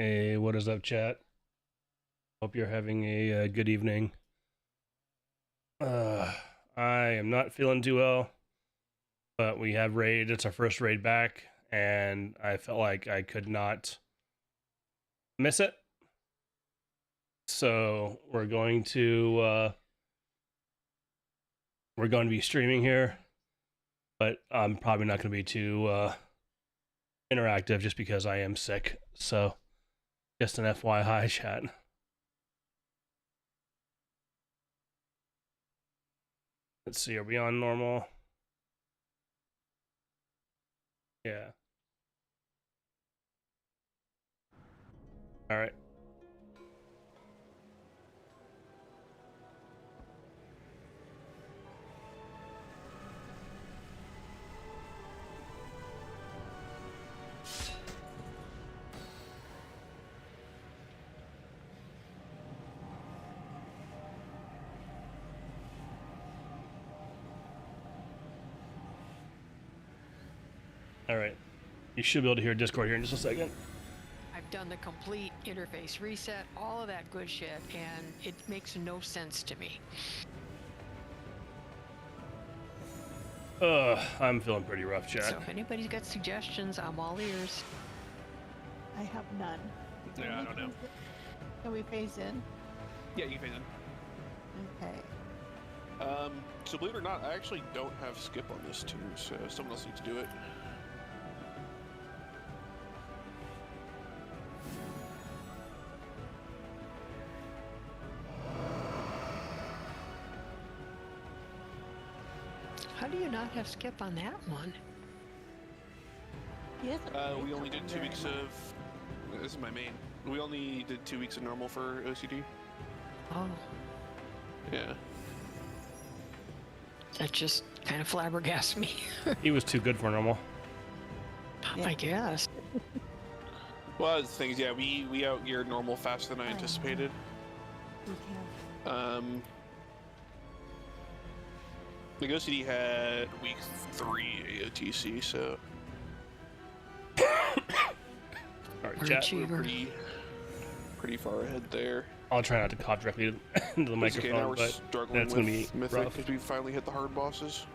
Hey, what is up, chat? Hope you're having a good evening. Uh, I am not feeling too well, but we have raid. It's our first raid back, and I felt like I could not miss it. So we're going to be streaming here, but I'm probably not going to be too interactive just because I am sick. So just an FYI, chat. Let's see, are we on normal? Yeah. All right. All right. You should be able to hear Discord here in just a second. I've done the complete interface reset, all of that good shit, and it makes no sense to me. I'm feeling pretty rough, chat. So if anybody's got suggestions, I'm all ears. I have none. Yeah, I don't know. Can we phase in? Yeah, you can phase in. Okay. So believe it or not, I actually don't have skip on this too, so someone else needs to do it. How do you not have skip on that one? Yes. We only did 2 weeks of... This is my main. We only did 2 weeks of normal for OCD. Oh, Yeah. that just kind of flabbergasts me. He was too good for normal. I guess. Well, the thing is, yeah, we outgeared normal faster than I anticipated. We can. The OCD had week 3 AOTC, so All right, We're chat. cheaper. pretty far ahead there. I'll try not to cough directly into the It's okay, now microphone, we're but struggling that's with gonna be Mythic rough. because we finally hit the hard bosses.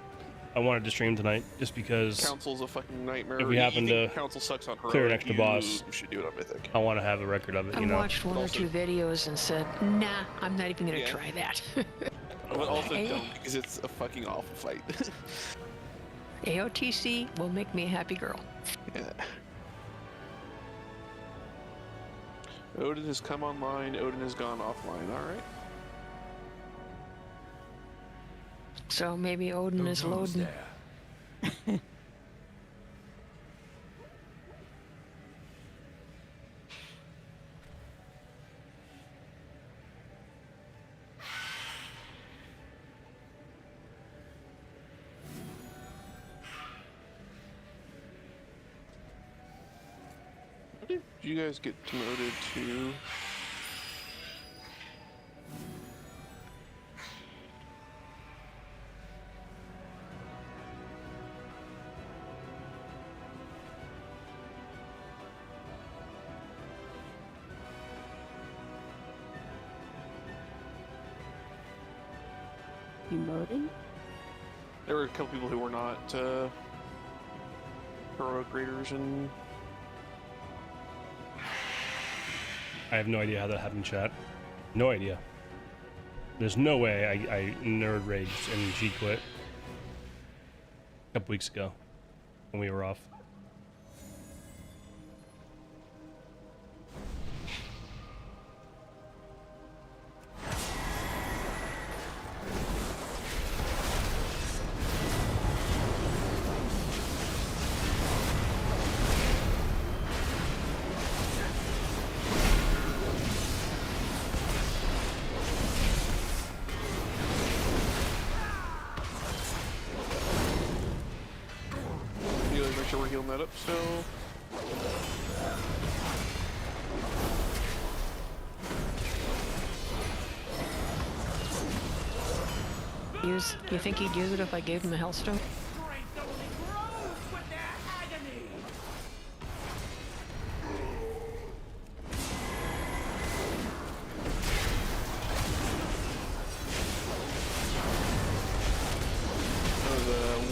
I wanted to stream tonight just because Council's a fucking nightmare. If we happen You think to Council sucks on Heroic, clear an extra boss, you should do it on Mythic. I want to have a record of it, I you know. watched one or Also- two videos and said, nah, I'm not even going to Yeah. try that. But also Hey. don't, because it's a fucking awful fight. AOTC will make me a happy girl. Yeah. Odin has come online, Odin has gone offline, alright. So maybe Odin is loading. How did you guys get demoted to? Emoting? There were a couple people who were not Heroic Raiders and I have no idea how that happened, chat. No idea. There's no way I nerd raged and G quit a couple weeks ago when we were off. you guys make sure we're healing that up still. You think he'd use it if I gave him a Hellstone? Strength only grows with their agony.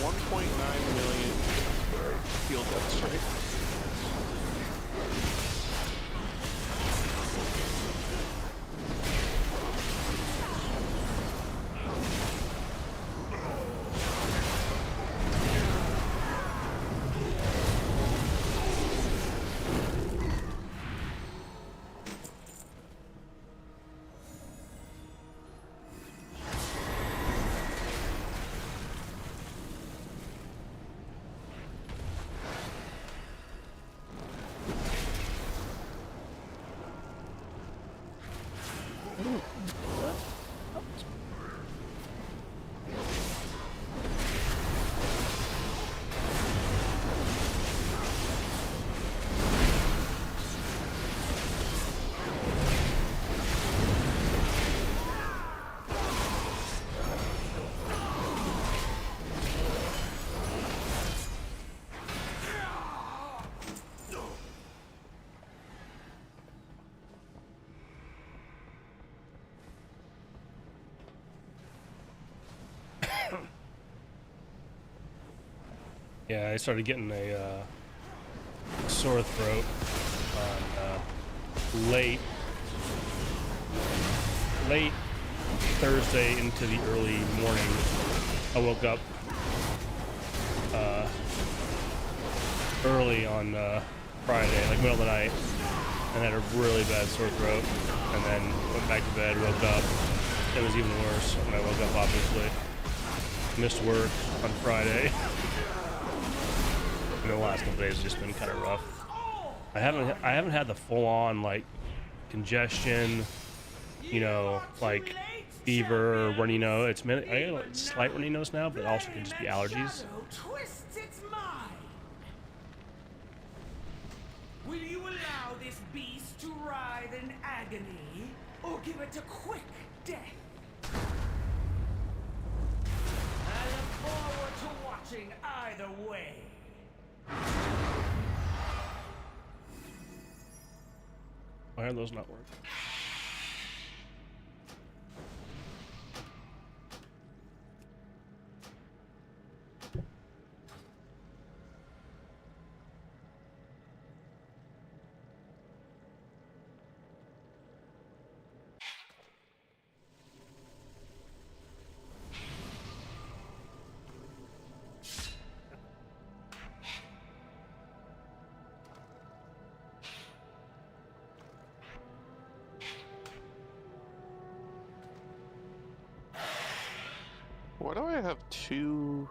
1.9 million field deaths, right? Yeah, I started getting a sore throat on late Thursday into the early morning. I woke up early on Friday, like middle of the night, and had a really bad sore throat, and then went back to bed, woke up. It was even worse when I woke up, obviously. Missed work on Friday. And the last couple days has just been kind of rough. I haven't had the full-on like congestion, you know, like fever or runny nose. I got a slight runny nose now, but it also could just be allergies. Will you allow this beast to writhe in agony, or give it a quick death? I look forward to watching either way. Why are those not working? Why do I have two?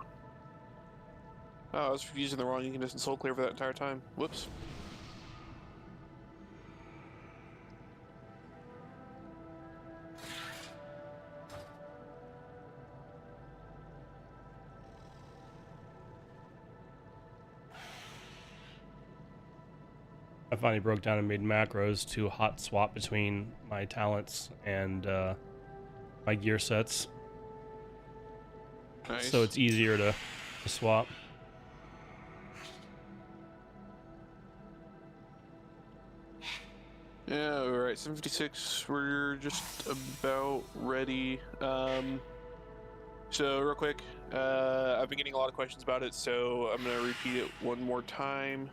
Oh, I was using the wrong incandescent soul clear for that entire time. Whoops. I finally broke down and made macros to hot swap between my talents and my gear sets. Nice. So it's easier to swap. Yeah, alright, 756, we're just about ready. So real quick, I've been getting a lot of questions about it, so I'm gonna repeat it one more time.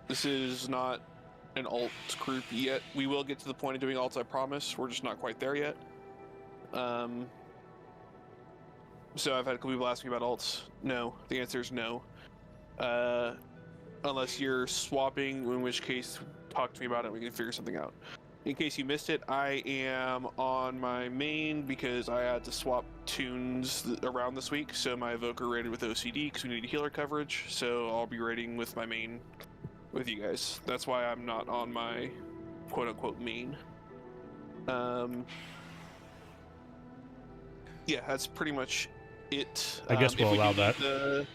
This is not an alt group yet. We will get to the point of doing alts, I promise. We're just not quite there yet. So I've had a couple people ask me about alts. No, the answer is no. Unless you're swapping, in which case talk to me about it and we can figure something out. In case you missed it, I am on my main because I had to swap tunes around this week, so my evoker rated with OCD because we need healer coverage, so I'll be raiding with my main with you guys. That's why I'm not on my quote-unquote main. Yeah, that's pretty much it. I guess we'll allow that.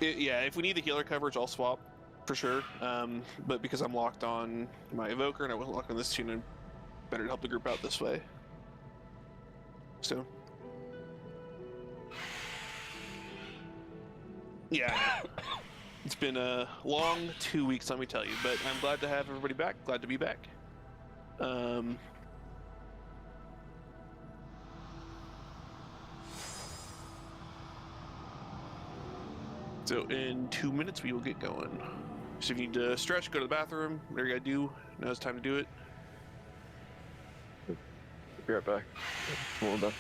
Yeah, if we need the healer coverage, I'll swap for sure. But because I'm locked on my evoker and I wasn't locked on this tune, I'm better to help the group out this way. So, yeah, it's been a long 2 weeks, let me tell you. But I'm glad to have everybody back. Glad to be back. So in 2 minutes, we will get going. So if you need to stretch, go to the bathroom, whatever you gotta do, now's the time to do it. Be right back. Well done.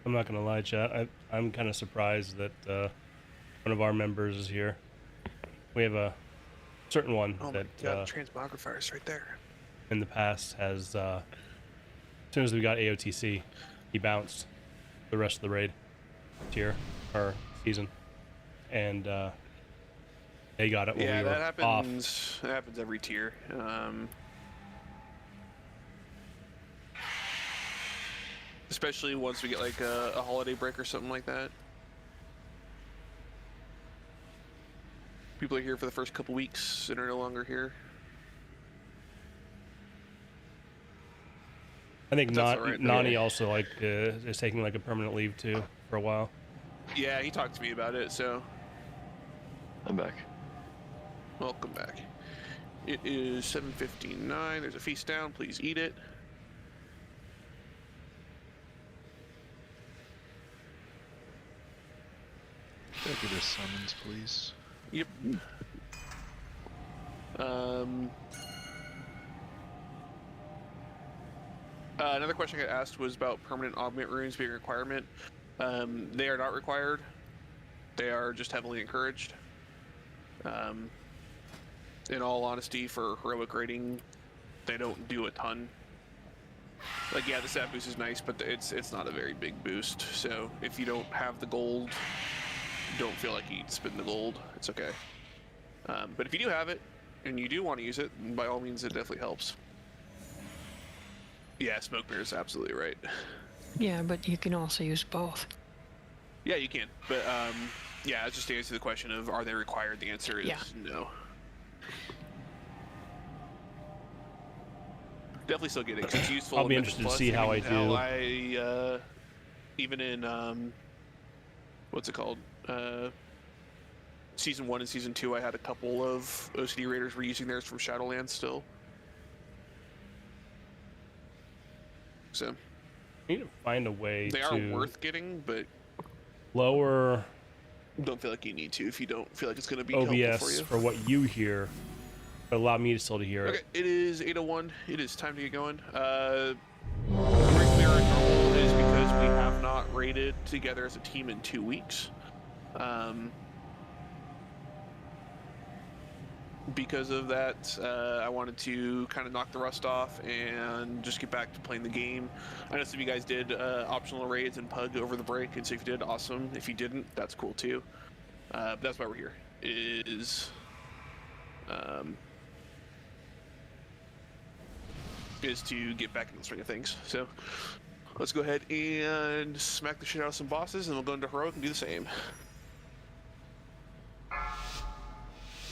I'm not gonna lie, chat. I'm kind of surprised that one of our members is here. We have a certain one Oh that my god, transmogrifier's right there. in the past has, as soon as we got AOTC, he bounced the rest of the raid tier or season, and they got it when Yeah, we were that off. happens. That happens every tier. Especially once we get like a holiday break or something like that. People are here for the first couple weeks and are no longer here. I think That's all right. Nani also like is taking like a permanent leave too for a while. Yeah, he talked to me about it, so I'm back. welcome back. It is 7:59. There's a feast down. Please eat it. Could I get a summons, please? Yep. Another question I got asked was about permanent augment runes being a requirement. They are not required. They are just heavily encouraged. In all honesty, for heroic rating, they don't do a ton. Like, yeah, the stat boost is nice, but it's not a very big boost. So if you don't have the gold, don't feel like you need to spend the gold. It's okay. But if you do have it, and you do want to use it, by all means, it definitely helps. Yeah, smoke mirror is absolutely right. Yeah, but you can also use both. Yeah, you can. But, yeah, just to answer the question of are they required, the answer is Yeah. no. Definitely still get it, 'cause it's useful. I'll be in interested to Plus. see how I do. I even in, what's it called? Season 1 and Season 2, I had a couple of OCD Raiders were using theirs from Shadowlands still. So We need to find a way they to are worth getting, but lower don't feel like you need to if you don't feel like it's going to be helpful for OBS you. for what you hear, but allow me to still to hear Okay, it. it is 8:01. It is time to get going. The reason we are in normal is because we have not raided together as a team in 2 weeks. Because of that, I wanted to kind of knock the rust off and just get back to playing the game. I know some of you guys did optional raids and Pug over the break, and so if you did, awesome. If you didn't, that's cool too. But that's why we're here. Is to get back into the swing of things. So let's go ahead and smack the shit out of some bosses, and we'll go into Heroic and do the same.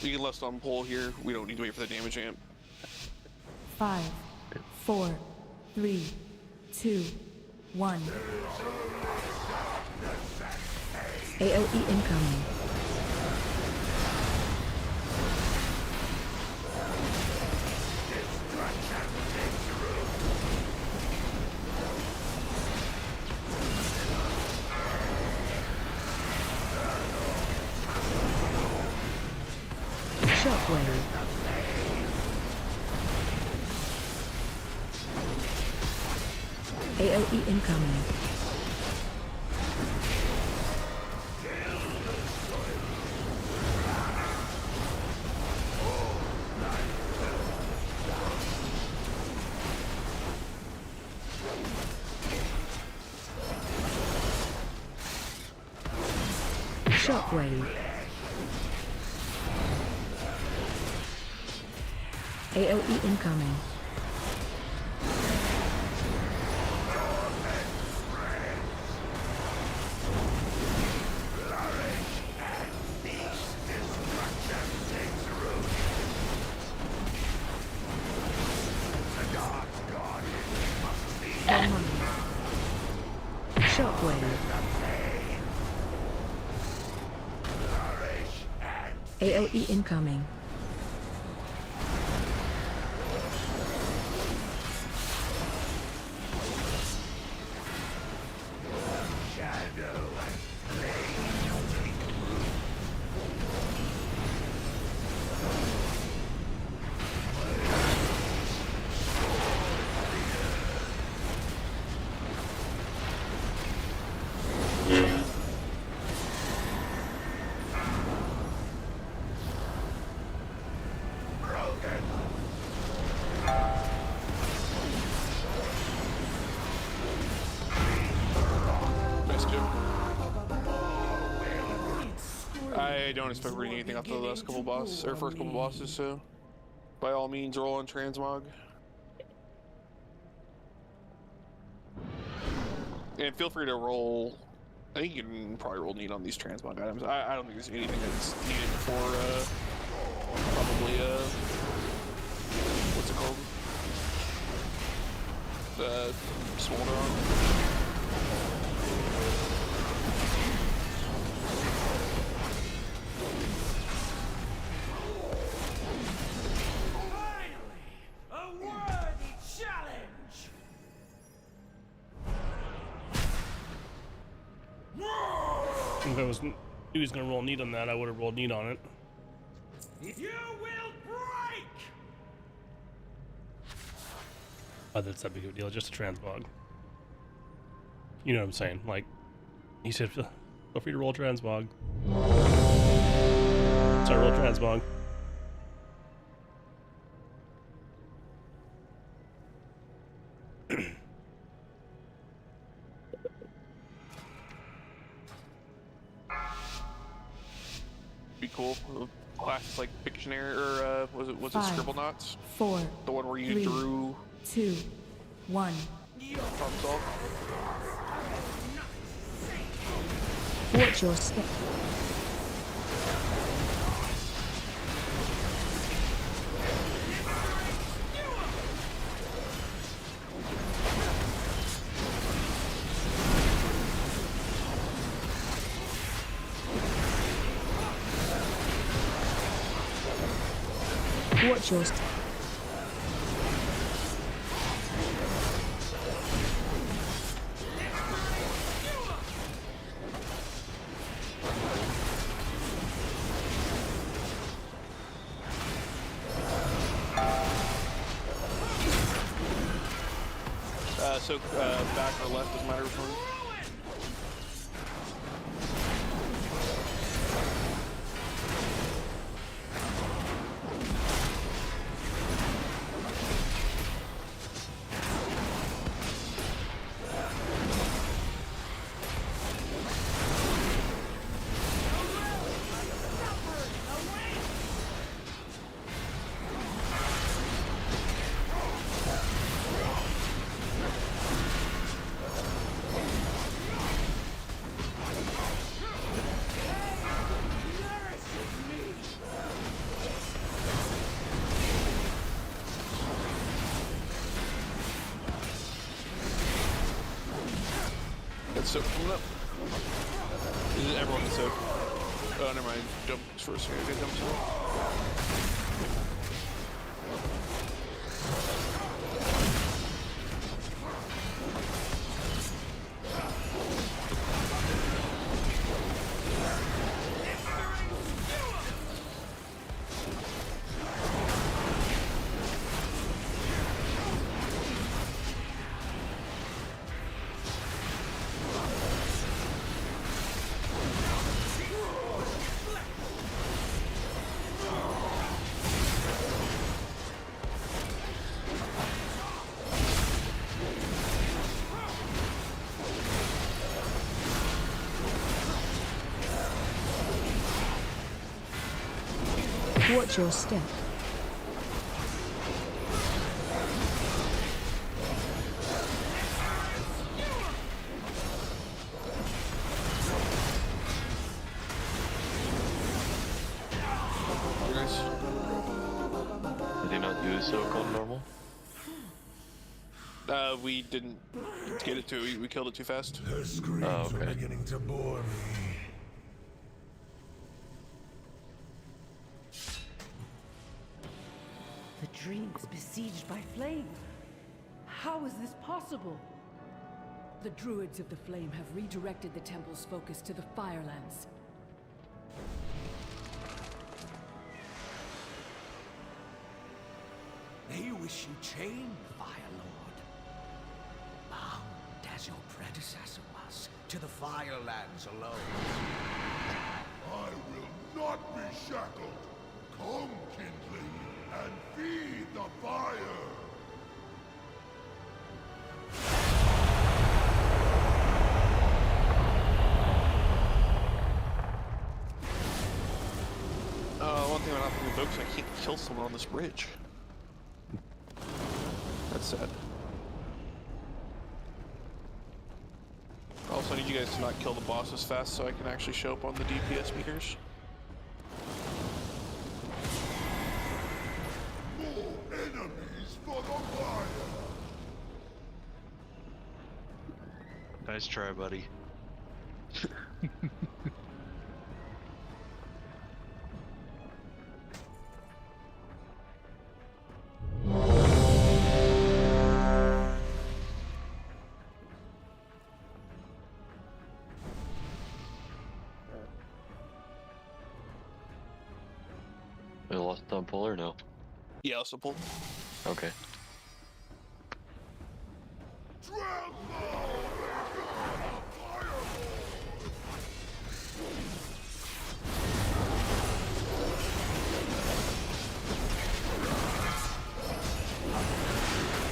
We can left on pull here. We don't need to wait for the damage amp. 5, 4, 3, 2, 1. AOE incoming. Shockwave. AOE incoming. Shockwave. AOE incoming. AOE incoming. I don't expect reading anything after the last couple bosses, or first couple bosses, so by all means roll on transmog. And feel free to roll, I think you can probably roll need on these transmog items. I don't think there's anything that's needed before, probably, what's it called? The Smolderon. If I was he was gonna roll need on that, I would have rolled need on it. You will break! Oh, that's that big of a deal. Just a transmog. You know what I'm saying? Like, he said, feel free to roll transmog. So I rolled transmog. Be cool. Classes like Pictionary, or was it Scribble Knots? 4, The one where you 3, drew 2, 1. problem solve. Watch your step. Watch your step. Back or left doesn't matter which one. Soap coming up. This is everyone in soap. Oh, never mind. Jump first. Here, jump Watch your step. Did he not do soak on normal? We didn't get it to. We killed it too fast. Her screams are beginning to bore me. streams besieged by flame. How is this possible? The druids of the flame have redirected the temple's focus to the Firelands. They wish you chained, Fire Lord. Bound as your predecessor was to the Firelands alone. I will not be shackled. Come, kindling, and feed the fire. One thing about not being books, I can't kill someone on this bridge. That's sad. Also, I need you guys to not kill the bosses fast so I can actually show up on the DPS meters. More enemies for the fire. Nice try, buddy. We lost on pull or no? Yeah, also pull. Okay.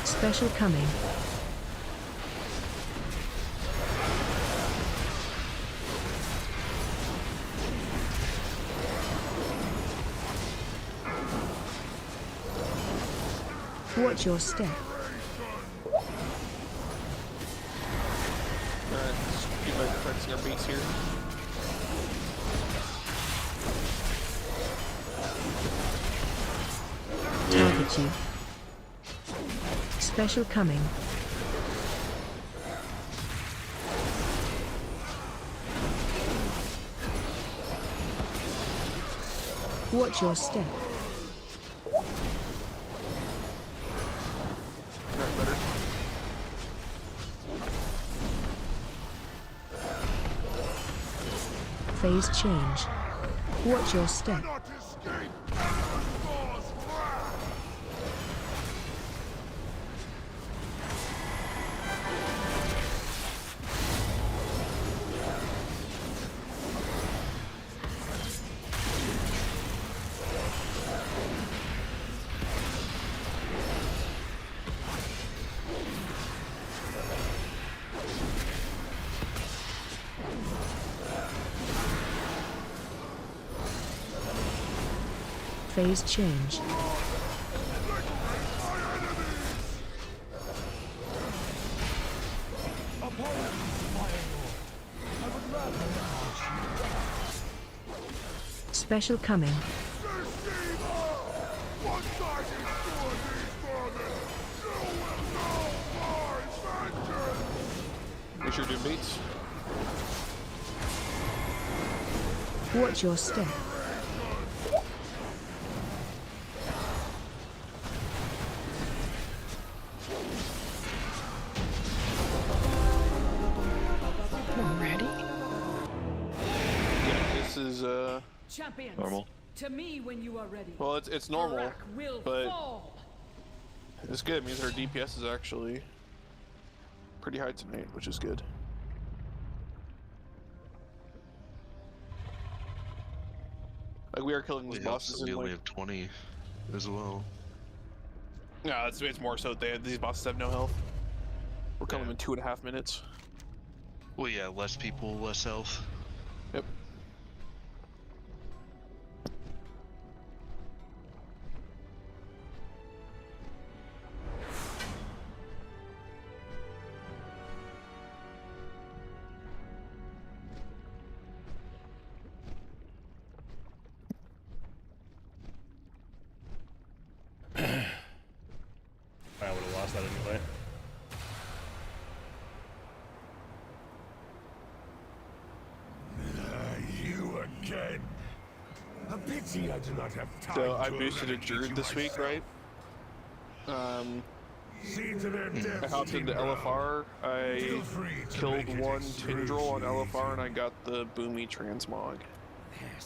Special coming. Watch your step. Alright, let's get back to practicing our beats here. Target you. Special coming. Watch your step. Better. Phase change. Watch your step. Not escape Asmon's wrath. Phase change. Special coming. What's your doom beats? Watch your step. Ready? Yeah, this is Champions, Normal. to me when you are ready. well, it's normal, Iraq will but fall. it's good. It means our DPS is actually pretty high tonight, which is good. Like we are killing these bosses We in only like. have 20 as well. No, it's more so that these bosses have no health. We're killing them in 2.5 minutes. Well, yeah, less people, less health. Yep. I would have lost that anyway. You again. A pity I do not have time So I to boosted a eradicate druid you this week, myself. right? See to their deaths, I hopped into Team Bravo. LFR. I Feel free to killed make it one extremely Tindril on LFR, and I easy. got the Boomy Transmog.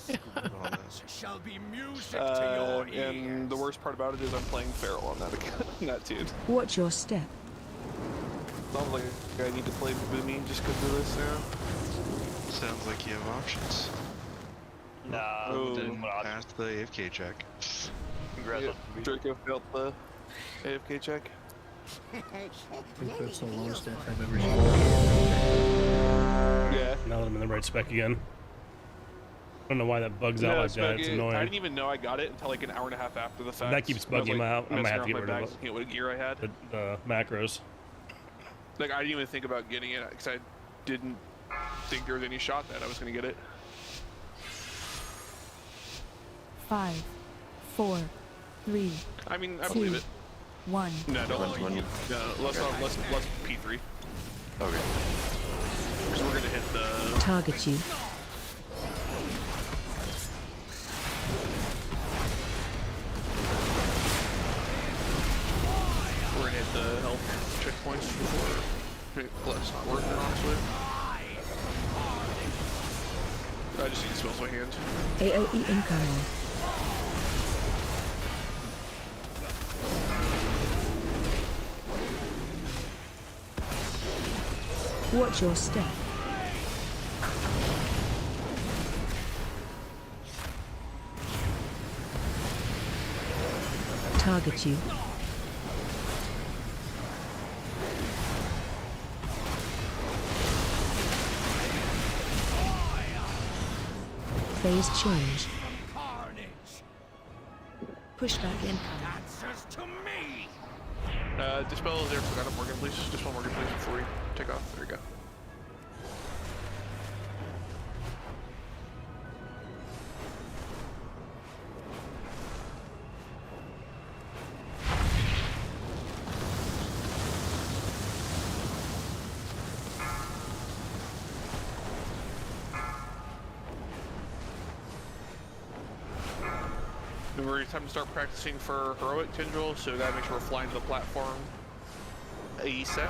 Oh, nice. Shall be music to your And the worst part about it is I'm playing Feral on that account, that tune. Watch your step. Sounds like I need to play Boomy just because of this now. Sounds like you have options. Nah, Oh. Then pass the AFK check. congrats Yeah, on the Draco failed the AFK check. I think that's the lowest stat I've ever seen. Yeah. Now that I'm in the right spec again. I don't know why that bugs out No, like that. It's annoying. I didn't even know I got it until like an hour and a half after the fact. That keeps I was, bugging me out. I might messing have to around get with my rid of bags, looking at what gear I had. The macros. Like, I didn't even think about getting it because I didn't think there was any shot that I was going to get it. 5, 4, 3, I mean, I Two. believe it. 1. No, don't. When you- No, let's P3. Okay. Because we're going to hit the... Target you. We're going to hit the health checkpoints before... It's not worth it, honestly. I just need to spell my hand. AOE incoming. Watch your step. Target you. Phase change. carnage. Pushback incoming. Answers to me. Dispel is there, forgot a Morgan, please. Dispel Morgan, please, before we take off. There we go. We're time to start practicing for Heroic Tindril, so we gotta make sure we're flying to the platform AE set.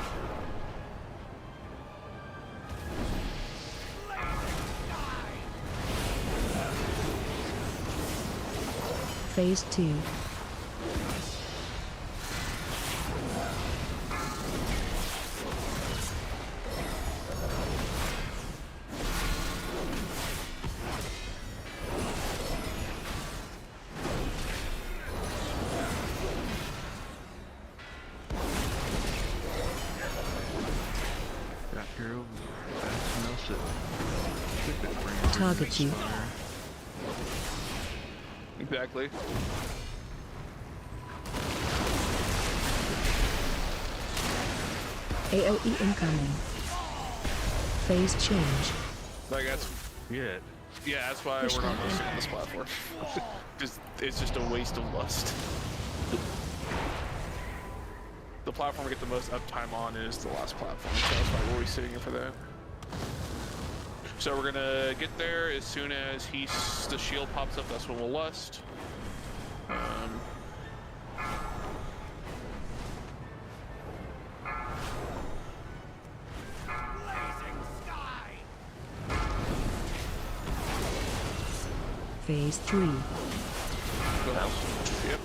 Phase 2. Got hero. That's enough it. Target you. Exactly. AOE incoming. Phase change. Like that's Yeah. yeah, that's why we're not lusting on this platform. It's just a waste of lust. The platform we get the most uptime on is the last platform, so that's why we're always sitting here for that. So we're gonna get there as soon as the shield pops up. That's when we'll lust. Blazing sky. Phase 3. Go help. Yep.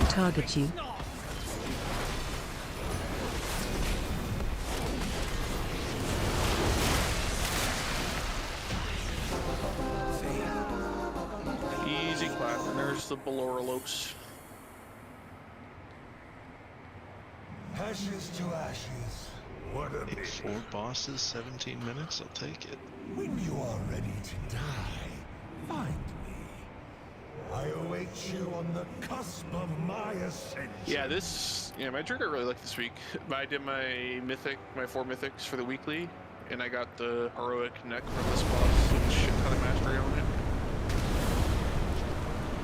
Target you. Easy clap, and there's the Belorolopes. Ashes to ashes. What a Hey, mission. 4 bosses, 17 minutes. I'll take it. When you are ready to die, find me. I await you on the cusp of my ascension. Yeah, my trigger I really like this week. I did my 4 mythics for the weekly, and I got the heroic neck from this boss with a shit ton of mastery on it.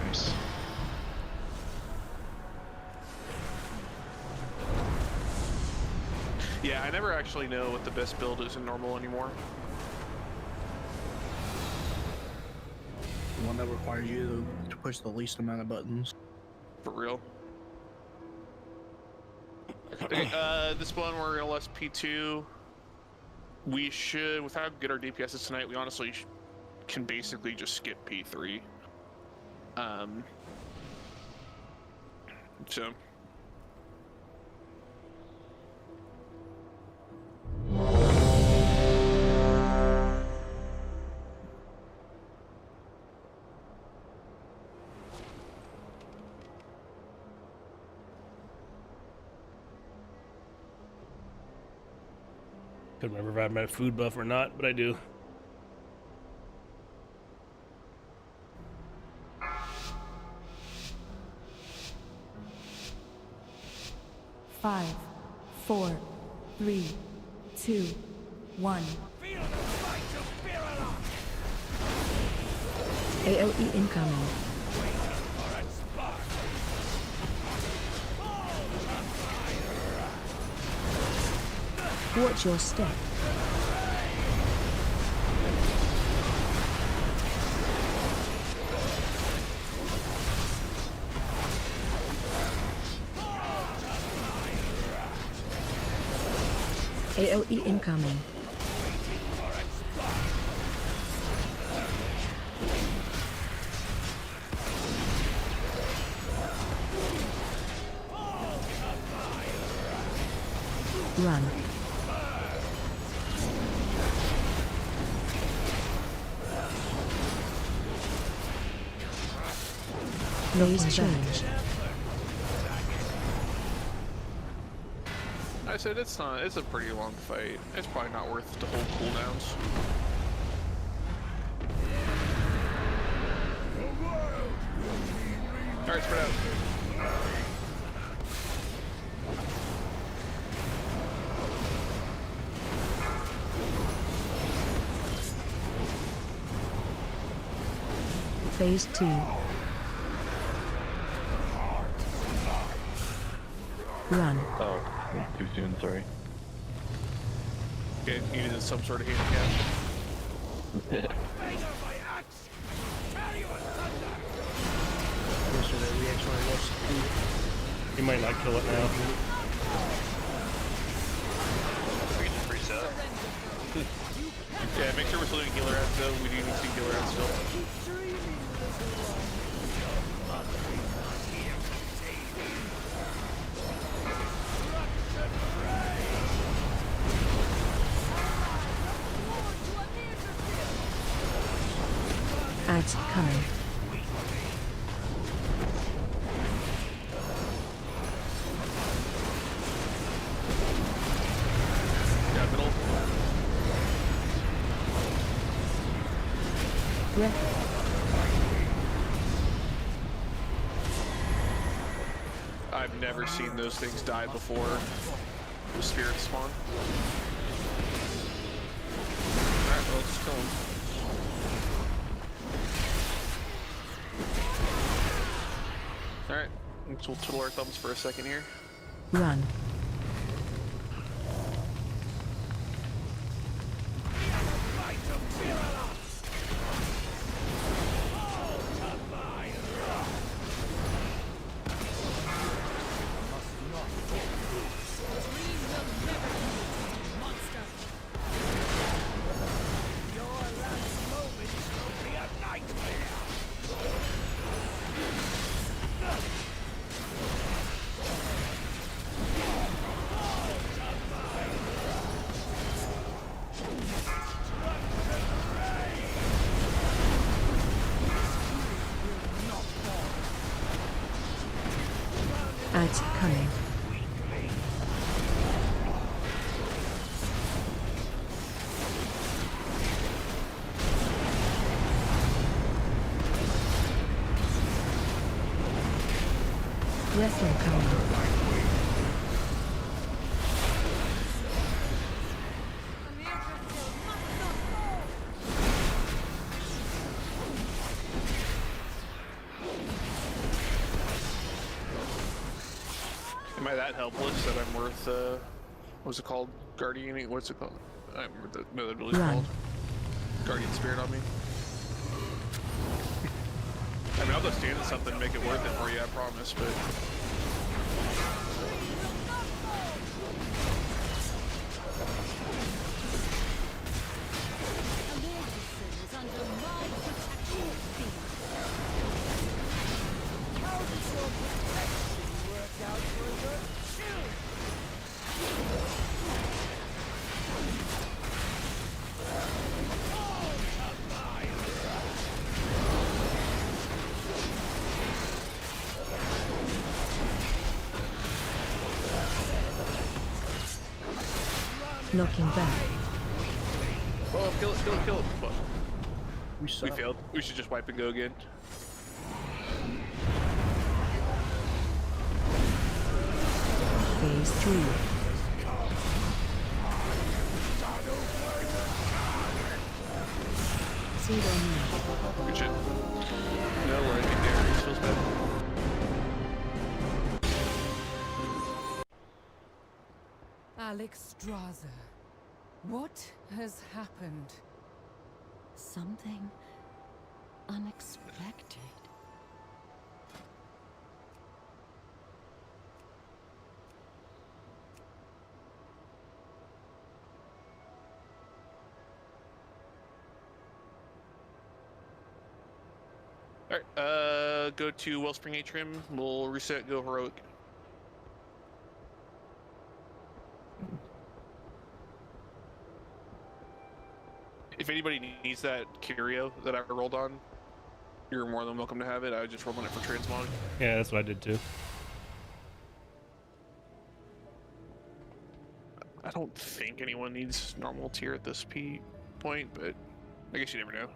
Nice. Yeah, I never actually know what the best build is in normal anymore. The one that requires you to push the least amount of buttons. For real. Okay, this one we're gonna less P2. We should, without good our DPSs tonight, we honestly can basically just skip P3. So. Couldn't remember if I had my food buff or not, but I do. Five, 4, 3, 2, 1. AOE incoming. Watch your step. AOE incoming. Run. Phase change. I said it's a pretty long fight. It's probably not worth the whole cooldowns. Alright, spread out. Phase 2. Run. Oh, too soon, sorry. Okay, you needed some sort of handicap. Yesterday we actually lost 2. You might not kill it now. We can just reset. Yeah, make sure we're still doing healer ads though. We do need to see healer ads still. Ads coming. Yeah, middle. Breath. I've never seen those things die before the spirits spawn. Alright, well, let's just kill them. Alright, we'll twiddle our thumbs for a second here. Run. Ads coming. Wrestle coming. Am I that helpless that I'm worth, what's it called? Guardian, what's it called? I don't remember what the ability's called. Guardian Spirit on me. I mean, I'll go stand in something and make it worth it for you, I promise, but... Knocking back. Oh, kill it, kill it, kill it. Fuck. We failed. We should just wipe and go again. Phase 3. Good shit. No, we're in there. It feels bad. Amirdrassil, what has happened? Something unexpected. Alright, go to Wellspring Atrium. We'll reset, go Heroic. If anybody needs that curio that I rolled on, you're more than welcome to have it. I just rolled on it for transmog. Yeah, that's what I did too. I don't think anyone needs normal tier at this point, but I guess you never know.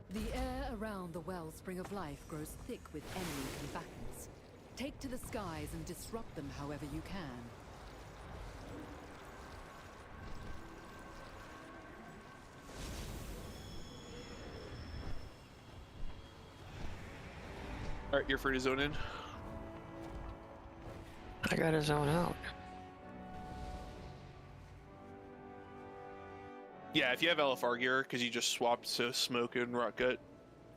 The air around the wellspring of life grows thick with enemy combatants. Take to the skies and disrupt them however you can. Alright, you're free to zone in. I gotta zone out. Yeah, if you have LFR gear, because you just swapped to Smoke and Rock Gut,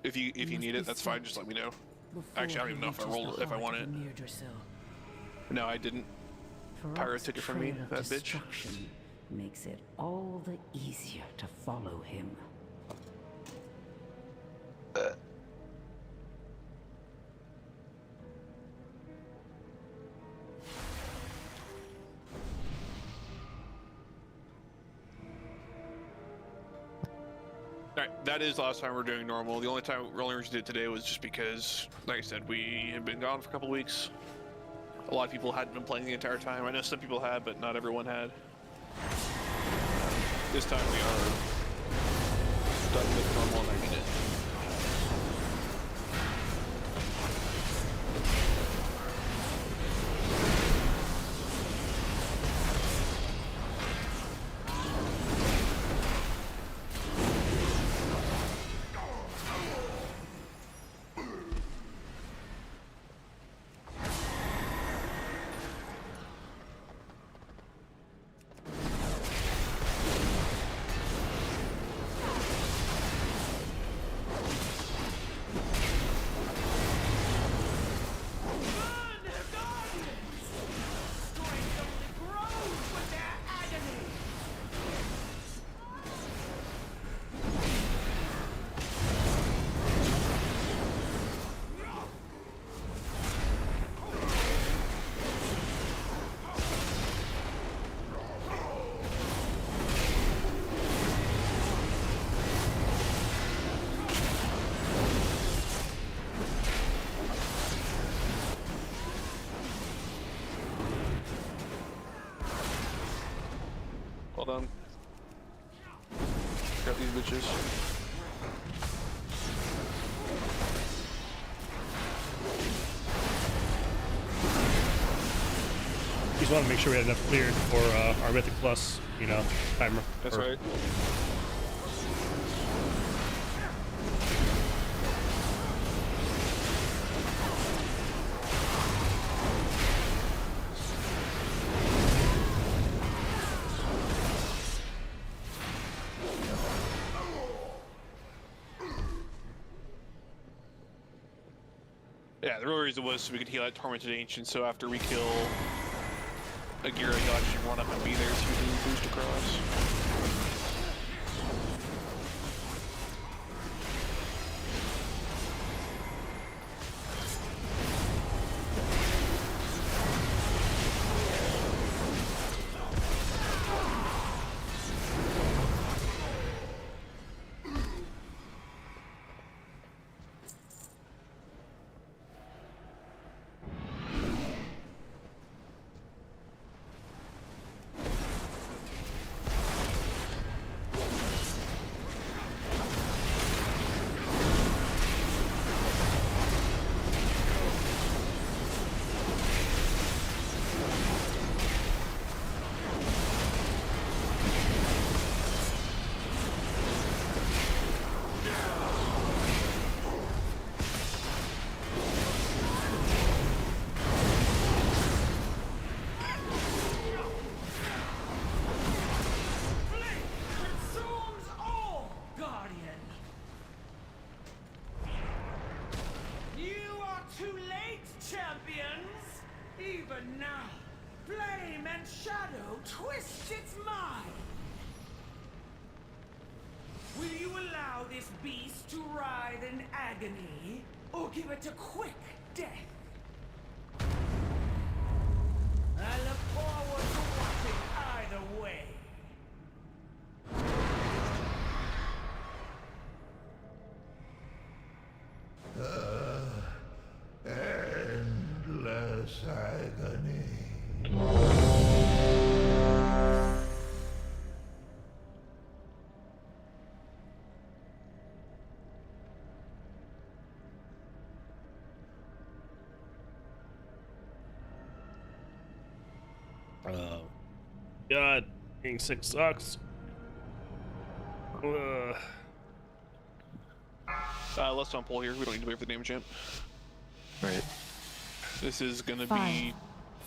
if you need it, that's fine. Just let me know. Actually, I don't even know if I rolled it, if I want it. No, I didn't. Pyro took it from me, that bitch. Makes it all the easier to follow him. Alright, that is the last time we're doing normal. The only reason we did it today was just because, like I said, we had been gone for a couple weeks. A lot of people hadn't been playing the entire time. I know some people had, but not everyone had. This time we are done with normal and I mean it. Hold on. Got these bitches. just wanted to make sure we had enough cleared for our Mythic Plus, you know, timer. That's right. Yeah, the real reason was so we could heal that Tormented Ancient, so after we kill Agira, he'll actually run up and be there so we can boost across. Even now, flame and shadow twist its mind. Will you allow this beast to writhe in agony, or give it a quick death? I look forward to watching either way. Endless agony. Oh, God, being sick sucks. Let's not pull here. We don't need to wait for the damage champ. Right. This is gonna 5, be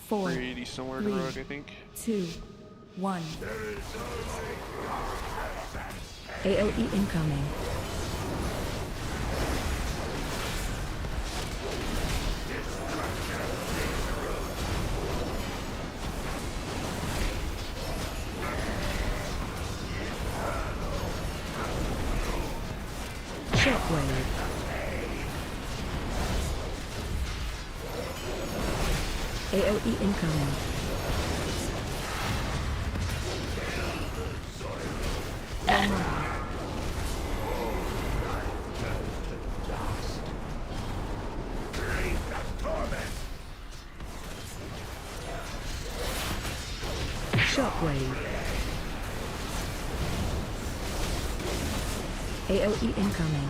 4, pretty similar to 3, Rogue, I think. 2, 1. AOE incoming. Shockwave. AOE incoming. Shockwave. AOE incoming.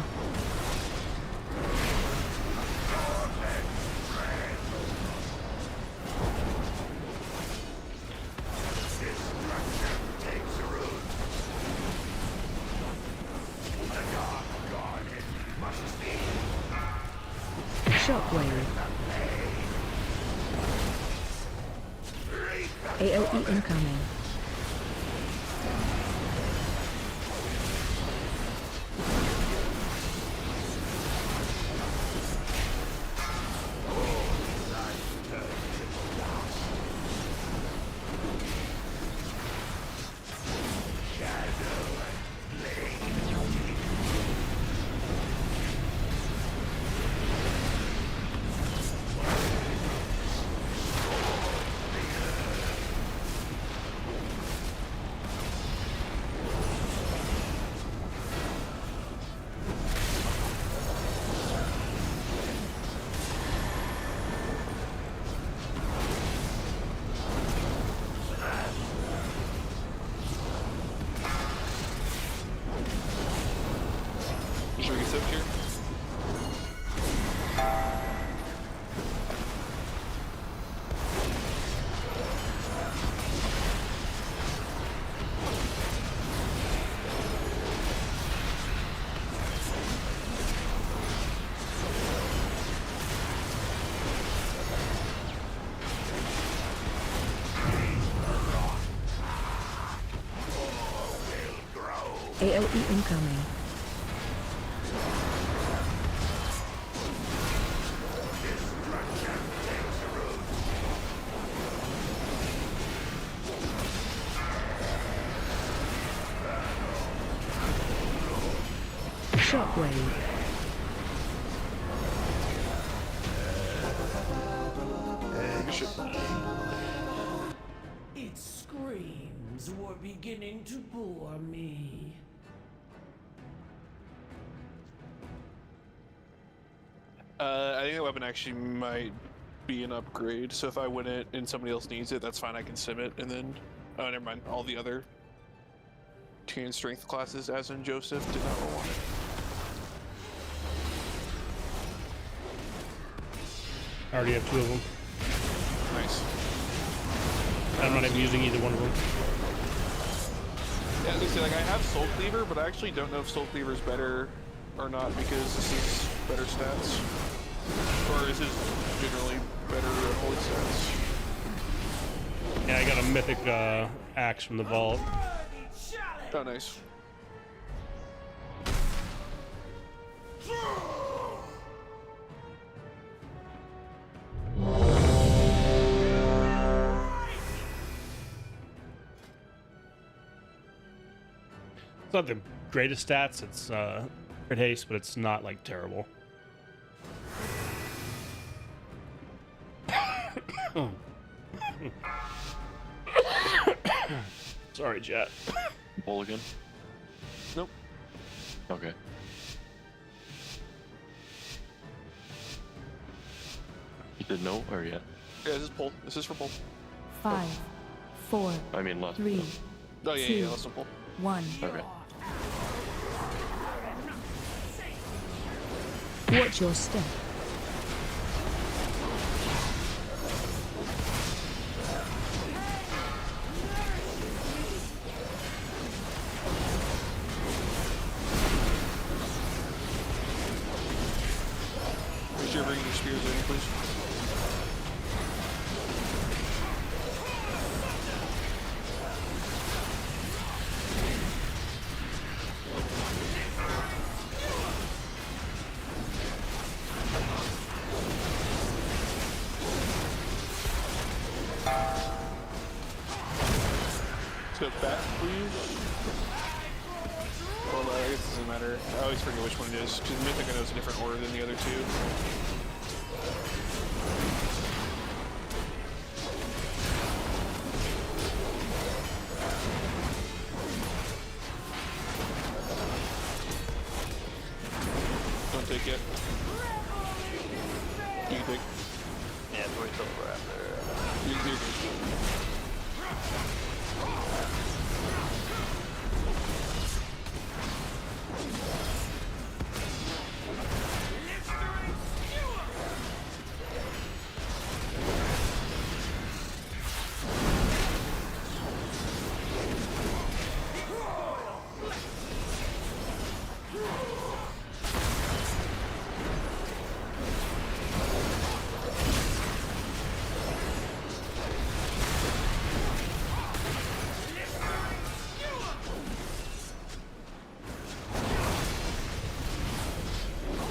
Shockwave. AOE incoming. Should we get soaked here? AoE incoming. Shockwave. Its screams were beginning to bore me. I think that weapon actually might be an upgrade, so if I win it and somebody else needs it, that's fine, I can sim it, and then... Oh, never mind, all the other tier and strength classes, as in Joseph, did not roll on it. I already have 2 of them. Nice. I'm not even using either one of them. Yeah, let's see, like, I have Soul Cleaver, but I actually don't know if Soul Cleaver is better or not, because this is better stats. Or is this generally better holy stats? Yeah, I got a mythic axe from the vault. Oh, nice. It's not the greatest stats. It's crit haste, but it's not like terrible. Sorry, chat. Mulligan? Nope. Okay. You did no or yet? Yeah, this is pull. This is for pull. 5, 4, I mean last. 3, Oh, yeah, 2, yeah, let's pull. 1. Okay. Watch your step. Make sure you're bringing your spears in, please. Let's go back, please. Well, I guess it doesn't matter. I always forget which one it is, because Mythic I know is a different order than the other two. Don't take it. You can take. Yeah, it's wait till we're after. You're good.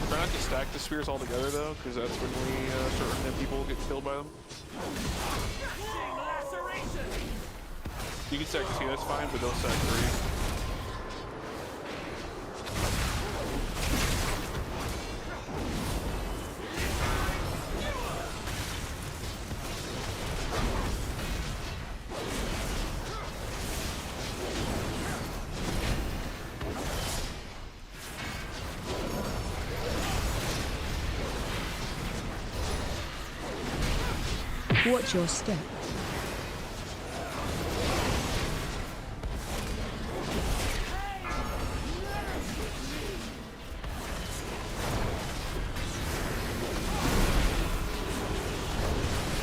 Try not to stack the spears all together though, because that's when we start running and people get killed by them. You can stack 2, that's fine, but don't stack 3. Watch your step.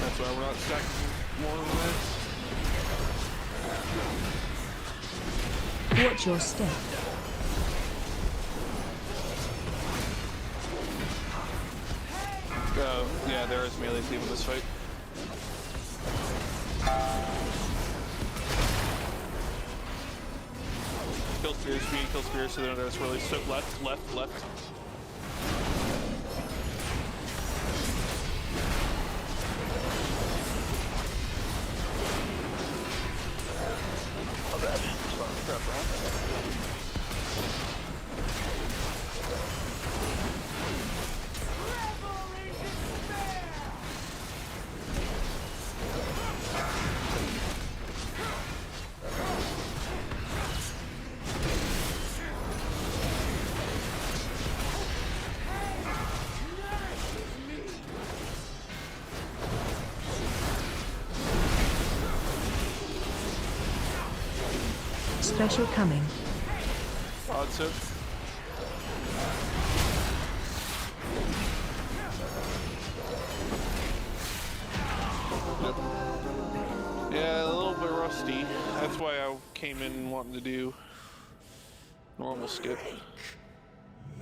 That's why we're not stacking more than that. Watch your step. Yeah, there is melee team in this fight. Kill spears, speed, kill spears, so then it's really so left, left, left. Oh, that is fun stuff, right? Special coming. Odd so. Yeah, a little bit rusty. That's why I came in wanting to do normal skip.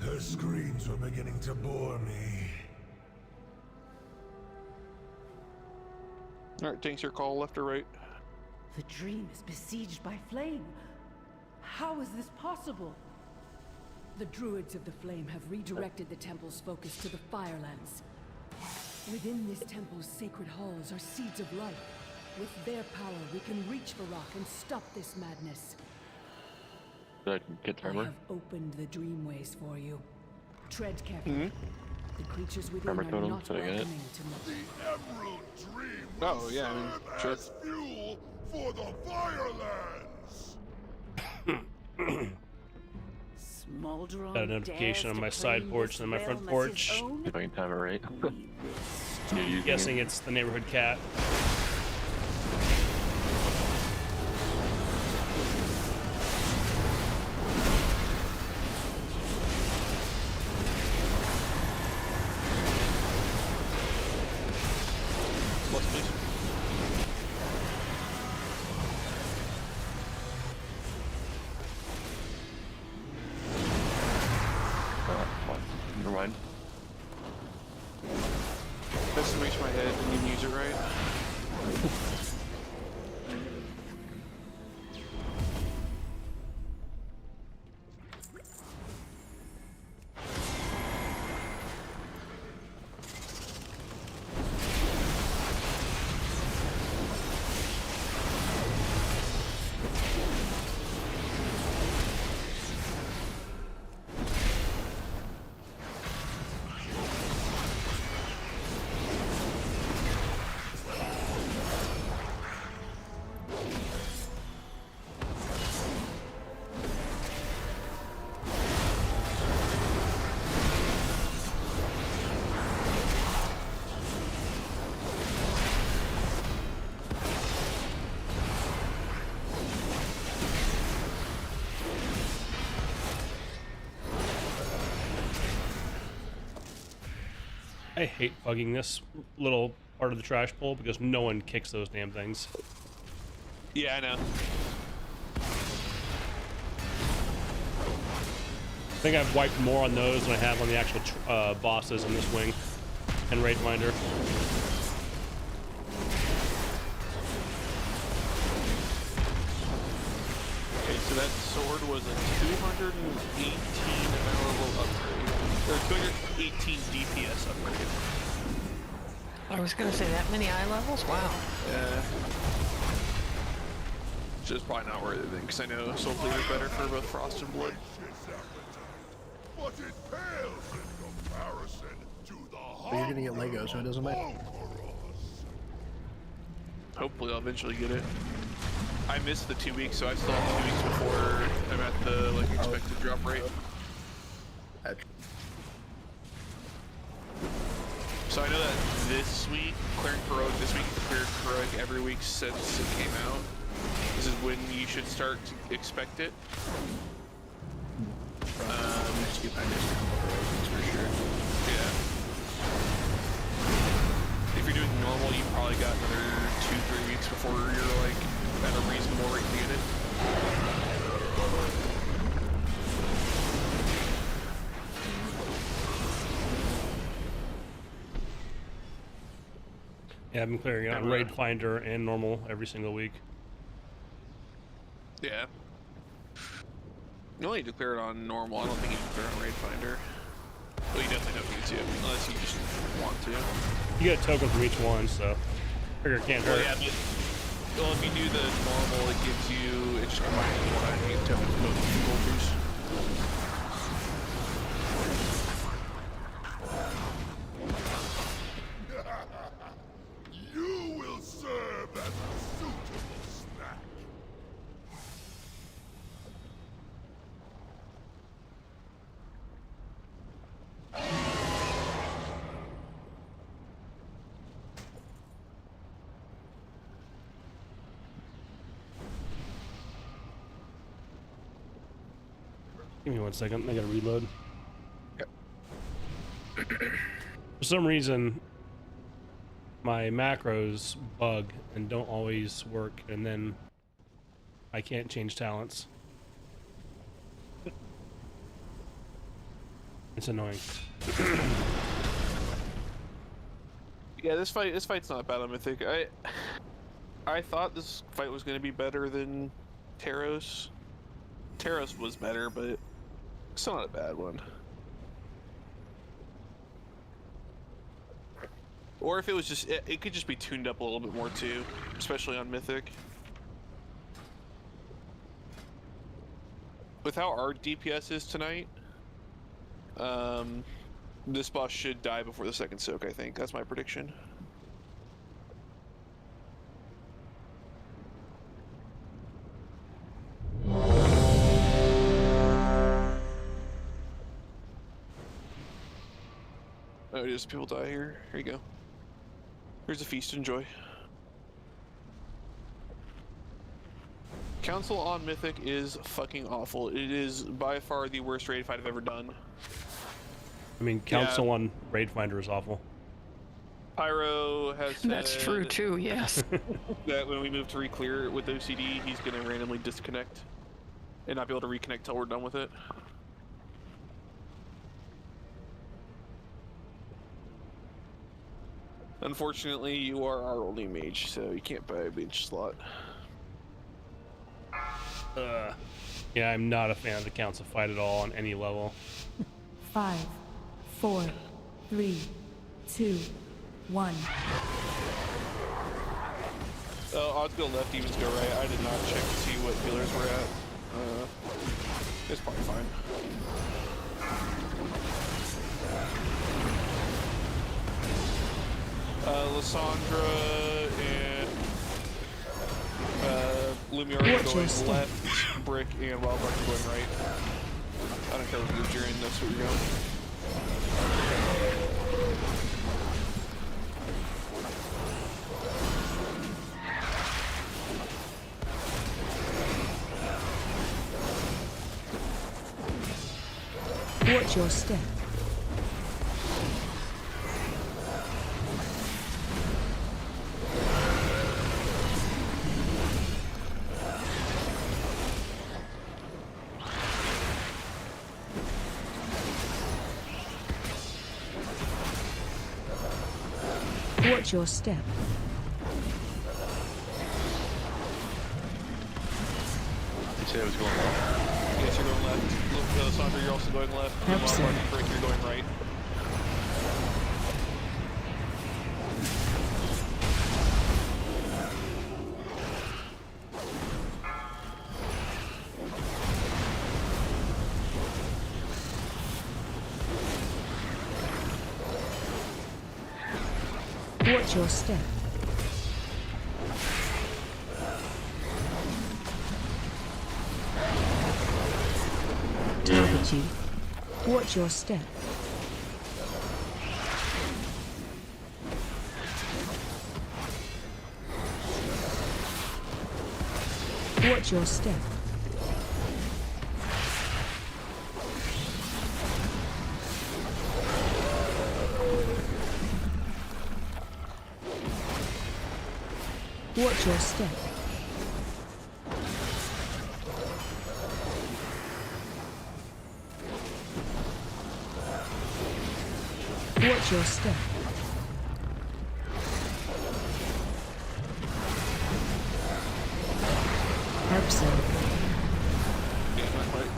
Her screams were beginning to bore me. Alright, tanks your call, left or right? The dream is besieged by flame. How is this possible? The druids of the flame have redirected the temple's focus to the Firelands. Within this temple's sacred halls are seeds of life. With their power, we can reach Varrock and stop this madness. Did I get I armor? have opened the dreamways for you. Tread carefully. The creatures within Armor are totem, not did I get it? welcoming to me. The Emerald Dream Oh, yeah, I mean, sure. as fuel for the Firelands. Smolderon Got a notification on my side porch and my front porch. If I can time it right. You're using Guessing it. it's the neighborhood cat. Plus, please. Never mind. That's to reach my head and you can use it right. I hate bugging this little part of the trash pole because no one kicks those damn things. Yeah, I know. I think I've wiped more on those than I have on the actual bosses in this wing and Raid Finder. Okay, so that sword was a 218 level upgrade. Or 218 DPS upgrade. I was going to say that many eye levels? Wow. Yeah. Which is probably not worth it then, because I know Soul Bleed is better for both Frost and Blood. But it pales in comparison to the But you're gonna get Lego, so it doesn't matter. Hopefully I'll eventually get it. I missed the 2 weeks, so I still have 2 weeks before I'm at the like expected drop rate. So I know that this week, clearing Heroic, this week cleared Heroic every week since it came out. This is when you should start to expect it. I missed a couple of races for sure. Yeah. If you're doing normal, you probably got another 2-3 weeks before you're like at a reasonable rate to get it. Yeah, I've been clearing out Raid Finder and normal every single week. Yeah. You only declare it on normal. I don't think you declare it on Raid Finder. Well, you definitely don't need to, unless you just want to. You get a token from each one, so figure it can't hurt. Well, yeah, well, if you do the normal, it gives you, it just combines one. I think tokens both gold boost. You will serve as a suitable snack. Give me 1 second. I gotta reload. For some reason, my macros bug and don't always work, and then I can't change talents. It's annoying. Yeah, this fight's not bad on Mythic. I thought this fight was going to be better than Taros. Taros was better, but still not a bad one. Or if it was just, it could just be tuned up a little bit more too, especially on Mythic. With how our DPS is tonight, this boss should die before the second soak, I think. That's my prediction. Oh, just people die here. Here you go. Here's a feast, enjoy. Council on Mythic is fucking awful. It is by far the worst raid fight I've ever done. I mean, Council on Raid Finder is awful. Pyro has said That's true too, yes. that when we move to re-clear with OCD, he's gonna randomly disconnect and not be able to reconnect till we're done with it. Unfortunately, you are our only mage, so you can't buy a mage slot. Yeah, I'm not a fan of the Council fight at all on any level. 5, 4, 3, 2, 1. Odds go left, evens go right. I did not check to see what healers were at. It's probably fine. Lysandra and Lumiar are going left, Brick and Wildbark are going right. I don't care what group you're in, that's where you're going. Watch your step. Watch your step. You said it was going left? Yes, you're going left. Sandra, you're also going left. Absolutely. Wildbark and Brick, you're going right. Watch your step. Target you. Watch your step. Watch your step. Watch your step. Watch your step. Yeah, not quite.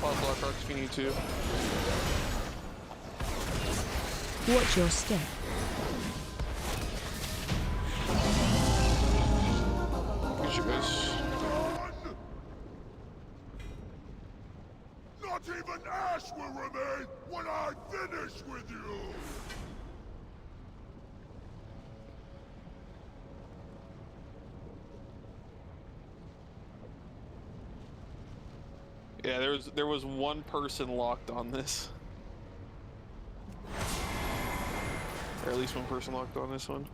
pause lock rocks if you need to. Watch your step. Good shit, guys. Not even ash will remain when I finish with you! Yeah, there was one person locked on this. Or at least one person locked on this one.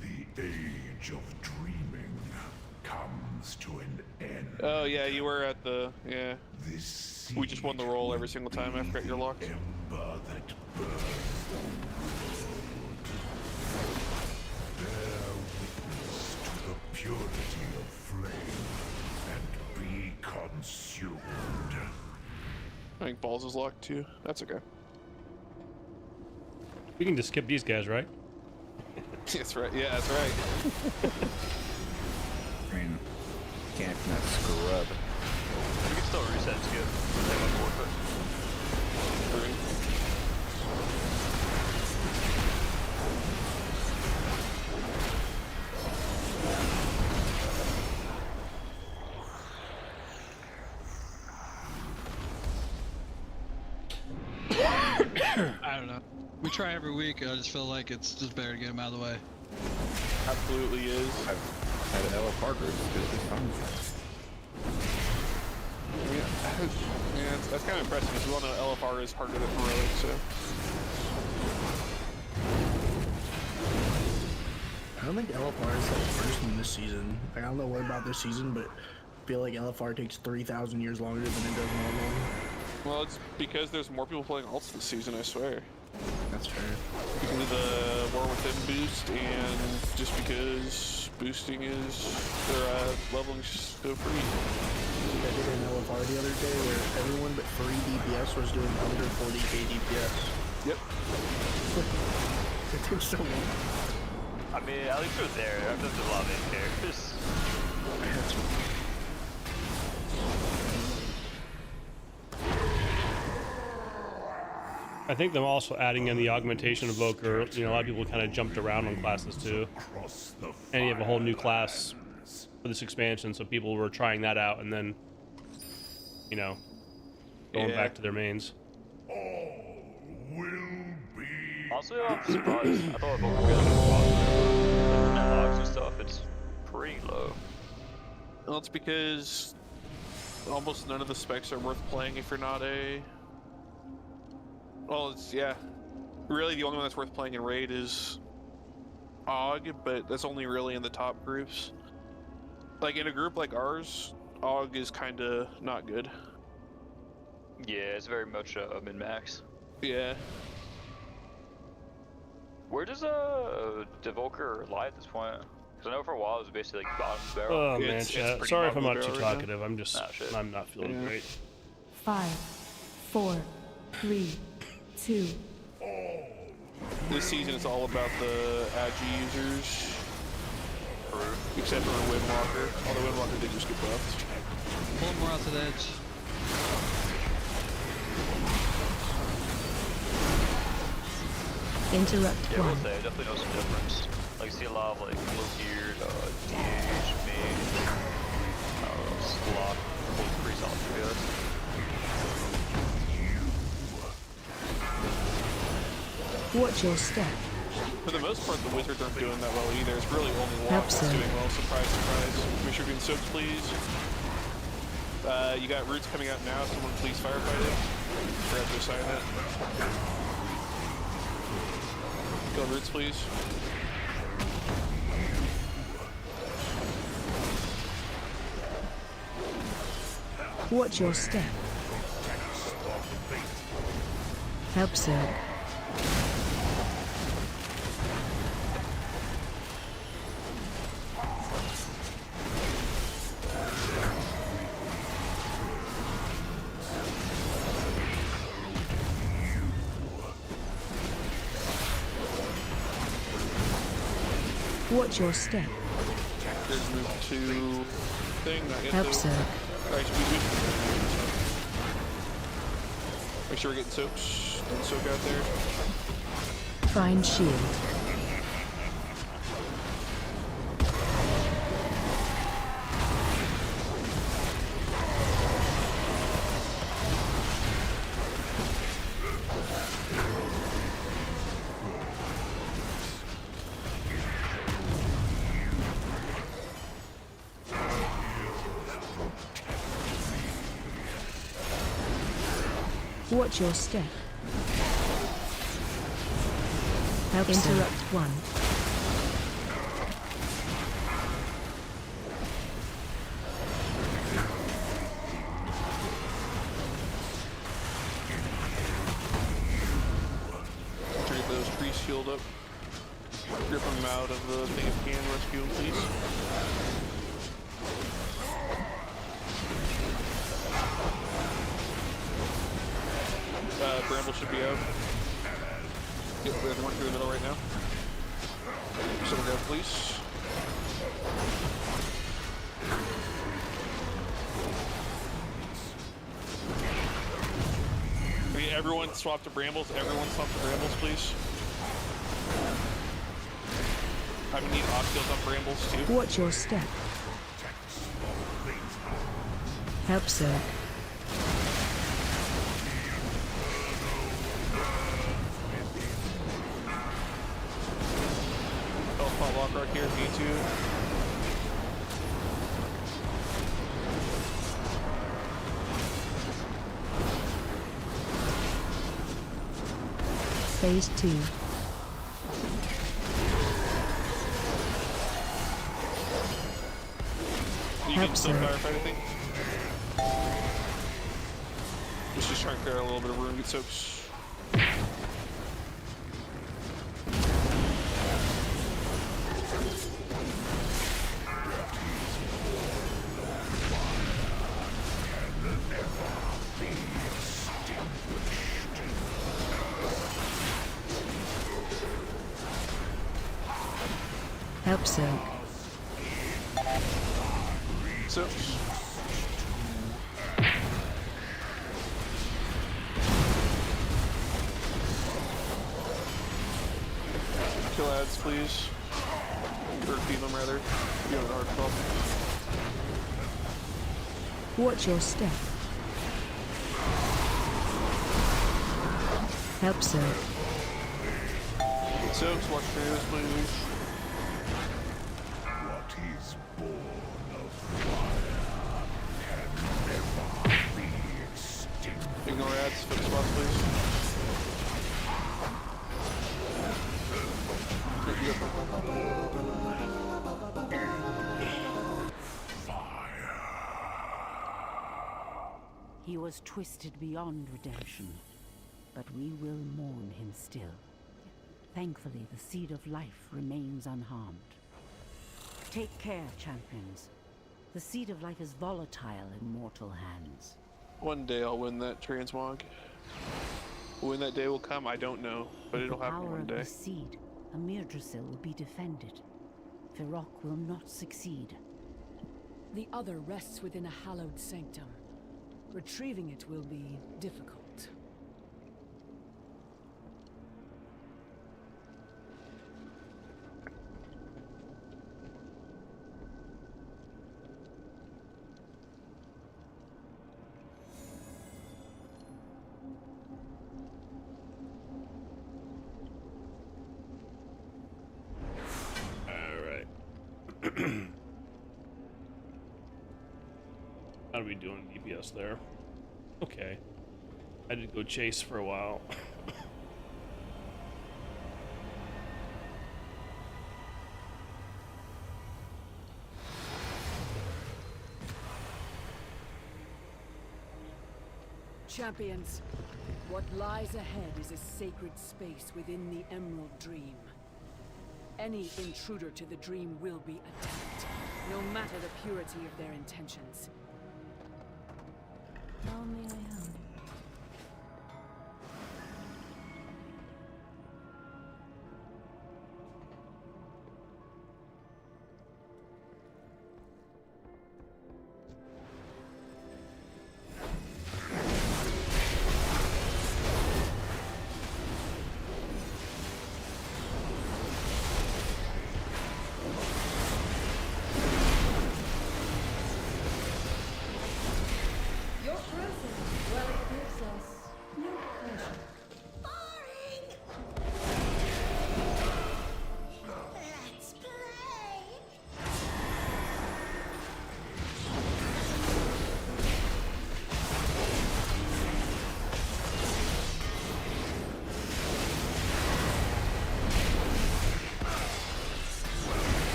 The age of dreaming comes to an end. Oh yeah, you were at the we just won the roll every single time. I forgot you're locked. Ember that burns bear witness to the purity of flame and be consumed. I think Balls is locked too. That's okay. We can just skip these guys, right? That's right. Yeah, that's right. I mean, can't not scrub. We can still reset and skip. They went forfeit. I don't know. We try every week. I just feel like it's just better to get them out of the way. Absolutely is. I've had an LFR group because it's fun. Yeah, that's kind of impressive because we all know LFR is harder than Heroic, so. I don't think LFR is like first in this season. Like, I don't know what about this season, but I feel like LFR takes 3,000 years longer than it does normal. Well, it's because there's more people playing alts this season, I swear. That's fair. Because of the War Within boost, and just because boosting is, or leveling is so free. I did an LFR the other day where everyone but 3 DPS was doing under 40k DPS. Yep. It took so long. I mean, at least it was there. I've done a lot of main characters. I think them also adding in the augmentation evoker, you know, a lot of people kind of jumped around on classes too. And you have a whole new class for this expansion, so people were trying that out and then, you know, going back to their mains. Honestly, I'm surprised. I thought evoker would be a little longer. Net logs and stuff, it's pretty low. Well, it's because almost none of the specs are worth playing if you're not a... Well, it's, yeah. Really, the only one that's worth playing in Raid is AUG, but that's only really in the top groups. Like, in a group like ours, AUG is kinda not good. Yeah, it's very much min-max. Yeah. Where does Devoker lie at this point? Because I know for a while it was basically like bottom of the barrel. Oh man, chat. Sorry if I'm not too talkative. I'm just, I'm not feeling great. 5, 4, 3, 2. This season it's all about the AGI users. Except for Windwalker. Although Windwalker did just get buffed. Pull more out to the edge. Interrupt yeah, I will one. say, I definitely know some difference. Like, you see a lot of like low-tiered, DH, main, slot, pretty solid for us. Watch your step. For the most part, the wizards aren't doing that well either. It's really only Lock that's Absolutely. doing well. Surprise, surprise. Make sure you're doing soaks, please. You got roots coming out now. Someone please firefight it. Forgot to assign that. Kill roots, please. Watch your step. Help, sir. Watch your step. There's move to thing. Not yet. Help, though. sir. Alright, make sure we're getting soak out there. Find shield. Watch your step. Help interrupt one. Try to get those priests healed up. Rip them out of the thing if you can. Rescue them, please. Bramble should be out. Yep, we have to run through the middle right now. Someone down, please. Okay, everyone swap to Brambles. Everyone swap to Brambles, please. I need off-kills on Brambles, too. Watch your step. Help, sir. Walk right here if you need to. Phase 2. You can still firefight, I think. Just trying to clear out a little bit of room, get soaks. Help, sir. So. Kill ads, please. Or feed them, rather. You have a hard call. Watch your step. Help, sir. Soaks, watch trailers, please. What is born of fire can never be extinguished. Ignore ads, flip spots, please. He was twisted beyond redemption, but we will mourn him still. Thankfully, the seed of life remains unharmed. Take care, champions. The seed of life is volatile in mortal hands. One day I'll win that transmog. When that day will come, I don't know, but it'll happen one day. The seed, Amirdrassil will be defended. Heroic will not succeed. The other rests within a hallowed sanctum. Retrieving it will be difficult. How are we doing DPS there? Okay. I did go chase for a while. Champions, what lies ahead is a sacred space within the Emerald Dream. Any intruder to the dream will be attacked, no matter the purity of their intentions. How may I help?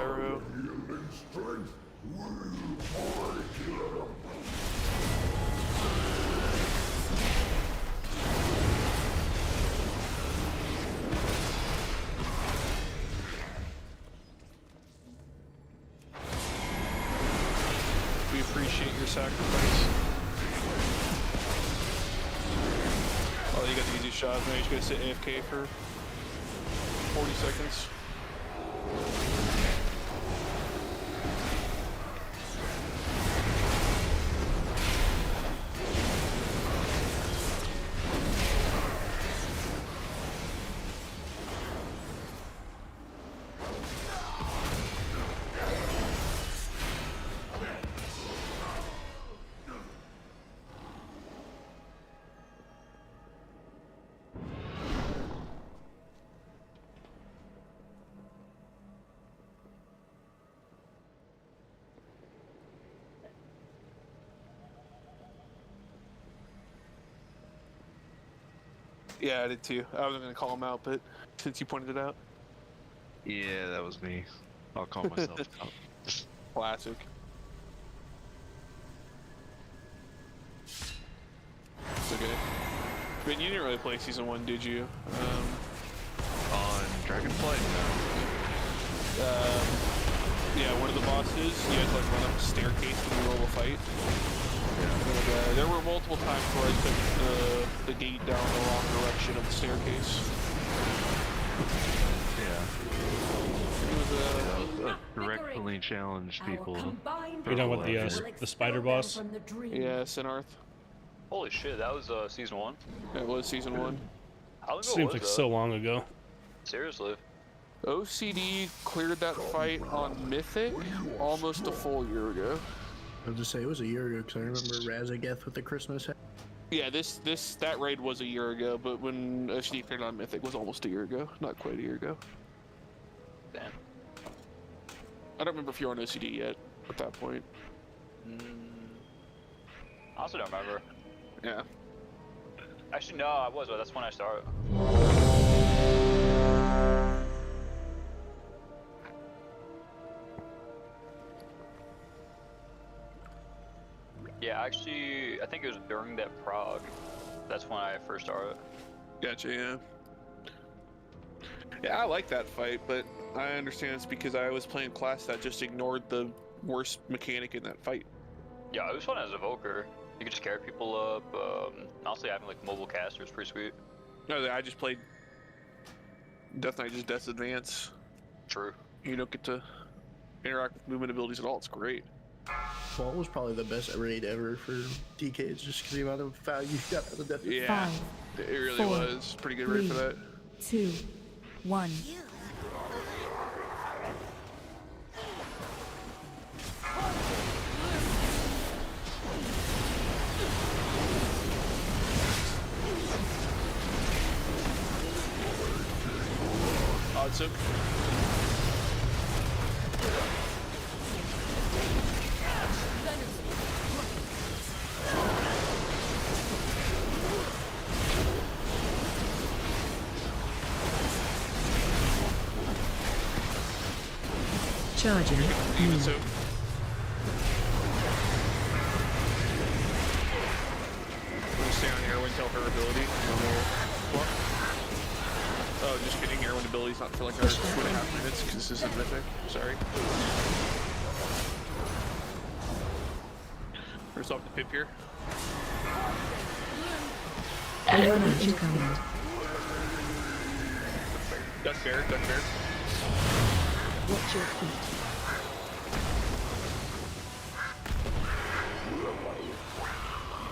pyro. Healing strength will break him. We appreciate your sacrifice. Oh, you got the easy shot. Now you just gotta sit AFK for 40 seconds. Yeah, I did too. I wasn't gonna call him out, but since you pointed it out. Yeah, that was me. I'll call myself out. Classic. It's okay. Ben, you didn't really play Season 1, did you? On Dragonflight? No. Yeah, one of the bosses, you had to like run up a staircase in the middle of a fight. And, there were multiple times where I took the gate down the wrong direction of the staircase. It was directly challenged people. You know what the spider boss? Yeah, Sinarth. Holy shit, that was season 1? That was season 1. How long ago Seems was like that? so long ago. Seriously. OCD cleared that fight on Mythic almost a full year ago. I was just say it was a year ago because I remember Razageth with the Christmas hat. Yeah, that raid was a year ago, but when OCD cleared on Mythic was almost a year ago, not quite a year ago. Damn. I don't remember if you were on OCD yet at that point. I also don't remember. Yeah. Actually, no, I was. That's when I started. Yeah, actually, I think it was during that prog. That's when I first started. Gotcha, yeah. Yeah, I like that fight, but I understand it's because I was playing class that just ignored the worst mechanic in that fight. Yeah, it was fun as a Evoker. You could just carry people up. Honestly, having like mobile caster is pretty sweet. No, I just played Death Knight, just Death's Advance. True. You don't get to interact with movement abilities at all. It's great. Well, it was probably the best raid ever for DKs just because the amount of value you got out of the Death. Yeah, it really was. Pretty good raid for that. 2, 1. Awesome. Charging. Even so. I'm gonna stay on Heroin till her ability. What? Oh, just kidding. Heroin ability's not for like another 2.5 minutes because this isn't Mythic. Sorry. We're still up the pip here. Incoming. Duck bear, duck bear. Watch your feet.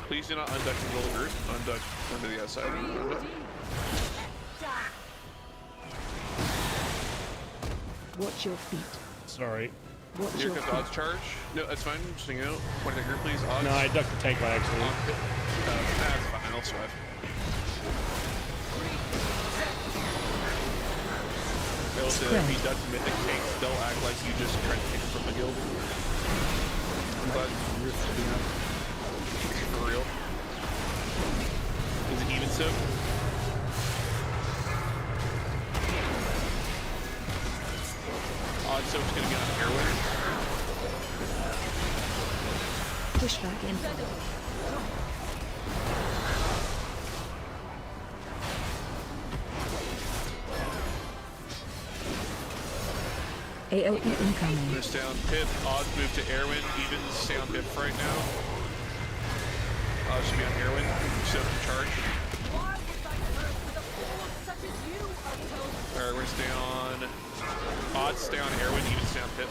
Please do not unduck the middle of the group. Unduck onto the outside. Watch your feet. Sorry. Watch Here your comes feet. odds charge. No, that's fine. Just hang out. Point at the group, please. Odds. No, I ducked the tank by accident. That's fine. I'll survive. If he ducks Mythic tanks, they'll act like you just tried to kick him from the guild. I'm glad you're stepping up. For real. Is it even so? Odd Soap's gonna get on Pushback incoming. AOE incoming. Moves down Pip. Odds move to Erwin. Evens stay on Pip right now. Odds should be on Erwin. So charge. Erwin stay on. Odds stay on Erwin. Evens stay on Pip.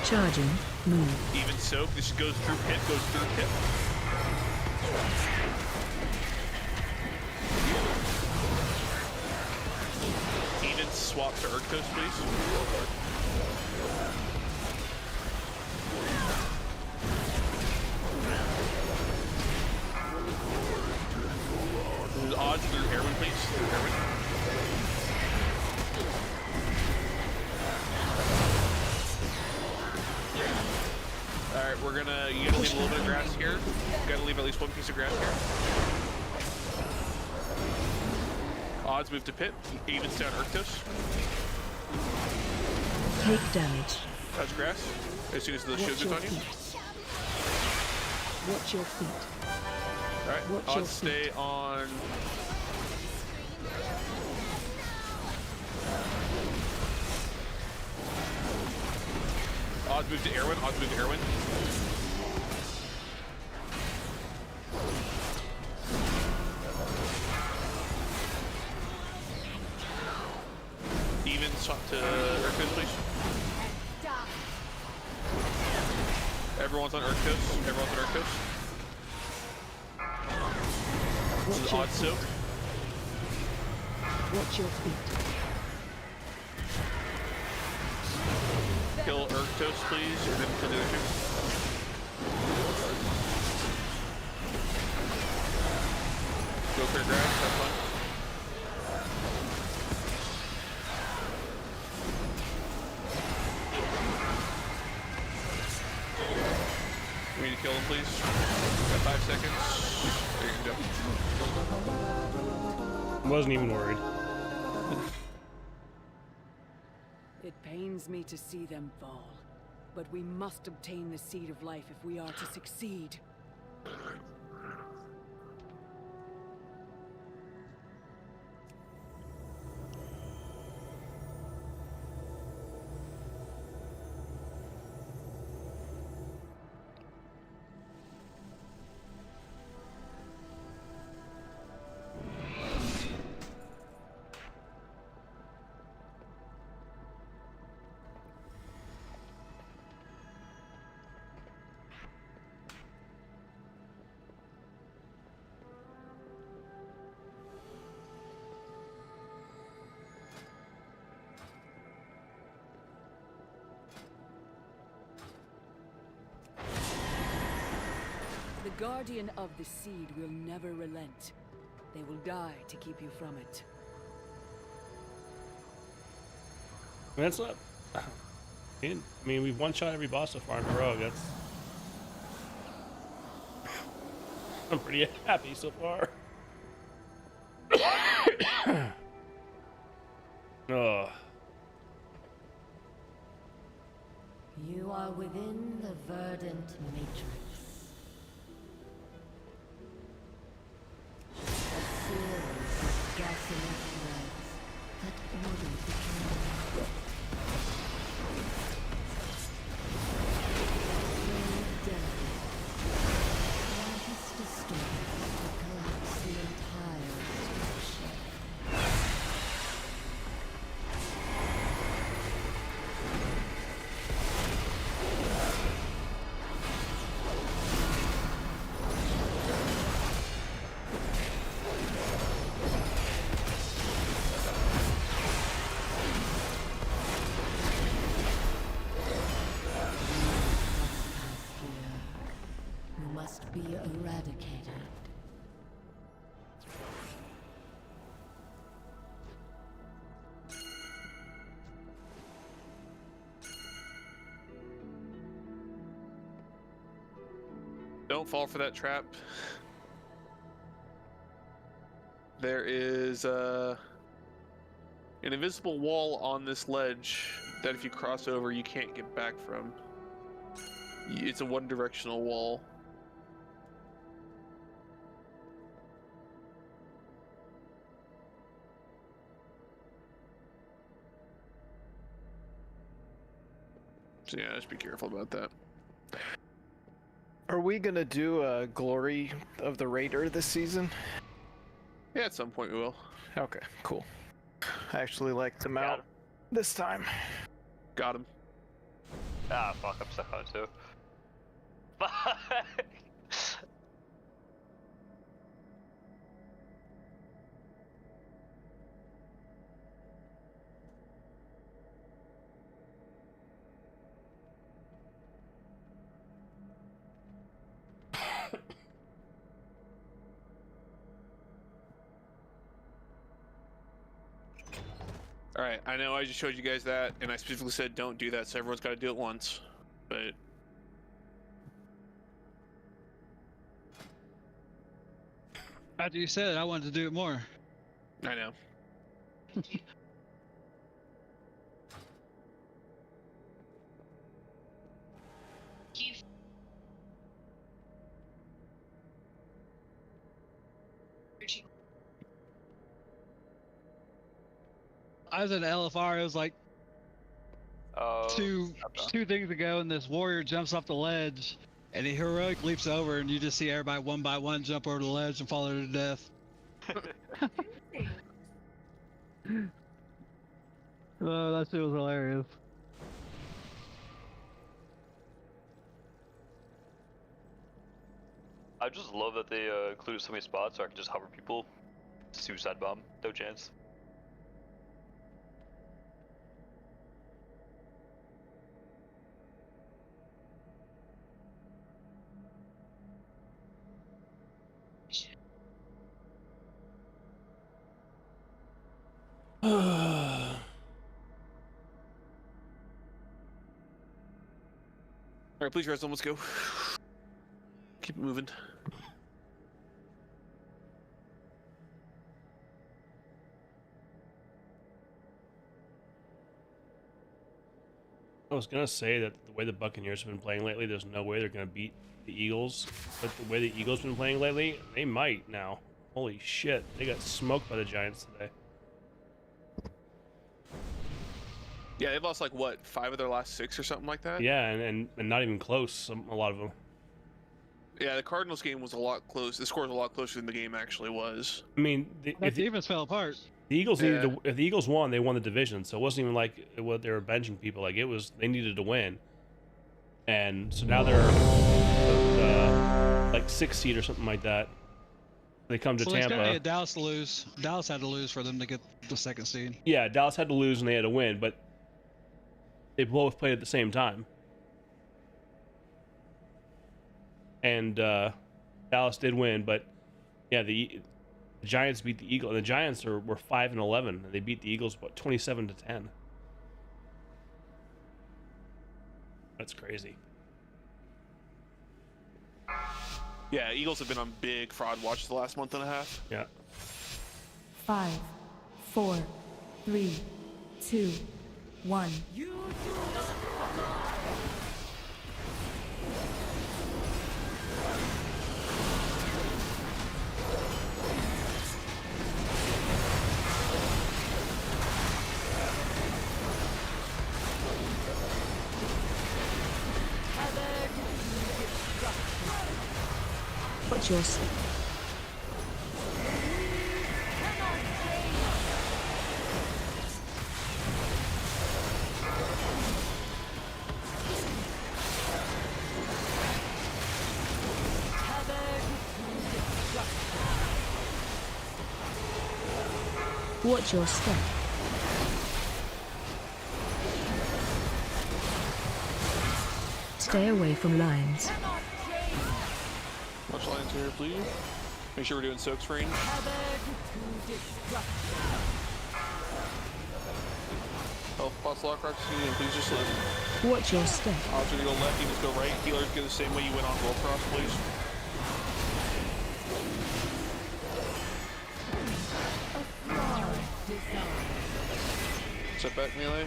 Charging. Move. Even soak. This goes through Pip. Goes through Pip. Even swap to Urktos, please. Odds through Erwin, please. Through Erwin. Alright, we're gonna, you gotta leave a little bit of grass here. You gotta leave at least one piece of grass here. Odds move to Pip. Evens down Urktos. Take damage. Touch grass. As soon as the shield gets on you. Watch your feet. Alright, odds stay on. Odds move to Erwin. Odds move to Erwin. Even swap to Urktos, please. Everyone's on Urktos. Everyone's on Urktos. This is Odd Soak. Watch your feet. Kill Urktos, please, and then kill the other two. Go clear grass, have fun. We need to kill him, please. Got 5 seconds. There you go. Wasn't even worried. It pains me to see them fall, but we must obtain the Seed of Life if we are to succeed. The Guardian of the Seed will never relent. They will die to keep you from it. I mean, that's not. I mean, we've one-shot every boss so far in Prog. That's. I'm pretty happy so far. Oh. You are within the verdant matrix. A series of desolate threads that order the kingdom. Brave death. God has destroyed to collapse the entire structure. Be eradicated. Don't fall for that trap. There is an invisible wall on this ledge that if you cross over, you can't get back from. It's a one-directional wall. So yeah, just be careful about that. Are we gonna do a Glory of the Raider this season? Yeah, at some point we will. Okay, cool. I actually liked him out this time. Got him. Ah, fuck, I'm stuck on it too. Fuck! Alright, I know I just showed you guys that, and I specifically said don't do that, so everyone's got to do it once. But... After you said it, I wanted to do it more. I know. I was in LFR, it was like two things ago, and this warrior jumps off the ledge, and the heroic leaps over, and you just see everybody one by one jump over the ledge and fall to death. Oh, that shit was hilarious. I just love that they included so many spots so I can just hover people. Suicide bomb, no chance. Alright, please, Restless, let's go. Keep it moving. I was gonna say that the way the Buccaneers have been playing lately, there's no way they're gonna beat the Eagles. But the way the Eagles have been playing lately, they might now. Holy shit, they got smoked by the Giants today. Yeah, they've lost like what, 5 of their last 6 or something like that. Yeah, and not even close. A lot of them. Yeah, the Cardinals game was a lot close. The score was a lot closer than the game actually was. I mean, That defense fell apart. The Eagles needed to, if the Eagles won, they won the division. So it wasn't even like what they were benching people. Like it was, they needed to win. And so now they're like 6th seed or something like that. They come to Tampa. They had Dallas to lose. Dallas had to lose for them to get the 2nd seed. Yeah, Dallas had to lose and they had to win, but they both played at the same time. And Dallas did win, but yeah, the Giants beat the Eagles. The Giants were 5-11, and they beat the Eagles 27-10. That's crazy. Yeah, Eagles have been on big fraud watch the last month and a half. Yeah. 5, 4, 3, 2, 1. What's your step? Watch your step. Stay away from lions. Watch lines here, please. Make sure we're doing soak screen. Health boss lock rocks, and please just live. Watch your step. Option to go left, you just go right. Healers go the same way you went on roll cross, please. Step back melee.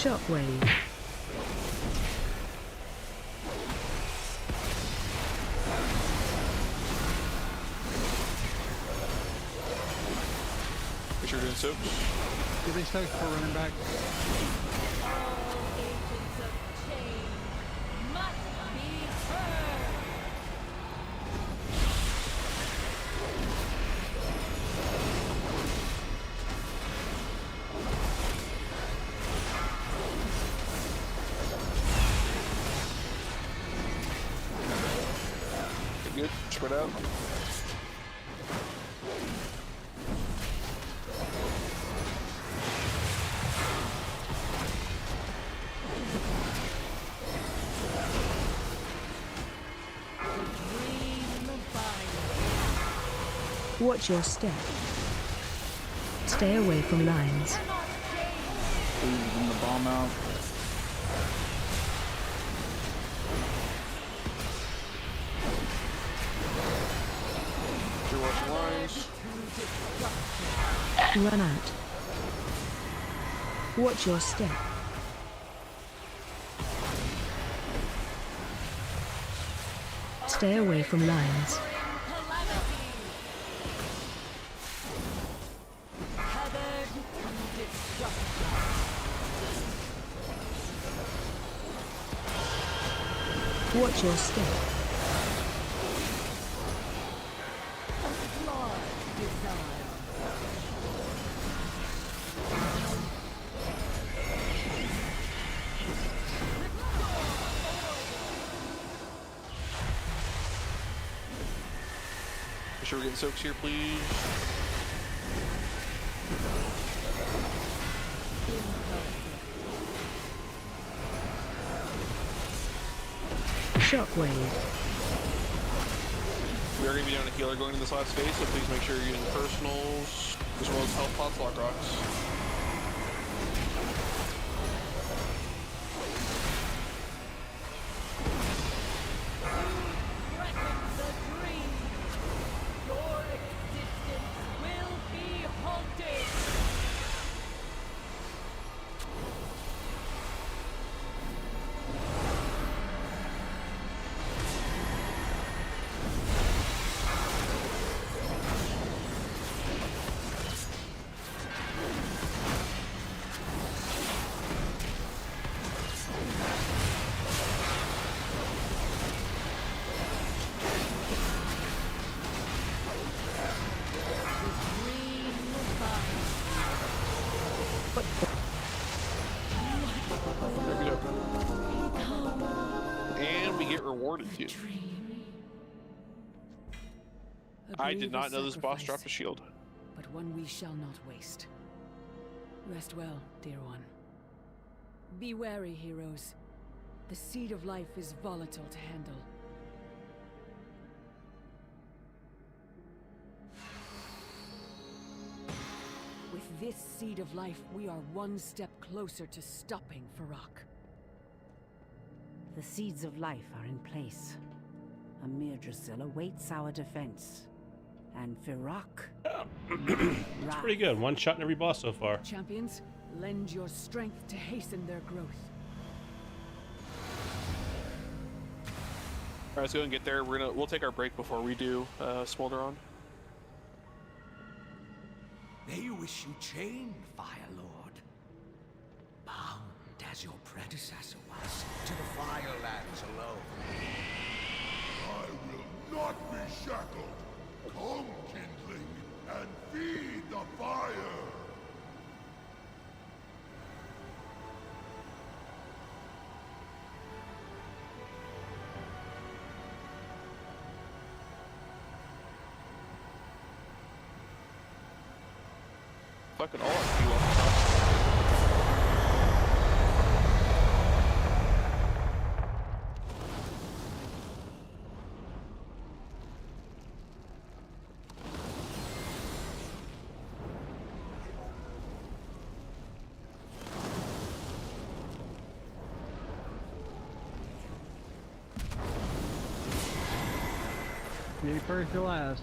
Shockwave. Make sure you're doing soaps. Do they soak for running back? Good. Spread out. Watch your step. Stay away from lines. Leaving the bomb out. You're watching lines. Run out. Watch your step. Stay away from lines. Watch your step. Make sure we're getting soaks here, please. Shockwave. We are going to be down a healer going in this last phase, so please make sure you're using personals as well as health pots, lock rocks. And we get rewarded too. I did not know this boss dropped a shield. But one we shall not waste. Rest well, dear one. Be wary, heroes. The seed of life is volatile to handle. With this seed of life, we are one step closer to stopping Heroic. The seeds of life are in place. Amirdrassil awaits our defense. And Heroic... It's pretty good. One shot in every boss so far. Champions, lend your strength to hasten their growth. All right, let's go and get there. We'll take our break before we do Smolderon. They wish you chained, Fire Lord. Bound as your predecessor was to the Firelands alone. I will not be shackled. Come, kindling, and feed the fire. Fucking all our fuel up top. Me first or last.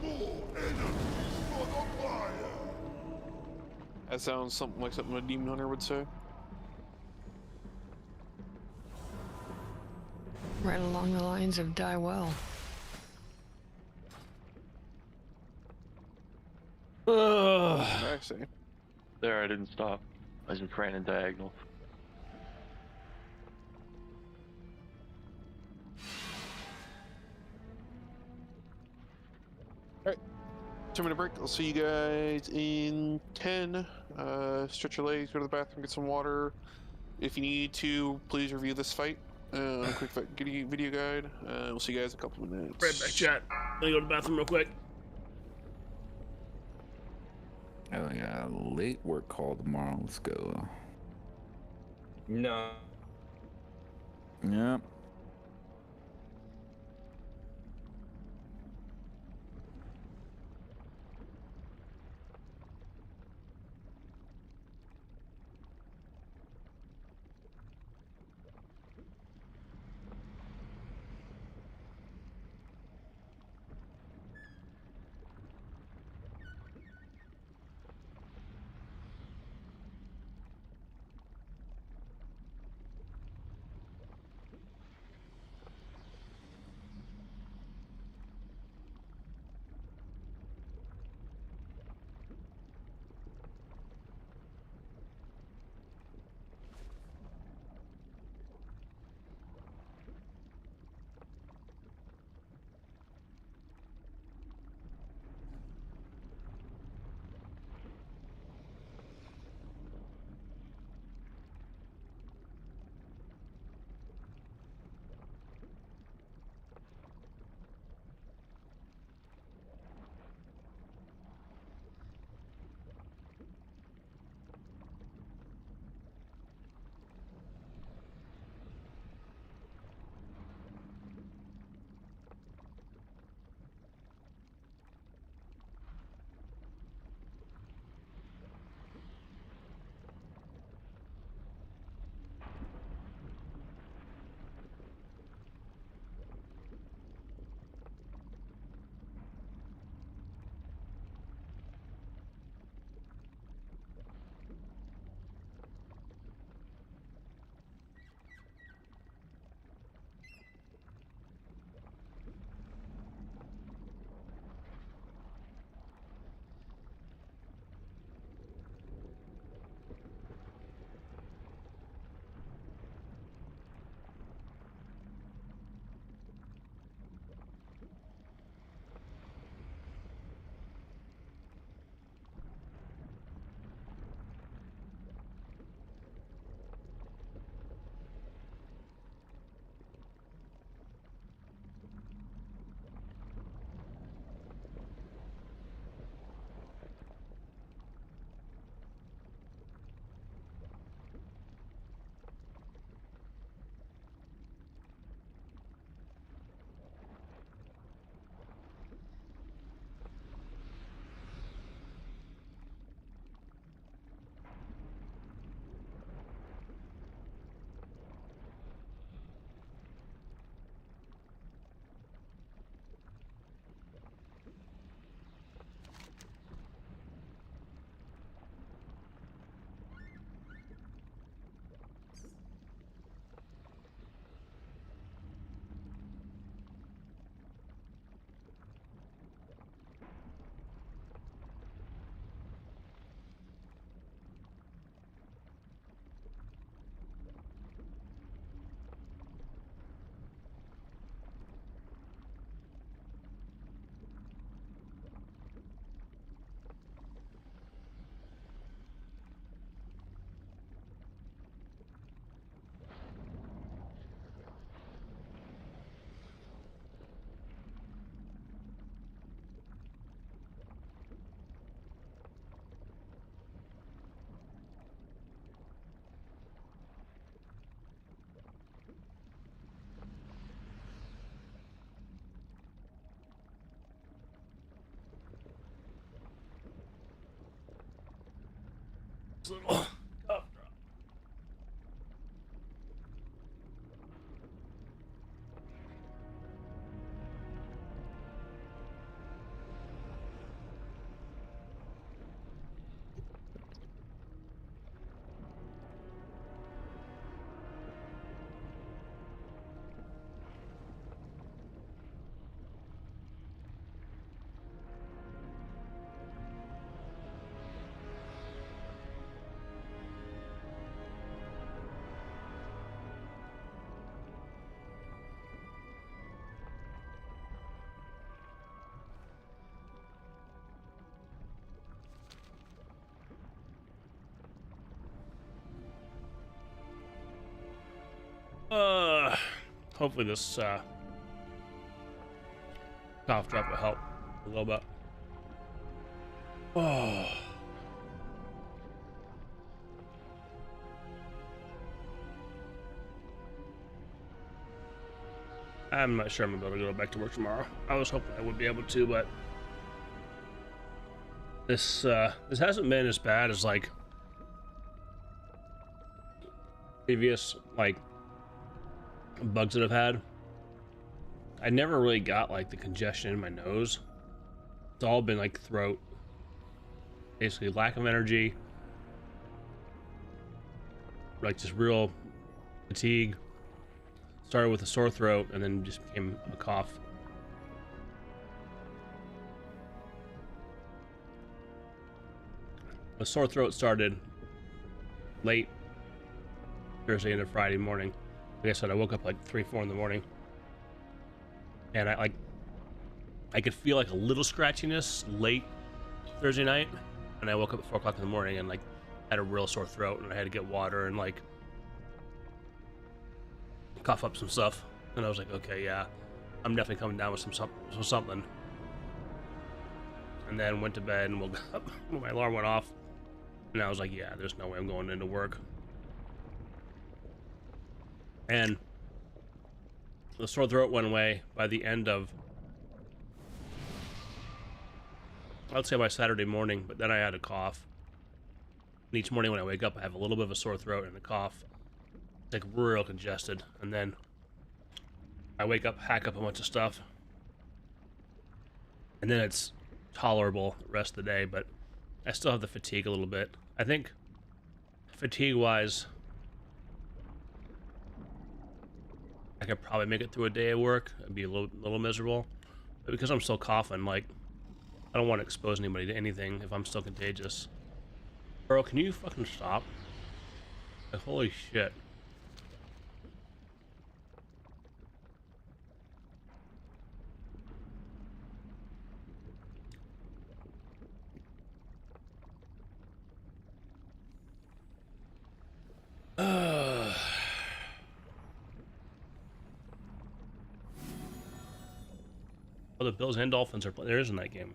More enemies for the fire. That sounds something like something a demon hunter would say. Right along the lines of die well. What did I say? There, I didn't stop. I just ran in diagonal. Alright. 2-minute break. I'll see you guys in 10. Stretch your legs, go to the bathroom, get some water. If you need to, please review this fight on a quick video guide. We'll see you guys in a couple minutes. Right back, chat. Let me go to the bathroom real quick. I got a late work call tomorrow. Let's go. No. Yep. Little cup drop. hopefully this cough drop will help a little bit. Oh. I'm not sure I'm gonna be able to go back to work tomorrow. I was hoping I would be able to, but this hasn't been as bad as like previous like bugs that I've had. I never really got like the congestion in my nose. It's all been like throat, basically lack of energy, like just real fatigue. Started with a sore throat and then just became a cough. The sore throat started late Thursday into Friday morning. Like I said, I woke up like 3, 4 in the morning, and I could feel like a little scratchiness late Thursday night, and I woke up at 4 o'clock in the morning and like had a real sore throat, and I had to get water and like cough up some stuff. And I was like, okay, yeah, I'm definitely coming down with something. And then went to bed and woke up when my alarm went off, and I was like, yeah, there's no way I'm going into work. And the sore throat went away by the end of, I'd say by Saturday morning, but then I had a cough. And each morning when I wake up, I have a little bit of a sore throat and a cough. It's like real congested. And then I wake up, hack up a bunch of stuff. And then it's tolerable the rest of the day, but I still have the fatigue a little bit. I think fatigue-wise, I could probably make it through a day of work. It'd be a little miserable. But because I'm still coughing, like, I don't want to expose anybody to anything if I'm still contagious. Bro, can you fucking stop? Like, holy shit. Oh, the Bills and Dolphins are playing. There is in that game.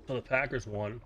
So the Packers won.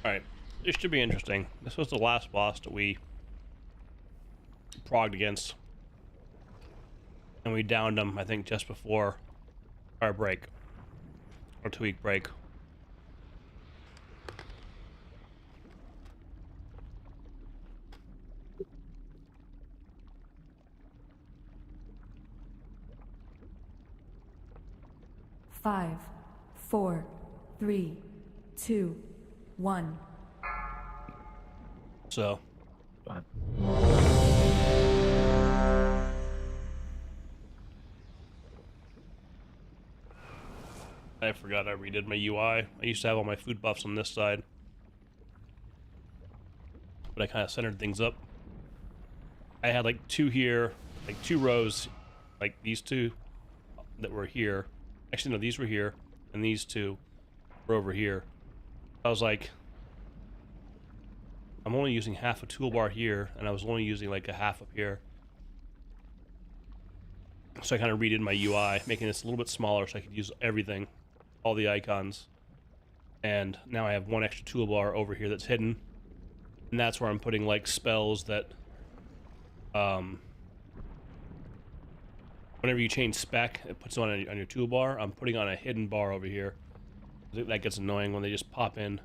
Alright, this should be interesting. This was the last boss that we progged against. And we downed him, I think, just before our break. Our 2-week break. Five, 4, 3, 2, 1. So. I forgot I redid my UI. I used to have all my food buffs on this side, but I kind of centered things up. I had like two here, like two rows, like these two that were here. Actually, no, these were here, and these two were over here. I was like, I'm only using half a toolbar here, and I was only using like a half up here. So I kind of redid my UI, making this a little bit smaller so I could use everything, all the icons. And now I have one extra toolbar over here that's hidden. And that's where I'm putting like spells that, whenever you change spec, it puts it on your toolbar. I'm putting on a hidden bar over here. That gets annoying when they just pop in.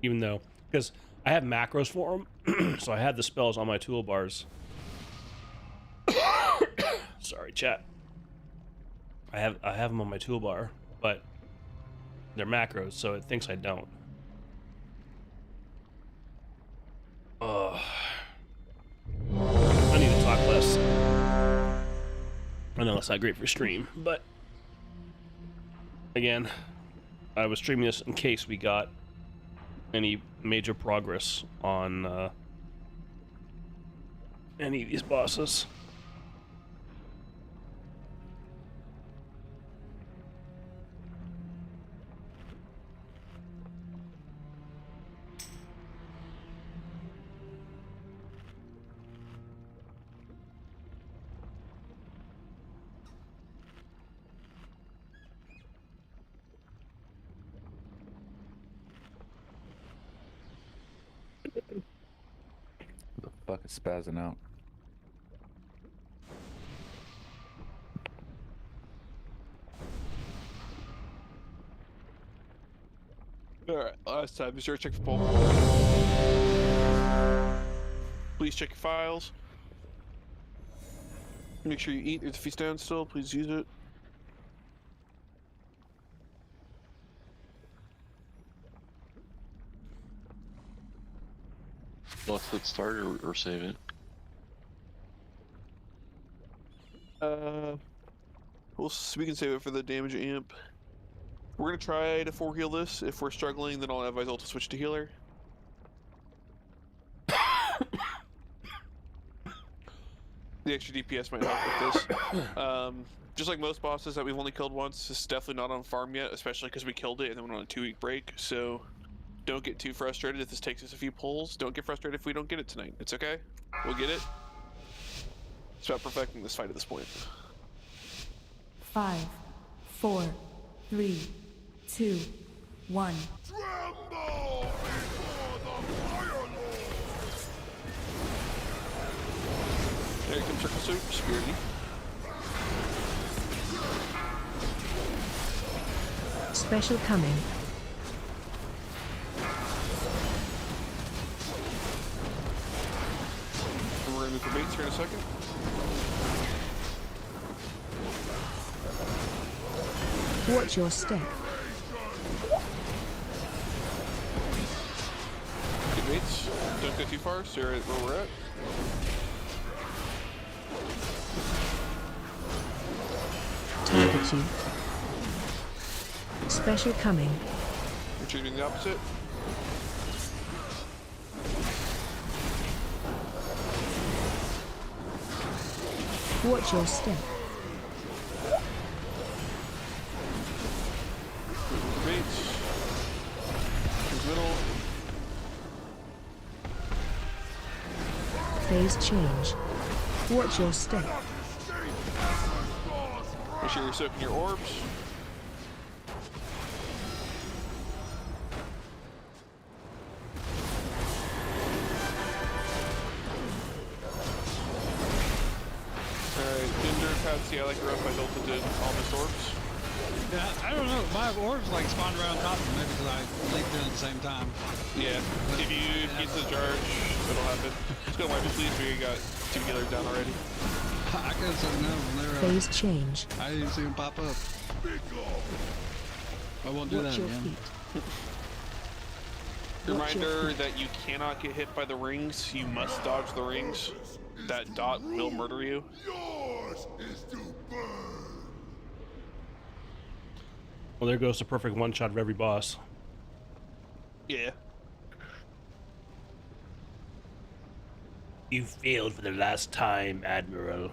Even though, because I have macros for them, so I have the spells on my toolbars. Sorry, chat. I have them on my toolbar, but they're macros, so it thinks I don't. I need to talk less. I know it's not great for stream, but again, I was streaming this in case we got any major progress on any of these bosses. The fuck is spazzing out? Alright, last time. Be sure to check for pull. Please check your files. Make sure you eat. There's a feast down still. Please use it. Let's hit start or save it. We can save it for the damage amp. We're gonna try to 4-heal this. If we're struggling, then I'll advise Ult to switch to healer. The extra DPS might help with this. Just like most bosses that we've only killed once, it's definitely not on farm yet, especially because we killed it and then went on a 2-week break. So don't get too frustrated if this takes us a few pulls. Don't get frustrated if we don't get it tonight. It's okay. We'll get it. It's about perfecting this fight at this point. 5, 4, 3, 2, 1. Tremble before the Fire Lord! There comes Circle Soup, Spirity. Special coming. And we're gonna move for baits here in a second. Watch your step. Good baits. Don't go too far, stay right where we're at. Target you. Special coming. We're shooting the opposite. Watch your step. Baits. Towards middle. Phase change. Watch your step. Make sure you're soaking your orbs. Alright, Tinder, Patsy, I like her up. I built it in all my orbs. Yeah, I don't know. My orbs like spawned around top of me because I leaped in at the same time. Yeah, if you get to the charge, it'll happen. Just go wipe it, please. We got 2 healers down already. I could have said no when they were Phase change. I didn't even see them pop up. I won't do Watch that your again. feet. Reminder that you cannot get hit by the rings. You must dodge the rings. That dot will murder you. Yours is to burn. Well, there goes the perfect one-shot of every boss. Yeah. You failed for the last time, Admiral.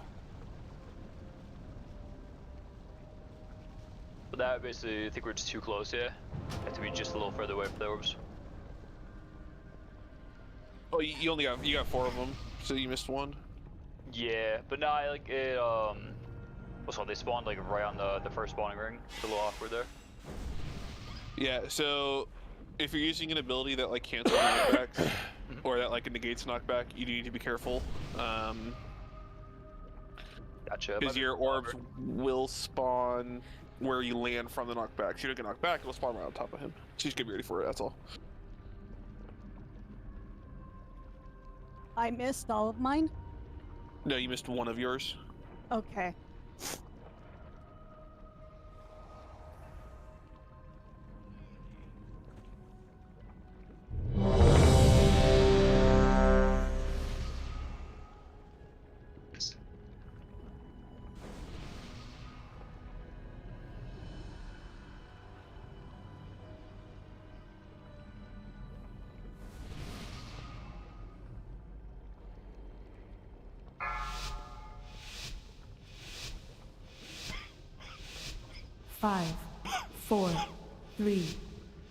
But that basically, I think we're just too close, yeah? Have to be just a little further away from the orbs. Oh, you got 4 of them, so you missed 1. Yeah, but nah, like it, what's called? They spawned like right on the first spawning ring. It's a little awkward there. Yeah, so if you're using an ability that like cancels knockbacks or that like negates knockback, you do need to be careful. Gotcha. Because your orbs will spawn where you land from the knockback. So you don't get knocked back, it'll spawn right on top of him. So just get ready for it, that's all. I missed all of mine? No, you missed 1 of yours. Okay. Five, 4, 3,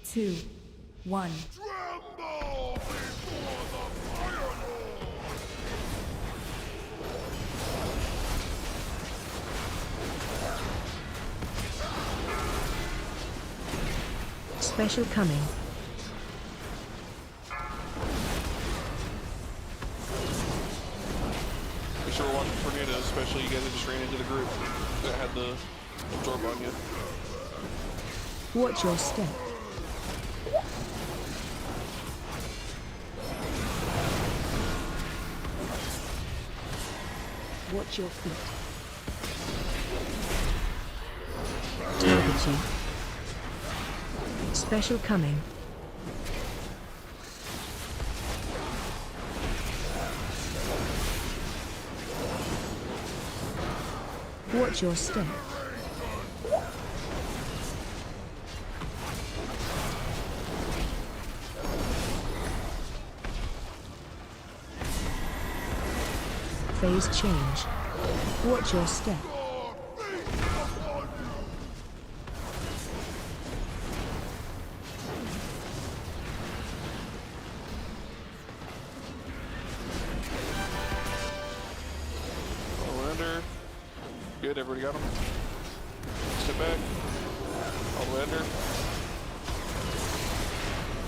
2, 1. Tremble before the Fire Lord! Special coming. Make sure we're watching tornadoes, especially you guys that just ran into the group that had the absorb on you. Watch your step. Watch your feet. Target you. Special coming. Watch your step. Phase change. Watch your step. Under. Good, everybody got him. Step back. All the way under.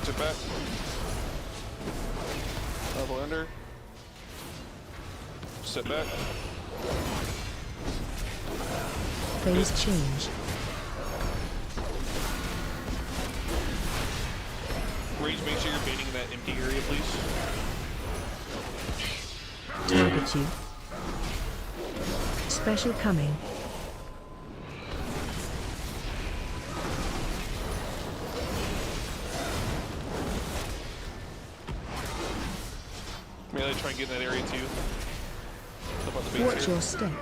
Step back. All the way under. Step back. Phase change. Rage, make sure you're baiting in that empty area, please. Target you. Special coming. Melee, try and get in that area too. Up on the base Watch here. your step.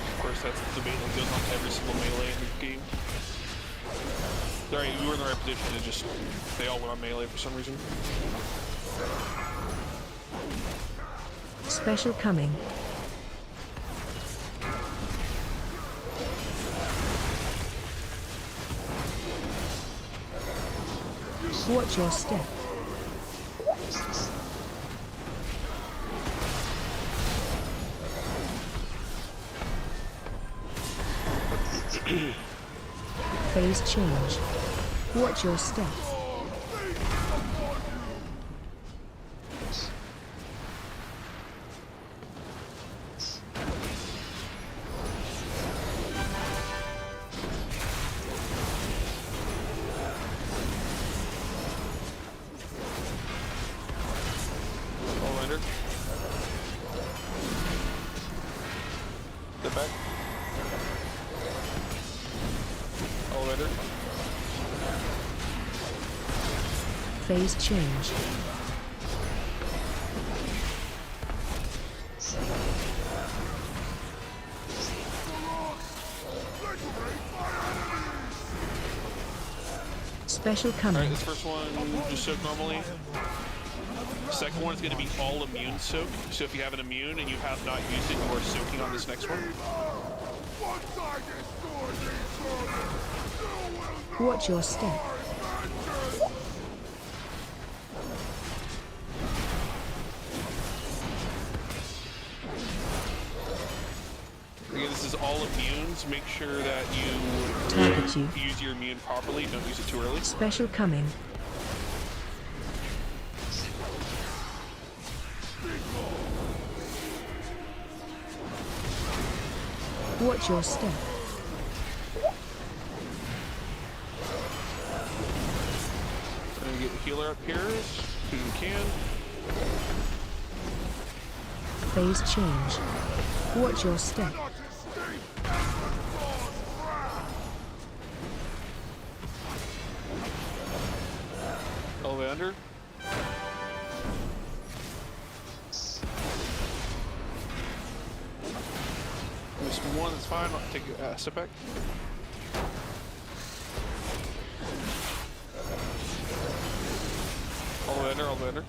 Of course, that's the bait that goes on every single melee in the game. Alright, we were in the right position, it just, they all went on melee for some reason. Special coming. Watch your step. Phase change. Watch your step. All under. Step back. Elevator. Phase change. Special coming. Alright, this first one just soak normally. Second one is going to be all immune soak. So if you have an immune and you have not used it, you are soaking on this next one. Watch your step. Again, this is all immunes. Make sure that Target you. use your immune properly. Don't use it too early. Special coming. Watch your step. And get the healer up here as soon as you can. Phase change. Watch your step. All the way under. Miss one, that's fine. I'll take a step back. All the way under, all the way under.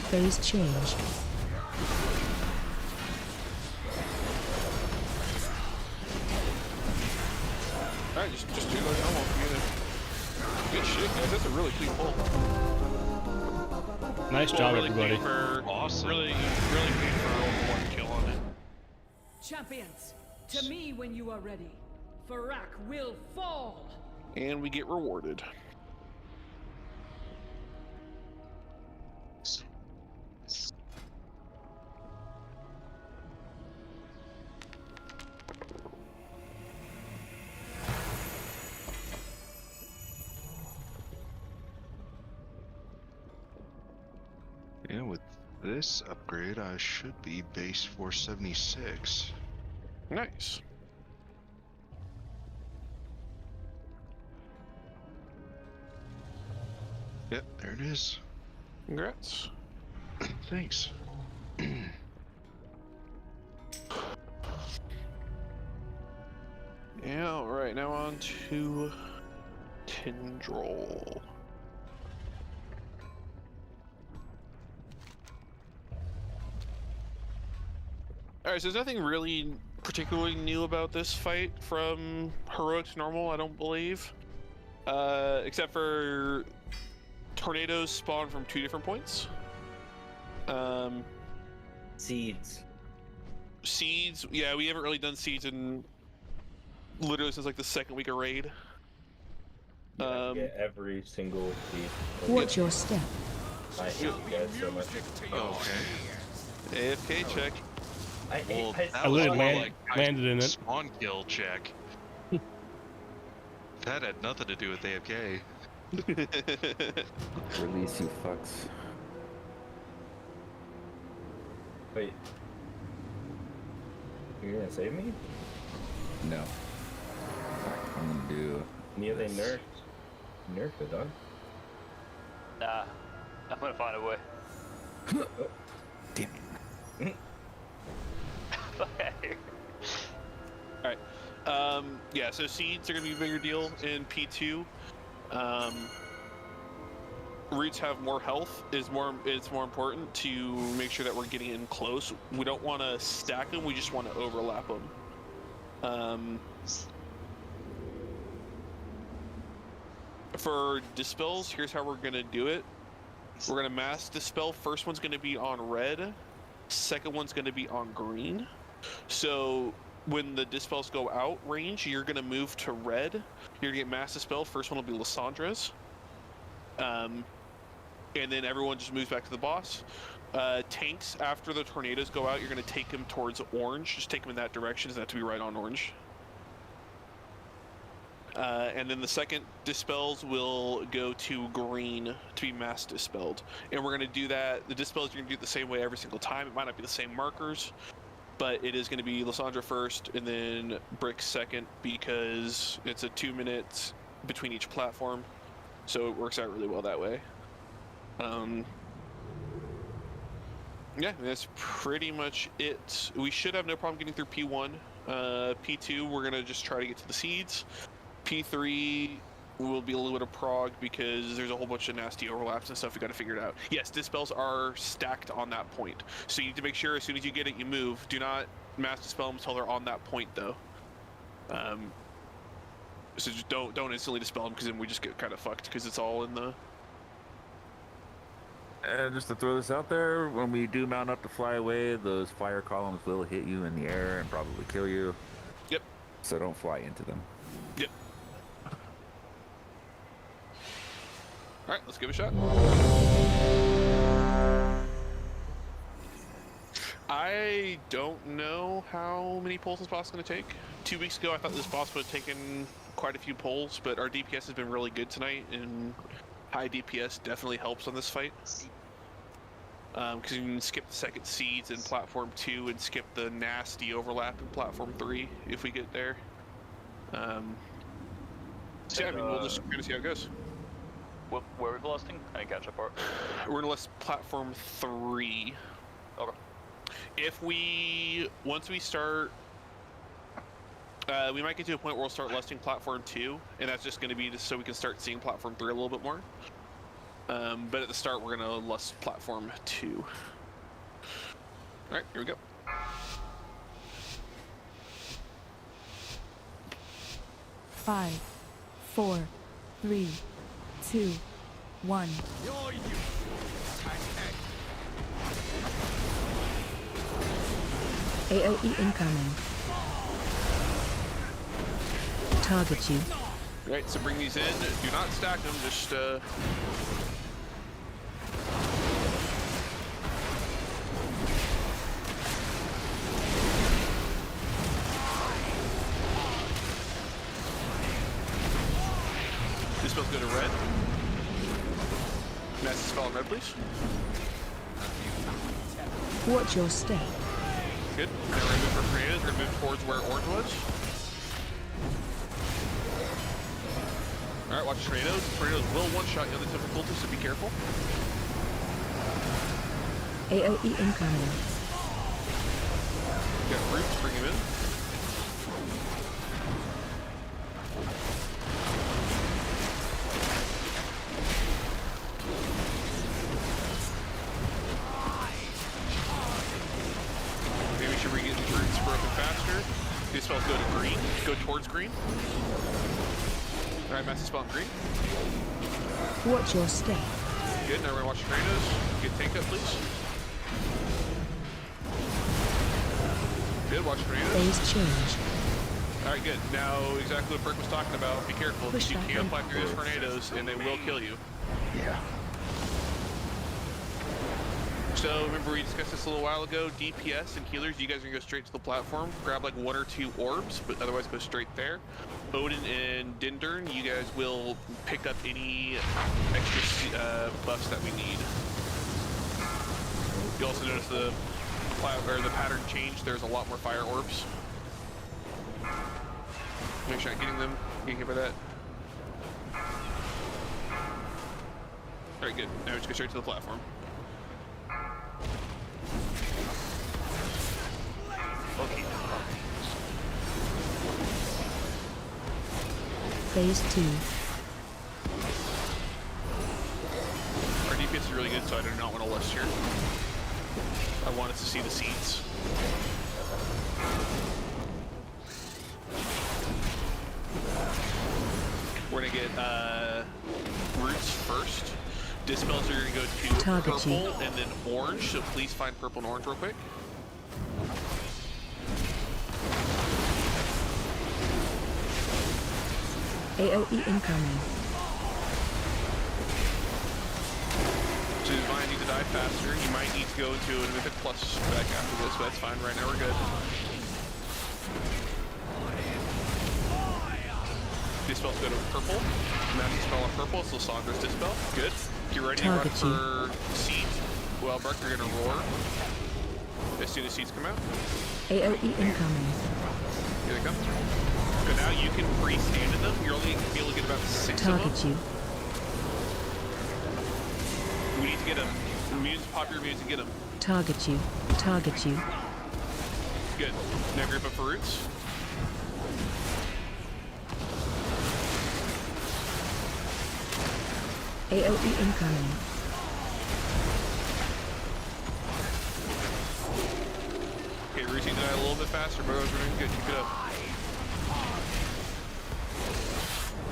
Phase change. Alright, just do like normal. Good shit, guys. That's a really clean pull. Nice job, really everybody. Awesome. Really clean for one kill on it. Champions, to me when you are ready. Farak will fall. And we get rewarded. Yeah, with this upgrade, I should be base 476. Nice. Yep, there it is. Congrats. Thanks. Yeah, alright, now on to Tendril. Alright, so there's nothing really particularly new about this fight from Heroic to Normal, I don't believe. Except for tornadoes spawn from 2 different points. Seeds. Seeds, yeah, we haven't really done seeds in literally since like the second week of raid. Yeah, get every single seed. Watch your step. I hate you guys so much. Okay. AFK check. I literally landed in it. Spawn kill check. That had nothing to do with AFK. Release, you fucks. Wait. You're gonna save me? No. I'm gonna do. Yeah, they nerfed it, dog. Nah, I'm gonna find a way. Oh. Damn it. Alright. Yeah, so seeds are gonna be a bigger deal in P2. Roots have more health. It's more important to make sure that we're getting in close. We don't want to stack them, we just want to overlap them. For dispels, here's how we're gonna do it. We're gonna mass dispel. First one's gonna be on red. Second one's gonna be on green. So when the dispels go out range, you're gonna move to red. You're gonna get mass dispel. First one will be Lissandra's. And then everyone just moves back to the boss. Tanks, after the tornadoes go out, you're gonna take them towards orange. Just take them in that direction. Doesn't have to be right on orange. And then the second dispels will go to green to be mass dispelled. And we're going to do that. The dispels, you're going to do it the same way every single time. It might not be the same markers, but it is going to be Lysandra first and then Brick second, because it's a 2 minutes between each platform. So it works out really well that way. Yeah, that's pretty much it. We should have no problem getting through P1. P2, we're going to just try to get to the seeds. P3 will be a little bit of prog because there's a whole bunch of nasty overlaps and stuff we got to figure it out. Yes, dispels are stacked on that point. So you need to make sure as soon as you get it, you move. Do not mass dispel them until they're on that point, though. So just don't instantly dispel them, because then we just get kind of fucked because it's all in the... And just to throw this out there, when we do mount up to fly away, those fire columns will hit you in the air and probably kill you. Yep. So don't fly into them. Yep. Alright, let's give it a shot. I don't know how many pulls this boss is going to take. 2 weeks ago, I thought this boss would have taken quite a few pulls, but our DPS has been really good tonight, and high DPS definitely helps on this fight. Because you can skip the second seeds in platform 2 and skip the nasty overlap in platform 3 if we get there. So yeah, I mean, we'll just kind of see how it goes. Where are we lusting? I didn't catch that part. We're gonna list platform 3. Okay. If once we start, we might get to a point where we'll start lusting platform 2, and that's just gonna be just so we can start seeing platform 3 a little bit more. But at the start, we're gonna lust platform 2. All right, here we go. Five, 4, 3, 2, 1. AoE incoming. Target you. Alright, so bring these in. Do not stack them, just This spell's go to red. Mass spell on red, please. Watch your step. Good. Now we're gonna move for tornadoes. We're gonna move towards where orange was. Alright, watch tornadoes. Tornadoes will one-shot you on the difficulty, so be careful. AoE incoming. Got roots, bring him in. Maybe we should get these roots broken faster. These spells go to green. Go towards green. Alright, massive spell on green. Watch your step. Good, now we're gonna watch tornadoes. Get tank up, please. Good, watch tornadoes. Phase change. Alright, good. Now, exactly what Perk was talking about. Be careful, because you can fly through those tornadoes, and they will kill you. Yeah. So, remember we discussed this a little while ago, DPS and healers, you guys are going to go straight to the platform, grab like 1 or 2 orbs, but otherwise go straight there. Odin and Dindern, you guys will pick up any extra buffs that we need. You also notice the pattern change, there's a lot more fire orbs. Make sure I'm getting them, getting hit by that. Alright, good. Now we just go straight to the platform. Okay. Phase 2. Our DPS is really good, so I do not want to list here. I want us to see the seeds. We're gonna get roots first. Dispels are gonna go to purple and then orange, so please find purple and orange real quick. AoE incoming. So you might need to die faster. You might need to go into a Mythic Plus back after this, but that's fine. Right now we're good. spells go to purple. Master spell on purple, so Sandra's dispel. Good. Get ready to run Target for seeds. Well, Mark, you're gonna roar as soon as seeds come out. AOE incoming. Here they come. So now you can freestand in them. You're only gonna be able to get about 6 Target of them. you. We need to get them. Mutants, pop your mutants and get them. Target you. Target you. Good. Now group up for roots. AOE incoming. Okay, roots need to die a little bit faster, but we're doing good. Keep it up.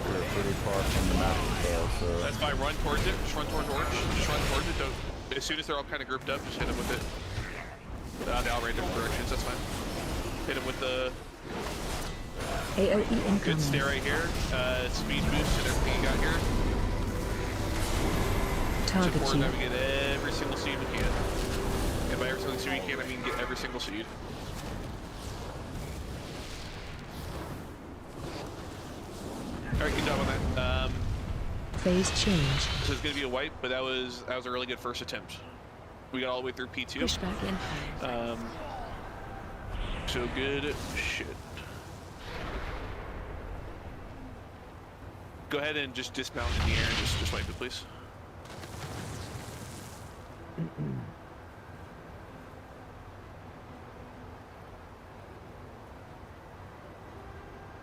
We're pretty far from the map scale, so... That's fine. Run towards it. Just run towards orange. Just run towards it. Don't... As soon as they're all kind of grouped up, just hit them with it. They all ran different directions. That's fine. Hit them with the... AOE incoming. Good stay right here. Speed boost and everything you got here. Target Support you. that we get every single seed we can. And by every single seed we can, I mean get every single seed. Alright, good job on that. Phase change. So it's gonna be a wipe, but that was a really good first attempt. We got all the way through P2. Pushback in. So good shit. Go ahead and just dismount in the air and just wipe it, please.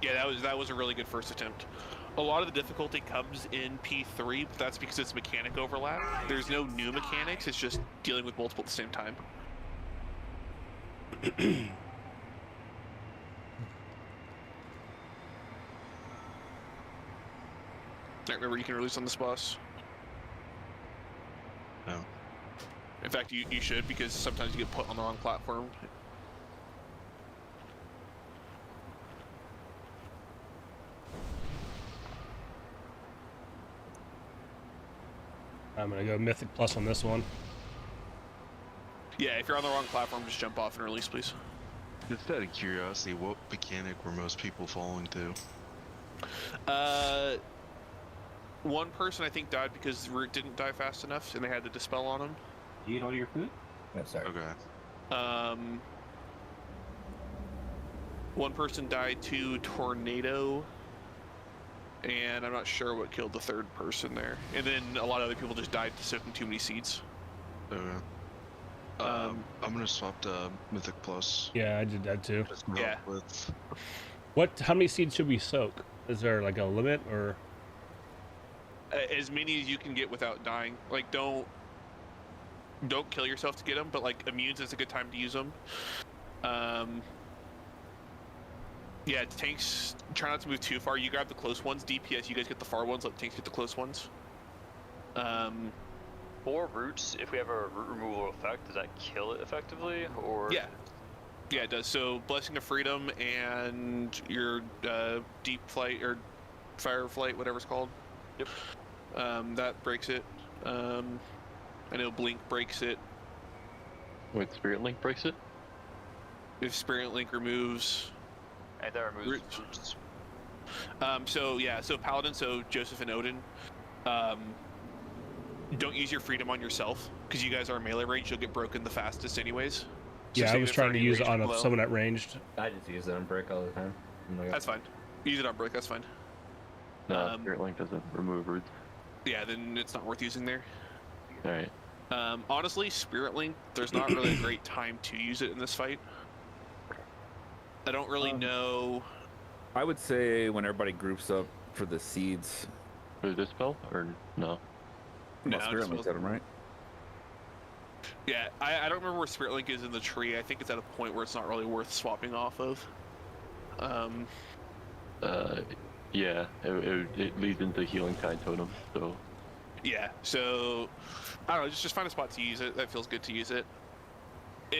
Yeah, that was a really good first attempt. A lot of the difficulty comes in P3, but that's because it's mechanic overlap. There's no new mechanics, it's just dealing with multiple at the same time. I remember you can release on this boss. No. In fact, you should, because sometimes you get put on the wrong platform. I'm gonna go Mythic Plus on this one. Yeah, if you're on the wrong platform, just jump off and release, please. Just out of curiosity, what mechanic were most people falling to? One person I think died because Root didn't die fast enough, and they had to dispel on him. You eat all your food? No, sorry. Okay. One person died to tornado, and I'm not sure what killed the third person there. And then a lot of other people just died to soaking too many seeds. Okay. I'm gonna swap to Mythic Plus. Yeah, I did that too. Yeah. With... How many seeds should we soak? Is there like a limit or? As many as you can get without dying. Like, don't kill yourself to get them, but like immunes is a good time to use them. Yeah, tanks, try not to move too far. You grab the close ones. DPS, you guys get the far ones. Let tanks get the close ones. For roots, if we have a root removal effect, does that kill it effectively, or? Yeah, it does. So Blessing of Freedom and your Deep Flight or Fire Flight, whatever it's called. Yep. That breaks it. I know Blink breaks it. Wait, Spirit Link breaks it? If Spirit Link removes... And that removes roots. So Paladin, so Joseph and Odin, don't use your freedom on yourself, because you guys are melee range, you'll get broken the fastest anyways. So Yeah, I was trying to use it on someone at ranged. I just use it on break all the time. That's fine. Use it on break, that's fine. No, Spirit Link doesn't remove roots. Yeah, then it's not worth using there. Alright. Honestly, Spirit Link, there's not really a great time to use it in this fight. I don't really know. I would say when everybody groups up for the seeds. For this spell, or no? No, Spirit Link's at them, right? Yeah, I don't remember where Spirit Link is in the tree. I think it's at a point where it's not really worth swapping off of. Yeah, it leads into Healing Tide Totem, so... Yeah, so... I don't know, just find a spot to use it. That feels good to use it.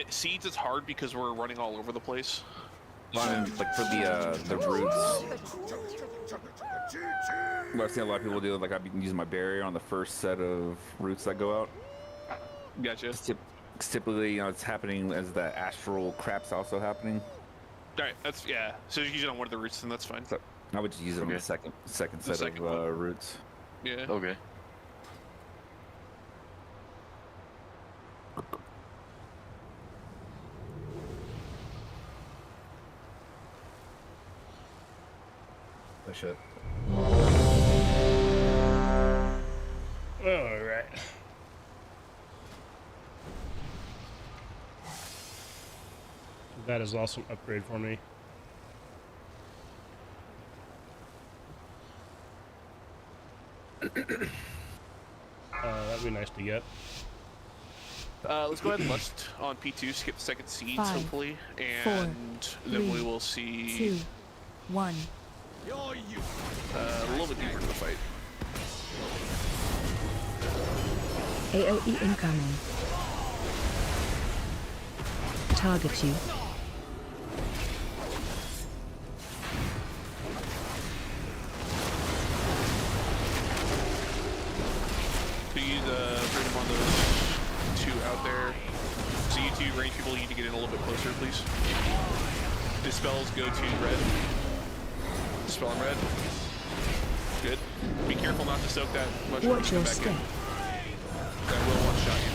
Seeds is hard because we're running all over the place. Like for the roots, what I've seen a lot of people do, like I've been using my barrier on the first set of roots that go out. Gotcha. Typically, it's happening as the astral crap's also happening. Alright, that's, yeah. So you use it on one of the roots, then that's fine. So I would just use it on the second set of roots. Yeah. Okay. Oh shit. All right. That is also an upgrade for me. That'd be nice to get. Let's go ahead and lust on P2, skip the second seeds, 5, hopefully, 4, and then 3, we will see 2, 1. a little bit deeper into the fight. AoE incoming. Target you. So use freedom on those two out there. So you two range people, you need to get in a little bit closer, please. Dispels go to red. Dispel on red. Good. Be careful not to soak that much. Watch your back step. in. That will one-shot you.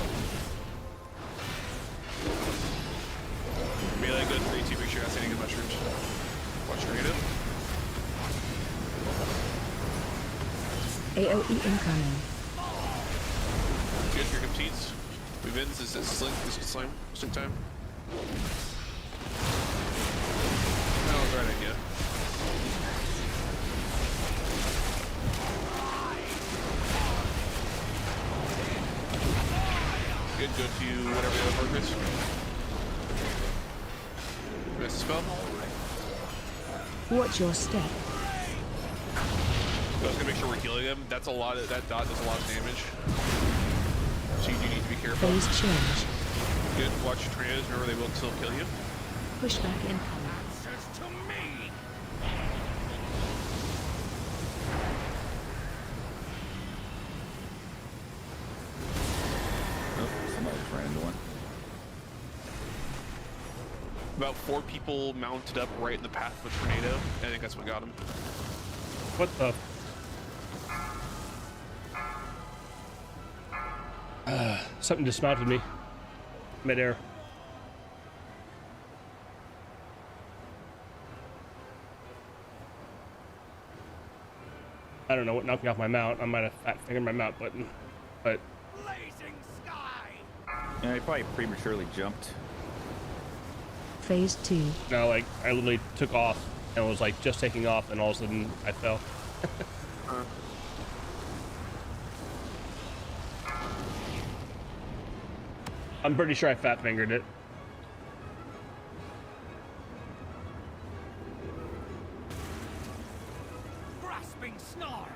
Melee good, 3, 2, make sure you're not standing in mushrooms. Watch your native. AoE incoming. Good, here comes seeds. Move in, this is sling, this is slime time. That was the right idea. Good, go to whatever the other marker is. Miss the spell. Watch your step. I was gonna make sure we're healing them. That's a lot of, that dot does a lot of damage. So you do need to be careful. Phase change. Good, watch your tornadoes, remember they will still kill you. Pushback incoming. Somebody ran into one. About 4 people mounted up right in the path of a tornado. I think that's what got him. What the? Something dismounted me. Midair. I don't know what knocked me off my mount. I might have fat fingered my mount button, but Yeah, he probably prematurely jumped. Phase 2. no, like I literally took off and was like just taking off, and all of a sudden I fell. I'm pretty sure I fat fingered it. Grasping snarl.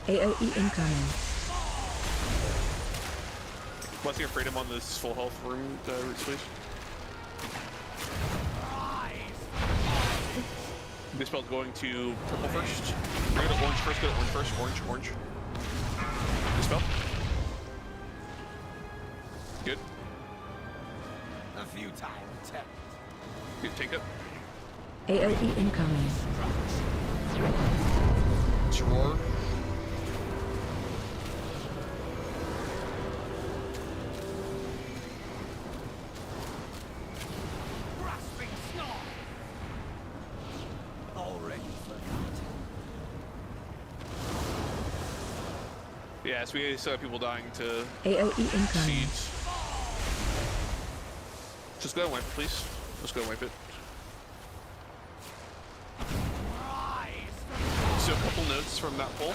AoE incoming. Blessing of Freedom on this full health room, root space. This spell's going to purple first. We're going to orange first, go to orange first. Orange. Dispel. Good. A futile attempt. Good, take up. AoE incoming. It's your roar. Grasping snarl. Already forgot. Yeah, so we still have people dying to AoE incoming. seeds. Just go and wipe it, please. Let's go and wipe it. So a couple notes from that poll.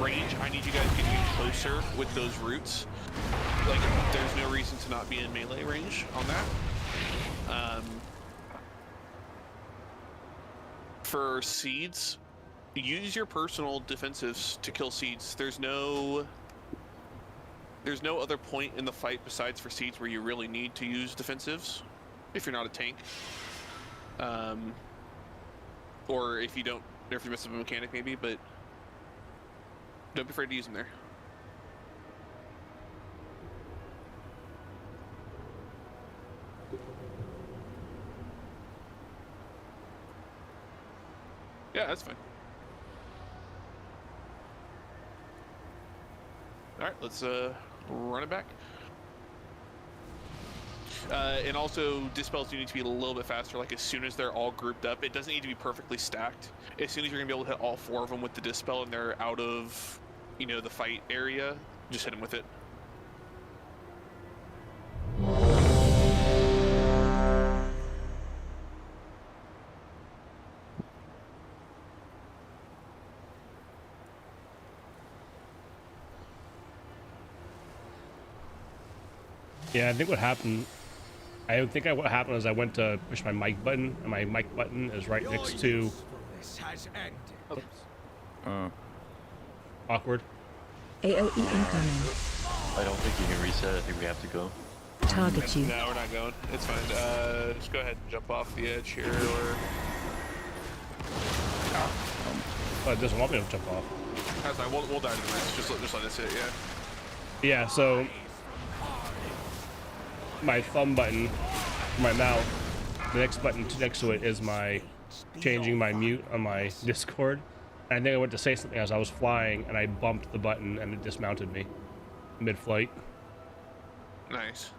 Range, I need you guys getting closer with those roots. Like, there's no reason to not be in melee range on that. For seeds, use your personal defensives to kill seeds. There's no other point in the fight besides for seeds where you really need to use defensives if you're not a tank. Or if you don't, if you mess up a mechanic maybe, but don't be afraid to use them there. Yeah, that's fine. All right, let's run it back. And also, dispels do need to be a little bit faster. Like as soon as they're all grouped up, it doesn't need to be perfectly stacked. As soon as you're gonna be able to hit all 4 of them with the dispel and they're out of, you know, the fight area, just hit them with it. Yeah, I think what happened. What happened is I went to push my mic button, and my mic button is right next to. Oops. Awkward. AOE incoming. I don't think you can reset. I think we have to go. Target you. No, we're not going. It's fine. Just go ahead and jump off the edge here, or. Oh, it doesn't want me to jump off. That's fine. We'll die to the rest. Just let us hit. Yeah. Yeah. So. My thumb button, my mouth, the next button next to it is my changing my mute on my Discord. And I think I went to say something as I was flying, and I bumped the button, and it dismounted me mid-flight. Nice.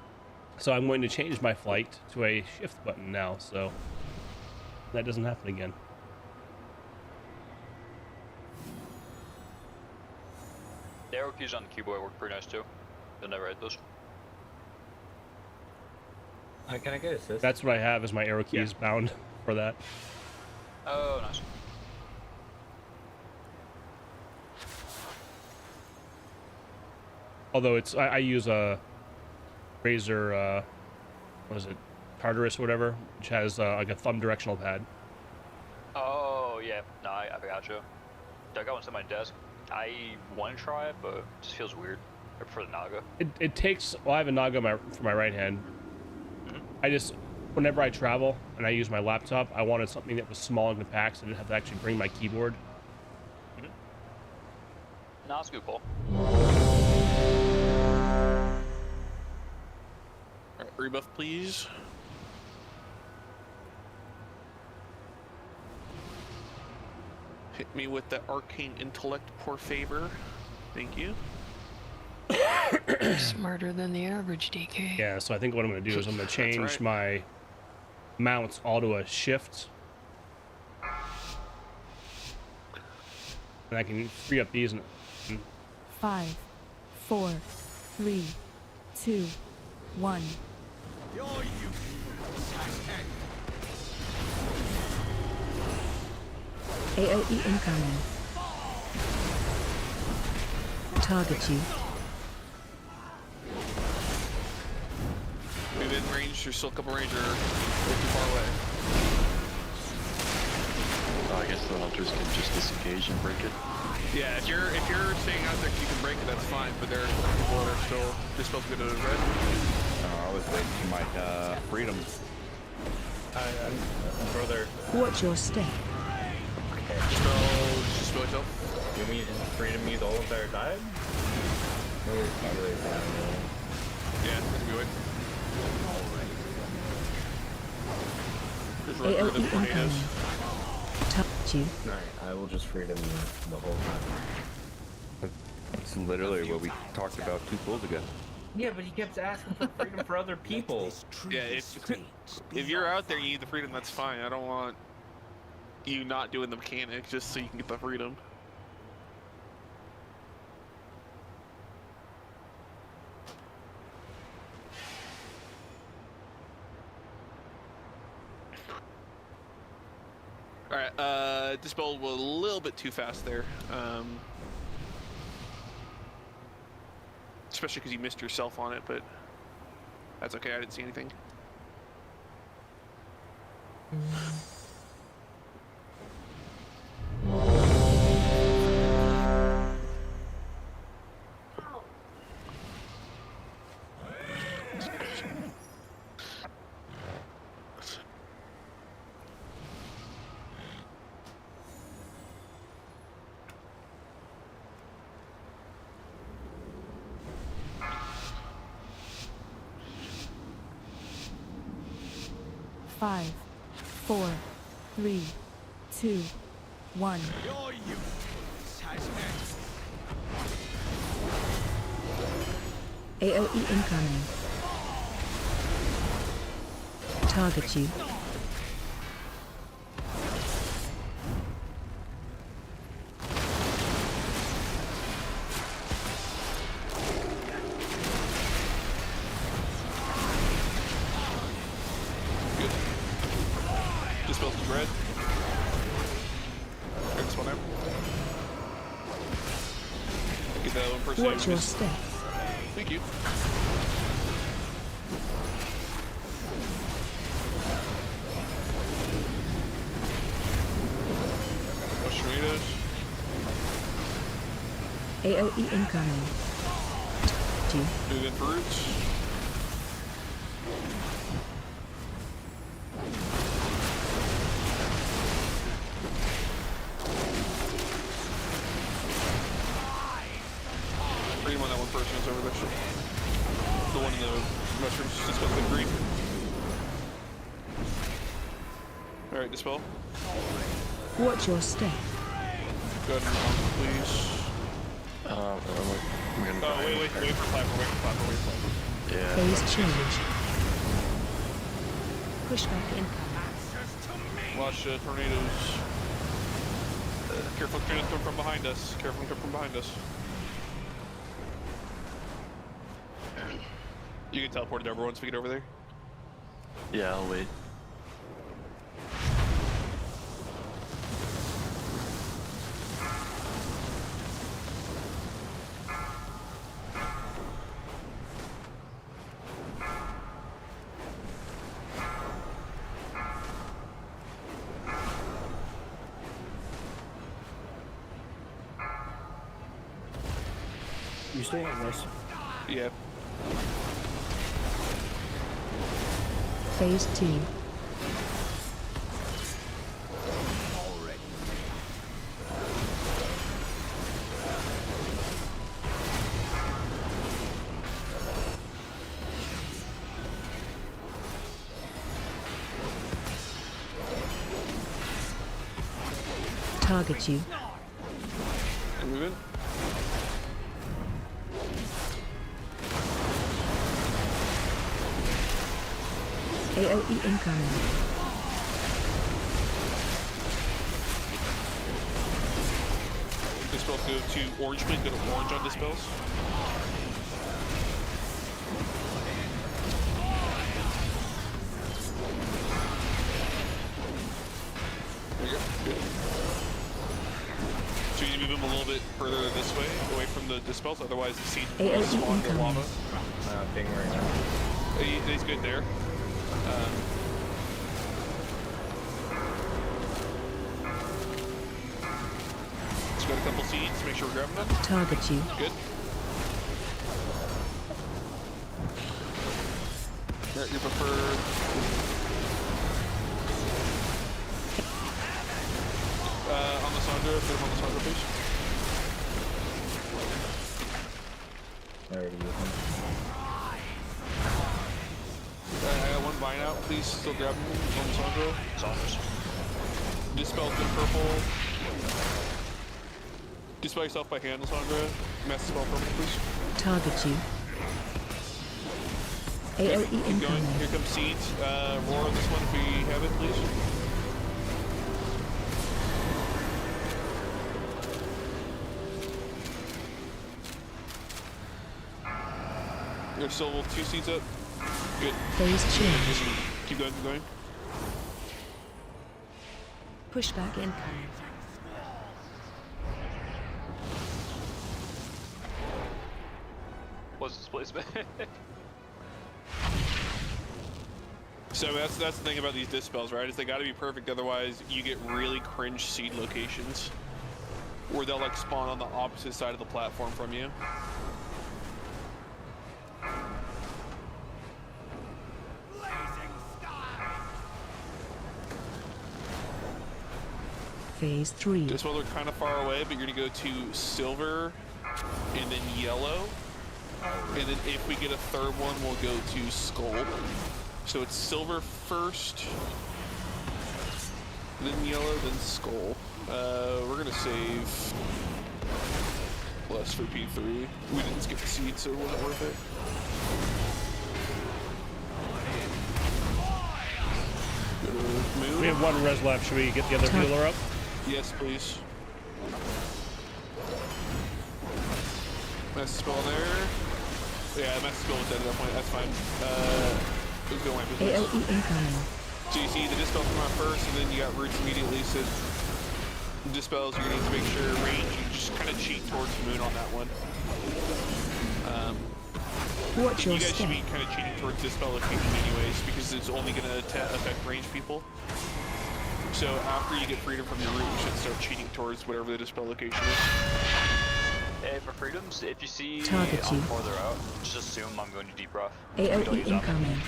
So I'm going to change my flight to a shift button now, so that doesn't happen again. The arrow keys on the keyboard work pretty nice too. You'll never hit those. Can I get assist? That's what I have as my arrow keys bound for that. Oh, nice. Although I use a Razer, what is it, Tartarus or whatever, which has like a thumb directional pad. Oh, yeah. No, I got you. I got one on my desk. I want to try it, but it just feels weird. I prefer the Naga. It takes, well, I have a Naga for my right hand. I just, whenever I travel and I use my laptop, I wanted something that was small and compact so I didn't have to actually bring my keyboard. No, it's a good call. Alright, rebuff, please. Hit me with that arcane intellect, por favor. Thank you. Smarter than the average, DK. Yeah, so I think what I'm going to do is I'm going to change my mounts all to a shift. And I can free up these. 5, 4, 3, 2, 1. AOE incoming. Target you. Within range, there's still a couple range or way too far away. I guess the hunters can just disengage and break it. Yeah, if you're staying out there, you can break it. That's fine. But there are people that are still supposed to go to the red. I was waiting for my freedom. Brother. Watch your step. Just spell yourself. You mean freedom means all of their died? Yeah, that's good. AOE incoming. Touch you. Alright, I will just freedom the whole time. That's literally what we talked about 2 pulls ago. Yeah, but he kept asking for freedom for other people. Yeah, if you're out there, you need the freedom. That's fine. I don't want you not doing the mechanic just so you can get the freedom. Alright, Dispel was a little bit too fast there. Especially because you missed yourself on it, but that's okay, I didn't see anything. Five, 4, 3, 2, 1. Your usefulness has ended. AoE incoming. Target you. Good. Dispel some red. Check this one out. Get that one person. Watch your step. Thank you. Restless Raiders. AoE incoming. Move in for roots. Freedom on that one person is over there. The one in the mushrooms just got the green. Alright, dispel. Watch your step. Go ahead and please. I'm gonna Oh, wait for platform. Yeah. Phase change. Pushback incoming. Watch tornadoes. Careful, tornadoes come from behind us. Careful, come from behind us. You can teleport it over once we get over there. Yeah, I'll wait. You still on this? Yeah. Phase 2. Target you. And move in. AoE incoming. Dispel go to orange plate, go to orange on dispels. There you go. Good. So you need to move him a little bit further this way, away from the dispels, otherwise the seed will spawn the lava. Ping right now. He's good there. Let's got a couple seeds, make sure we're grabbing them. Target you. Good. Alright, you prefer... on the Sandra, put him on the Sandra, please. I already used him. I got one vine out, please still grab him on the Sandra. Saunders. Dispel good purple. Dispel yourself by hand, Sandra. Mass dispel purple, please. Target you. AoE Keep incoming. going. Here comes seeds. Roar on this one if we have it, please. There's still 2 seeds up. Good. Phase change. Keep going, keep going. Pushback incoming. What's displacement? So that's the thing about these dispels, right? Is they got to be perfect, otherwise you get really cringe seed locations where they'll like spawn on the opposite side of the platform from you. Phase 3. This one look kind of far away, but you're gonna go to silver and then yellow. And then if we get a third one, we'll go to skull. So it's silver first, then yellow, then skull. We're gonna save less for P3. We didn't skip the seed, so it wasn't worth it. Move. We have one res left. Should we get the other healer up? Yes, please. Mass spell there. Yeah, mass spell was dead at that point. That's fine. Let's go wipe it. AOE incoming. So you see the dispel come out first, and then you got roots immediately. So dispels, you're gonna need to make sure range. You just kind of cheat towards the moon on that one. Watch you your guys step. should be kind of cheating towards dispel location anyways, because it's only gonna affect range people. So after you get freedom from your root, you should start cheating towards whatever the dispel location is. Hey, for freedoms, if you see Target I'm you. farther out, just assume I'm going to deep rough. AOE incoming.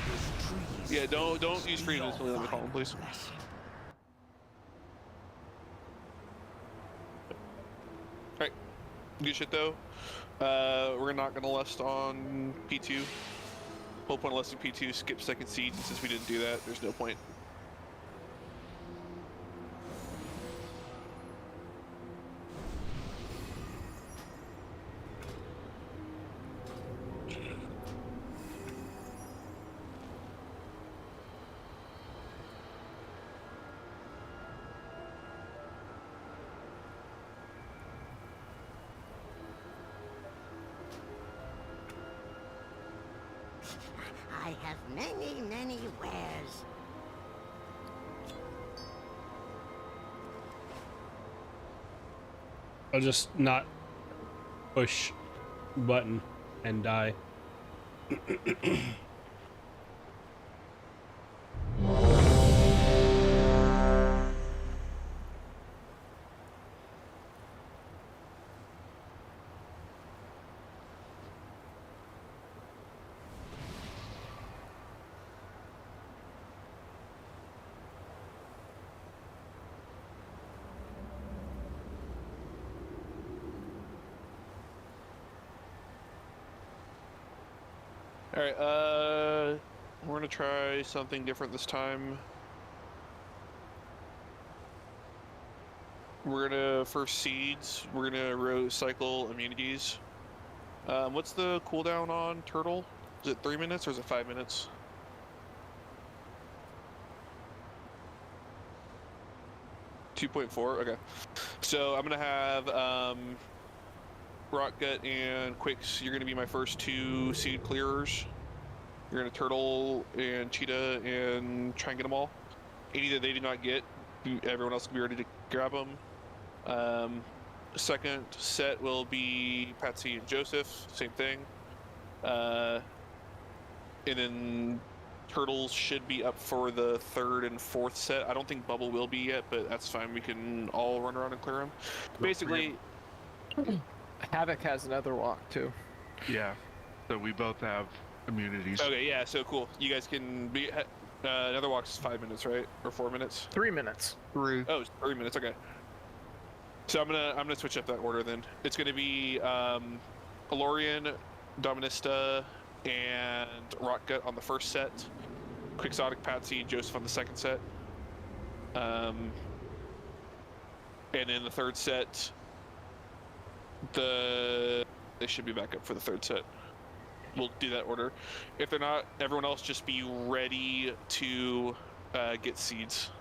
Yeah, don't use freedom until in the column, please. Alright, good shit though. We're not gonna lust on P2. Whole point of lusting P2, skip second seed, and since we didn't do that, there's no point. I have many, many wares. I'll just not push button and die. Alright, we're gonna try something different this time. We're gonna, for seeds, we're gonna cycle immunities. What's the cooldown on Turtle? Is it 3 minutes or is it 5 minutes? .4, okay. So I'm gonna have Rockgut and Quicks, you're gonna be my first 2 seed clearers. You're gonna Turtle and Cheetah and try and get them all. Any that they do not get, everyone else can be ready to grab them. Second set will be Patsy and Joseph, same thing. And then Turtles should be up for the 3rd and 4th set. I don't think Bubble will be yet, but that's fine. We can all run around and clear them. Basically, Havoc has another walk too. Yeah, so we both have immunities. okay, yeah, so cool. You guys can be. Another walk's 5 minutes, right? Or 4 minutes? 3 minutes. 3. Oh, it's 3 minutes. Okay. So I'm gonna switch up that order then. It's gonna be Alorian, Dominista, and Rockgut on the first set. Quixotic, Patsy, Joseph on the second set. And in the third set, they should be back up for the third set. We'll do that order. If they're not, everyone else just be ready to get seeds.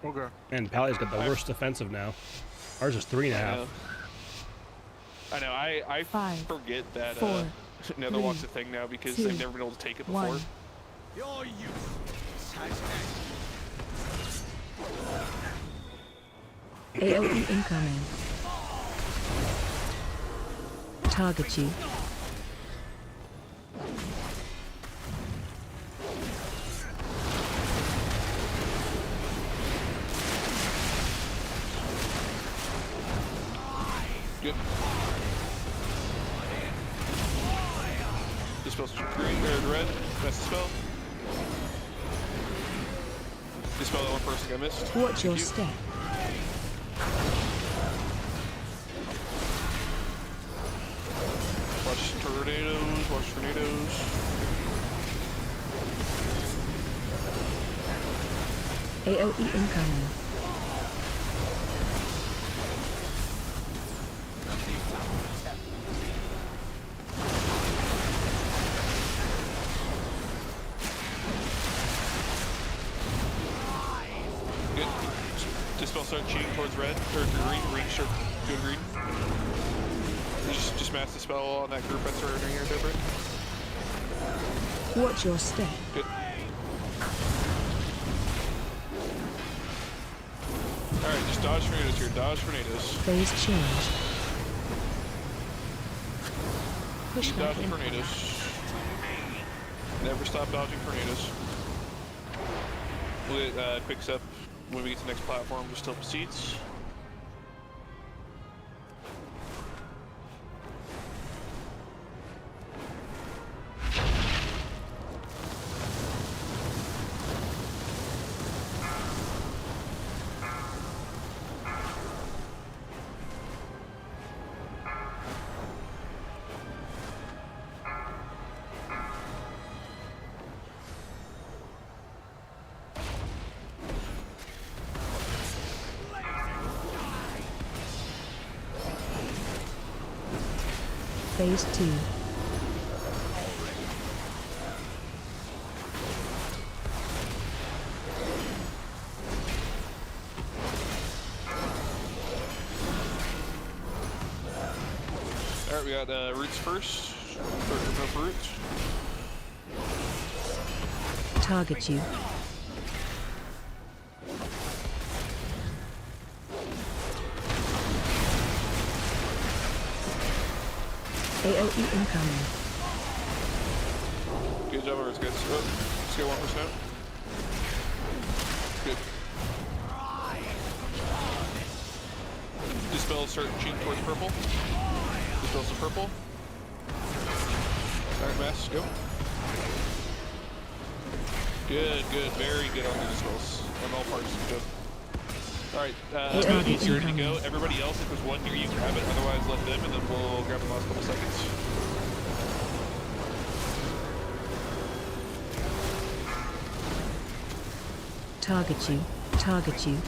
Okay. And Pally's got the worst defensive now. Ours is 3.5. I know. I 5, forget that 4, Netherwalk's a thing now because 2, they've never been able to take it before. 1. Your youth has ended. AOE incoming. Target you. Good. Dispel green or red. That's the spell. Dispel that one person I missed. Watch your step. Watch tornadoes. Watch tornadoes. AOE incoming. Dispel start cheating towards red, or green, green start go green. Just mass dispel on that group that's surrounding here, Deborah. Watch your step. Good. Alright, just dodge tornadoes here, dodge tornadoes. Phase change. Push Keep back dodging tornadoes. Never stop dodging tornadoes. We'll get quick step when we get to the next platform, just tilt the seats. Phase 2. Alright, we got roots first. Start ripping up roots. Target you. AOE incoming. Good job, everyone's good. Oh, let's get 1%. Good. Dispel, start cheating towards purple. Dispels to purple. Alright, mass, go. Good, good, very good on the dispels. On all parts, good. Alright, you're ready to go. Everybody else, if there's one here, you grab it. Otherwise, let them, and then we'll grab the last couple seconds. Target you. Target you.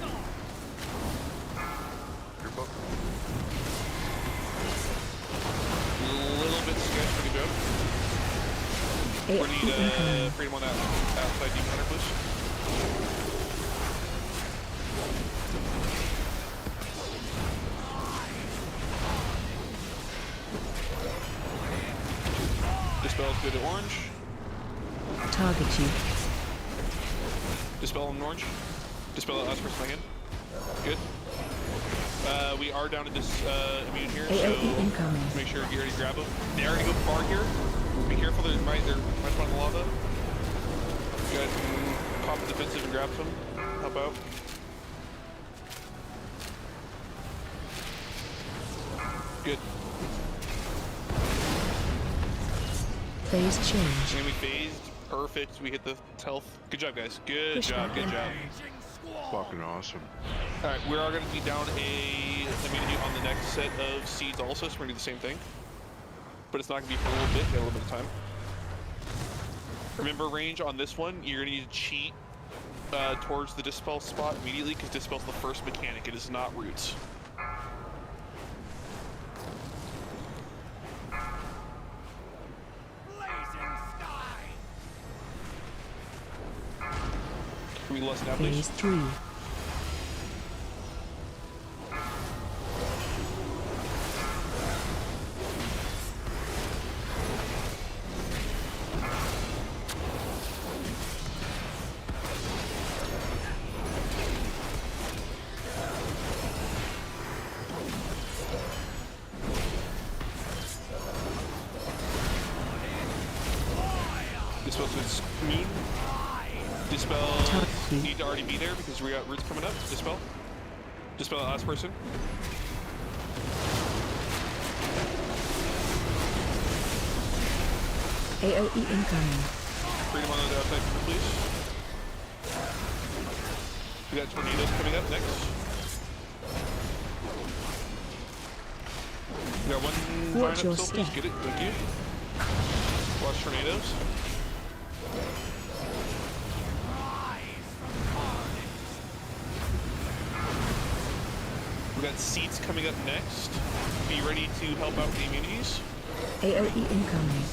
A little bit sketch, pretty good. We need freedom on that outside deep hunter, please. Dispel's good at orange. Target you. Dispel in orange. Dispel at last person again. Good. We are down to this immune here, so incoming. make sure you already grab them. They already go far here. Be careful, they're much on the lava. You guys can pop the defensive and grab some. Help out. Good. Phase change. And we phased. Perfect. We hit the health. Good job, guys. Good job. Good job. Fucking awesome. Alright, we are going to be down a immunity on the next set of seeds also, so we're going to do the same thing. But it's not going to be for a little bit, got a little bit of time. Remember, range on this one, you're going to need to cheat towards the Dispel spot immediately, because Dispel's the first mechanic, it is not roots. Can we less now, please? Phase 3. Dispel to its immune. Dispel need to already be there because we got roots coming up. Dispel. Dispel that last person. AOE incoming. Freedom on the outside, please. We got tornadoes coming up next. We got one vine up still, please. Get it, thank you. Watch tornadoes. We got seats coming up next. Be ready to help out with the immunities. AOE incoming.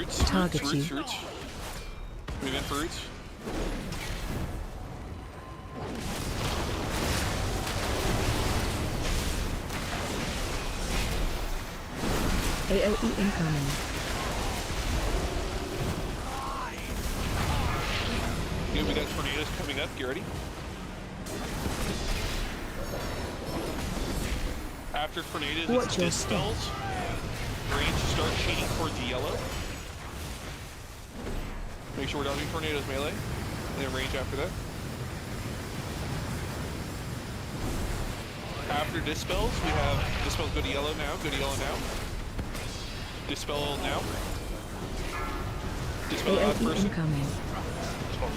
Roots. Target Roots. you. Roots. Roots. Move in for roots. AOE incoming. Yeah, we got tornadoes coming up. Get ready. After tornadoes, Watch it's your dispels. Range start shading towards yellow. Make sure we're dodging tornadoes melee. And then range after that. After dispels, we have dispels go to yellow now. Go to yellow now. Dispel now. Dispel the odd AOE person. incoming.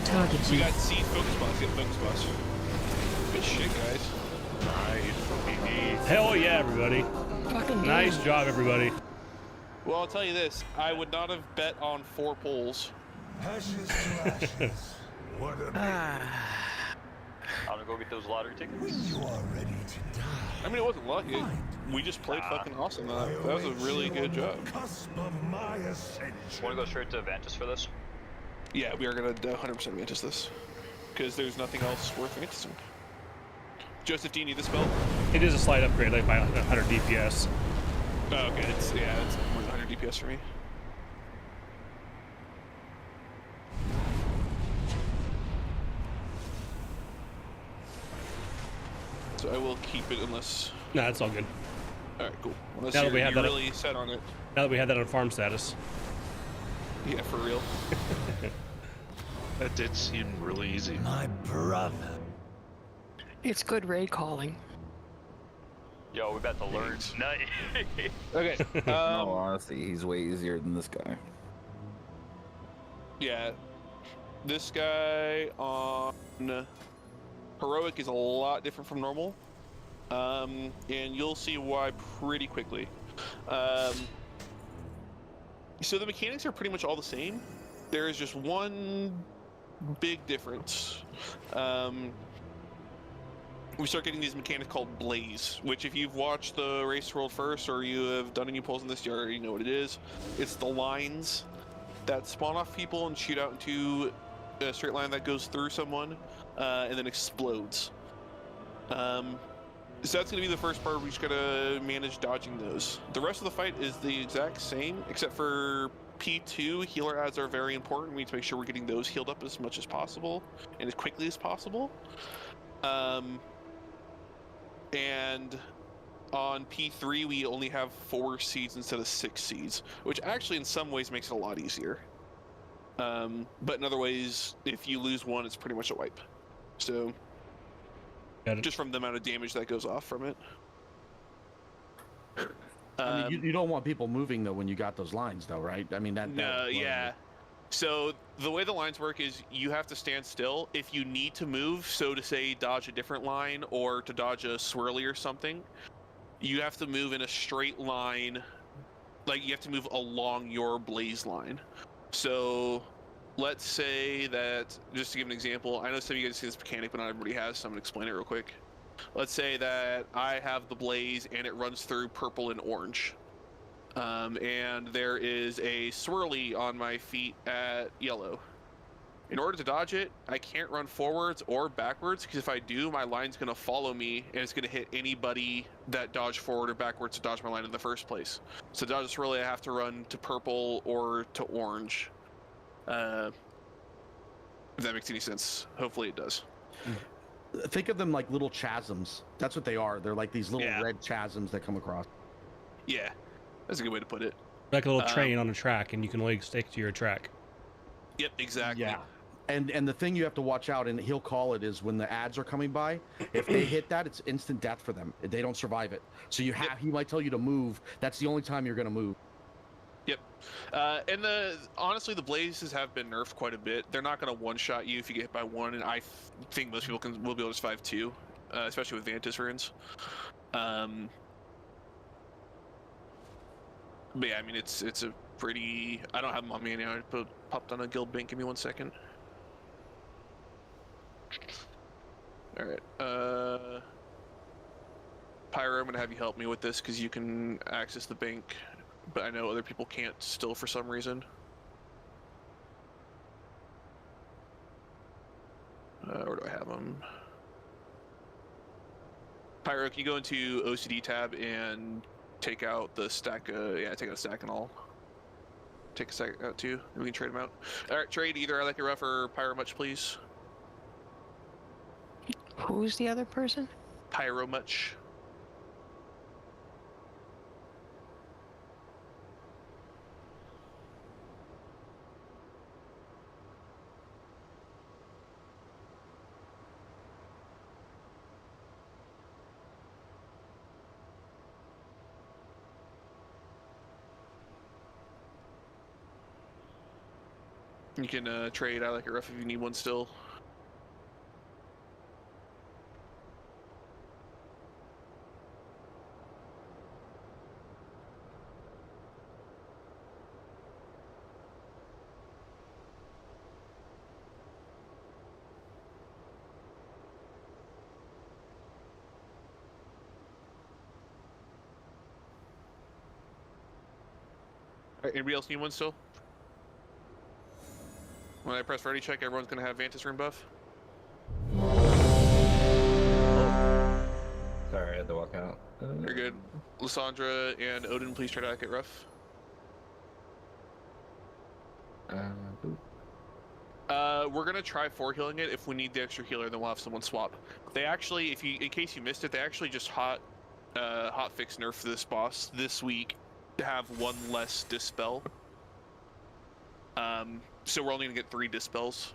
Target We you. got C focus boss. Get focus boss. Good shit, guys. Nice. Hell yeah, everybody. Nice job, everybody. Well, I'll tell you this. I would not have bet on 4 pulls. Ashes to ashes. What a I'm gonna go get those lottery tickets. When you are ready to die. I mean, it wasn't lucky. We just played fucking awesome. That was a really good job. Cusp of my ascension. Want to go straight to Ventus for this? Yeah, we are gonna 100% Mantis this. Because there's nothing else worth Mantising. Joseph, do you need the spell? It is a slight upgrade, like by 100 DPS. Oh, okay. It's more than 100 DPS for me. So I will keep it unless... No, it's all good. Alright, cool. Unless Now that we have you're that really set on it. Now that we have that on farm status. Yeah, for real. That did seem really easy. My brother. It's good raid calling. Yo, we about to learn tonight. Okay. No, honestly, he's way easier than this guy. Yeah. This guy on Heroic is a lot different from normal. And you'll see why pretty quickly. So the mechanics are pretty much all the same. There is just one big difference. We start getting these mechanics called Blaze, which if you've watched the Race World First or you have done any polls in this, you already know what it is. It's the lines that spawn off people and shoot out into a straight line that goes through someone and then explodes. So that's going to be the first part. We just got to manage dodging those. The rest of the fight is the exact same, except for P2, healer adds are very important. We need to make sure we're getting those healed up as much as possible and as quickly as possible. And on P3, we only have 4 seeds instead of 6 seeds, which actually in some ways makes it a lot easier. But in other ways, if you lose one, it's pretty much a wipe. So, just from the amount of damage that goes off from it. I mean, you don't want people moving though when you got those lines, though, right? I mean, No, yeah. So the way the lines work is you have to stand still. If you need to move, so to say, dodge a different line or to dodge a swirly or something, you have to move in a straight line. Like you have to move along your blaze line. So let's say that, just to give an example, I know some of you guys see this mechanic, but not everybody has, so I'm gonna explain it real quick. Let's say that I have the blaze and it runs through purple and orange. And there is a swirly on my feet at yellow. In order to dodge it, I can't run forwards or backwards, because if I do, my line's going to follow me, and it's going to hit anybody that dodged forward or backwards to dodge my line in the first place. So to dodge a swirly, I have to run to purple or to orange. If that makes any sense. Hopefully it does. Think of them like little chasms. That's what they are. They're like these little red chasms that come across. Yeah, that's a good way to put it. Like a little train on a track, and you can only stick to your track. Yep, exactly. Yeah. And the thing you have to watch out, and he'll call it, is when the ads are coming by, if they hit that, it's instant death for them. They don't survive it. So you have, he might tell you to move. That's the only time you're going to move. Yep. And honestly, the blazes have been nerfed quite a bit. They're not going to one-shot you if you get hit by one, and I think most people will be able to survive 2, especially with Vantis runes. But yeah, I mean, it's a pretty... I don't have them on me now. I popped on a guild bank. Give me 1 second. Alright. Pyro, I'm going to have you help me with this, because you can access the bank, but I know other people can't still for some reason. where do I have them? Pyro, can you go into OCD tab and take out the stack? Take out a stack and all. Take a stack out too, and we can trade them out. All right, trade either I like it rough or Pyro much, please. Who's the other person? Pyro much. You can trade I like it rough if you need one still. Alright, anybody else need one still? When I press ready check, everyone's gonna have Vantis Room buff. Sorry, I had to walk out. You're good. Lysandra and Odin, please try to get rough. We're gonna try 4 healing it. If we need the extra healer, then we'll have someone swap. They actually, in case you missed it, they actually just hot fix nerf this boss this week to have 1 less dispel. So we're only gonna get 3 dispels.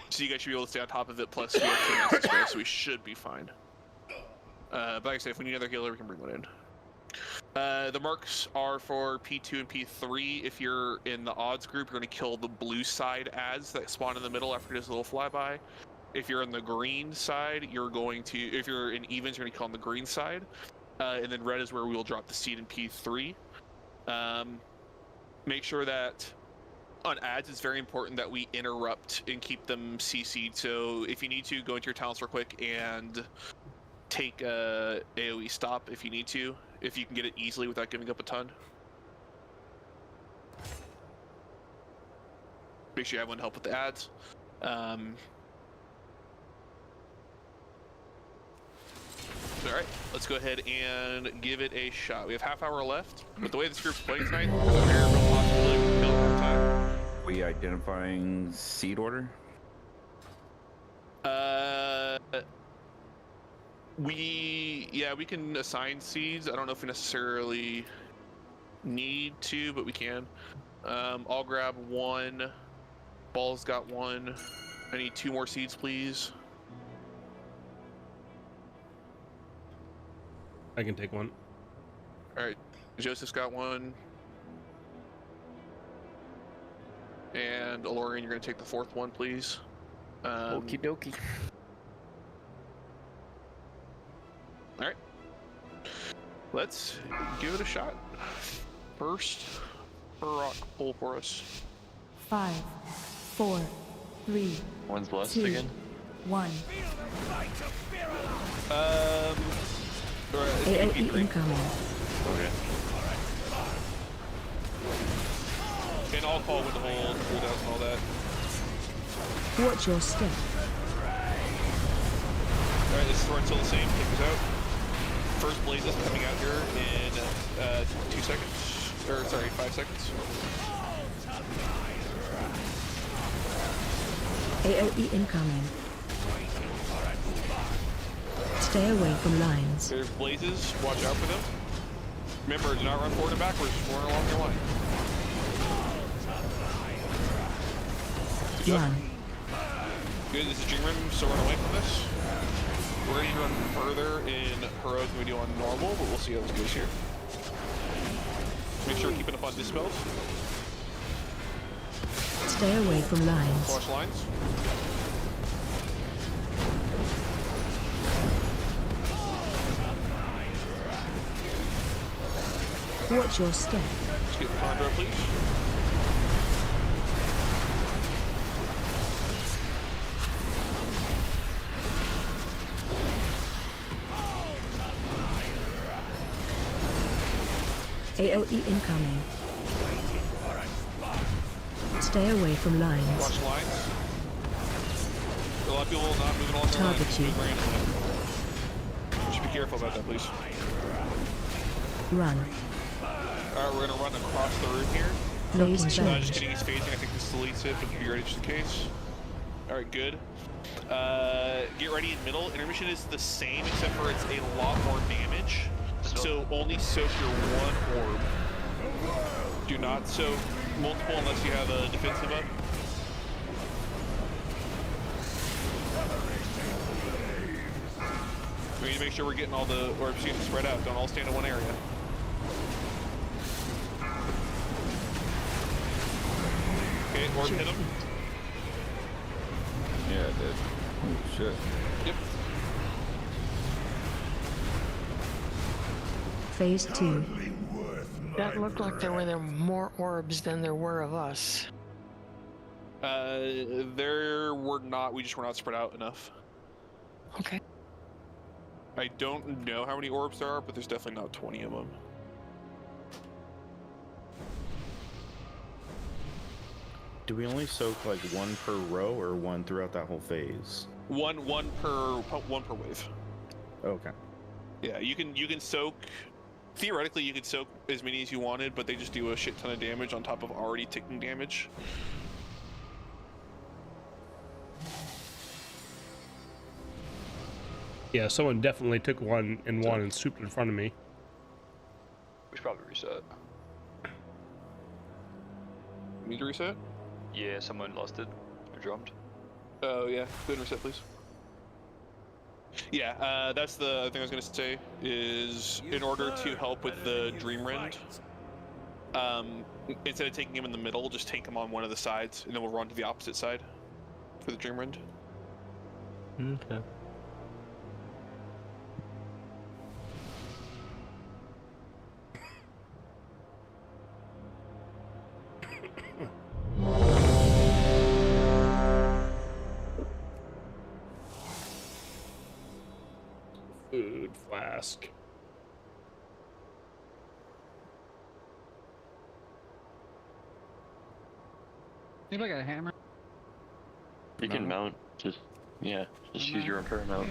So you guys should be able to stay on top of it, plus we have 2 mass dispels, so we should be fine. But like I said, if we need another healer, we can bring one in. The marks are for P2 and P3. If you're in the odds group, you're going to kill the blue side ads that spawn in the middle after this little flyby. If you're in the green side, you're going to, if you're in evens, you're going to kill on the green side. And then red is where we will drop the seed in P3. Make sure that on ads, it's very important that we interrupt and keep them CC'd. So if you need to, go into your talents real quick and take a AoE stop if you need to, if you can get it easily without giving up a ton. Make sure you have one to help with the ads. Alright, let's go ahead and give it a shot. We have half hour left, but the way this group's playing tonight, there's a very real possibility we can kill it in time. We identifying seed order? We can assign seeds. I don't know if we necessarily need to, but we can. I'll grab 1. Ball's got 1. I need 2 more seeds, please. I can take 1. Alright, Joseph's got 1. And Alorian, you're going to take the 4th one, please. Okie dokie. Alright. Let's give it a shot. First, rock pull for us. 5, 4, 3. One's blessed 2, again. 1. AoE incoming. Okay. And I'll call with the whole 3,000 and all that. Watch your step. Alright, this is where it's still the same. Take this out. First blaze is coming out here in 2 seconds. Or, sorry, 5 seconds. AoE incoming. Stay away from lines. There's blazes. Watch out for them. Remember, do not run forward and backwards. Just run along your line. One. Good. This is Jingrim, so run away from this. We're going to run further in Heroic than we do on normal, but we'll see how this goes here. Make sure we're keeping up on dispels. Stay away from lines. Watch lines. Watch your step. Let's get the Condor, please. AoE incoming. Stay away from lines. Watch lines. A lot of people not moving along the line. Target you. Just be careful about that, please. Run. Alright, we're gonna run across the room here. Phase Just change. getting his phasing. I think this deletes it, but be ready just in case. Alright, good. Get ready in middle. Intermission is the same, except for it's a lot more damage. So only soak your one orb. Do not soak multiple unless you have a defensive up. We need to make sure we're getting all the orbs getting spread out. Don't all stand in one area. Okay, orb hit him. Yeah, it did. Holy shit. Yep. Phase 2. That looked like there were more orbs than there were of us. There were not. We just were not spread out enough. Okay. I don't know how many orbs there are, but there's definitely not 20 of them. Do we only soak like one per row or one throughout that whole phase? One per wave. Okay. Yeah, you can soak. Theoretically, you could soak as many as you wanted, but they just do a shit ton of damage on top of already ticking damage. Yeah, someone definitely took one and swooped in front of me. We should probably reset. Need to reset? Yeah, someone lost it. Or drummed. Oh yeah, go ahead and reset, please. Yeah, that's the thing I was going to say, is in order to help with the Dream Rend, instead of taking him in the middle, just take him on one of the sides, and then we'll run to the opposite side for the Dream Rend. Okay. Food flask. Anybody got a hammer? You can mount. Just use your entire mount.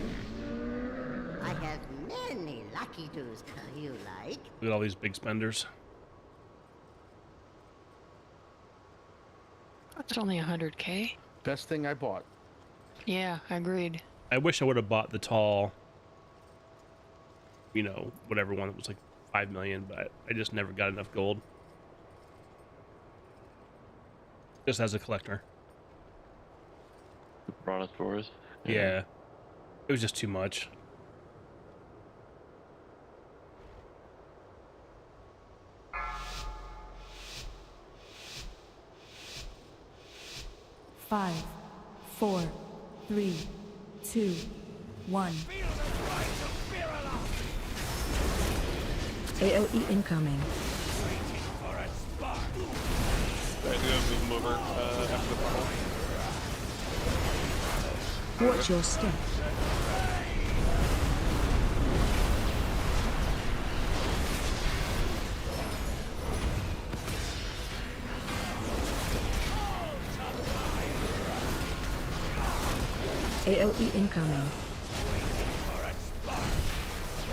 I have many lucky doos you like. Look at all these big spenders. It's only 100K. Best thing I bought. Yeah, agreed. I wish I would have bought the tall, you know, whatever one that was like 5 million, but I just never got enough gold. Just as a collector. Brontosaurus. Yeah. It was just too much. Five, 4, 3, 2, 1. AOE incoming. I think I'll move him over after the portal. Watch your step. AOE incoming.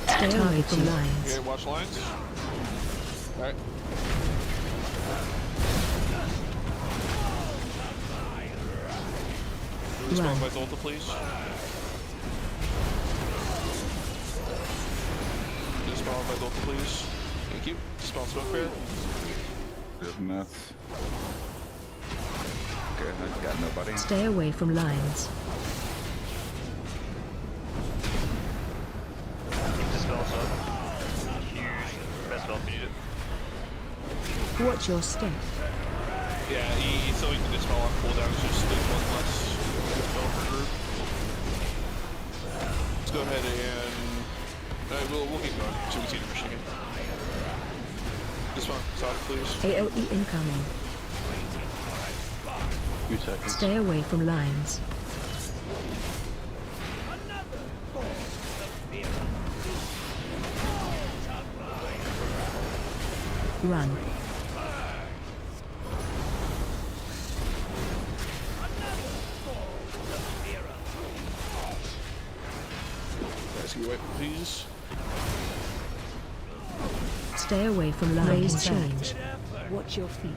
Stay away from lines. Okay, watch lines. Alright. Dispel by Zolta, please. Dispel by Zolta, please. Thank you. Dispel smoke bear. Goodness. Okay, I've got nobody. Stay away from lines. Dispels up. Huge. Best spell if you need it. Watch your step. Yeah, so we can dispel on cooldown. It's just like one less dispel per group. Let's go ahead and we'll keep going so we see the mission again. Dispel, Sonic, please. AOE incoming. 2 seconds. Stay away from lines. Run. Rescue white, please. Stay away from lines. Change. Watch your feet.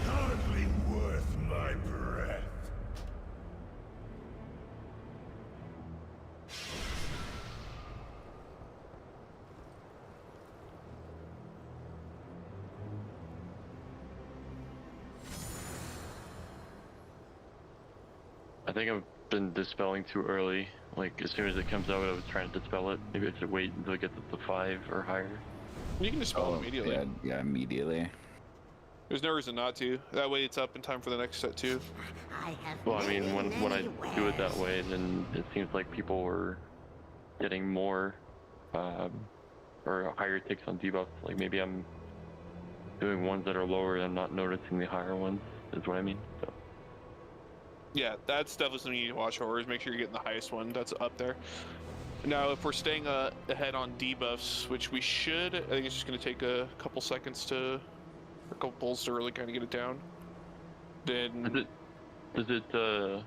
Hardly worth my breath. I think I've been dispelling too early. Like, as soon as it comes out, I was trying to dispel it. Maybe I should wait until it gets up to 5 or higher. You can dispel it immediately. Yeah, immediately. There's no reason not to. That way it's up in time for the next set too. Well, I mean, when I do it that way, then it seems like people were getting more or higher takes on debuffs. Like, maybe I'm doing ones that are lower and I'm not noticing the higher ones, is what I mean. So. Yeah, that's definitely something you need to watch for, is make sure you're getting the highest one that's up there. Now, if we're staying ahead on debuffs, which we should, I think it's just going to take a couple seconds to, or a couple pulls to really kind of get it down. Then... Does the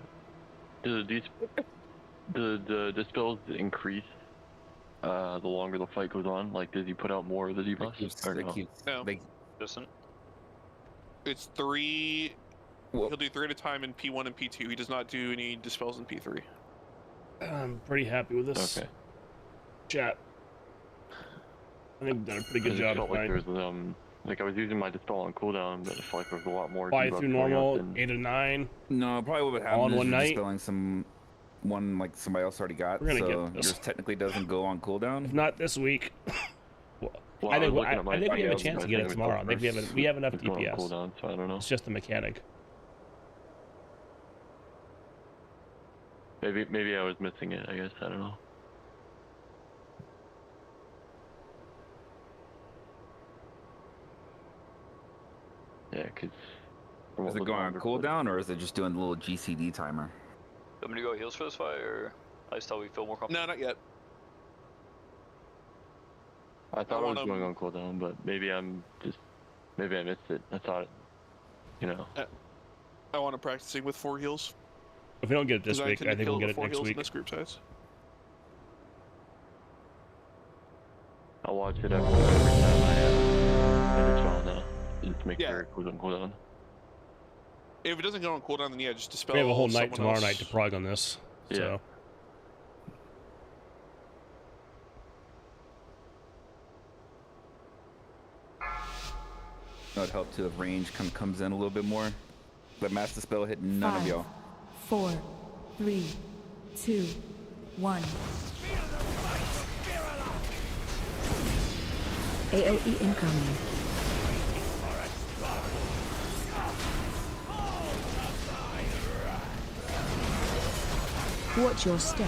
dispels increase the longer the fight goes on? Like, does he put out more of the debuffs? No. Doesn't. It's 3... He'll do 3 at a time in P1 and P2. He does not do any dispels in P3. I'm pretty happy with this. Okay. Chat. I think we've done a pretty good job Felt tonight. like there's like I was using my dispel on cooldown, but I felt like there was a lot more. Fly debuffs through going normal, up than- 8 of 9. No, probably what would All happen in is one you're night? dispelling one like somebody else already got, We're gonna so get this. yours technically doesn't go on cooldown. If not this week. Well, I think, was looking at my I think we have a DPS, chance to I get think it was tomorrow. I the think first- we have enough it's going on DPS. cooldown, so I don't know. It's just the mechanic. Maybe I was missing it. I guess I don't know. Yeah, because Is it going on cooldown or is it just doing the little GCD timer? Want me to go heals for this fight, or at least how we feel more comfortable? No, not yet. I thought I was going on cooldown, but maybe I missed it. I thought, I want to practicing with 4 heals. If we don't get it this week, I think we'll get it next week. In this group size. I'll watch it every time I dispel now. Just make sure it goes on cooldown. If it doesn't go on cooldown, then yeah, just dispel. We have a whole night someone tomorrow else. night to prog on this. Yeah. So. That would help too if range comes in a little bit more. But master spell hit none of 5, y'all. 4, 3, 2, 1. AoE incoming. Watch your step.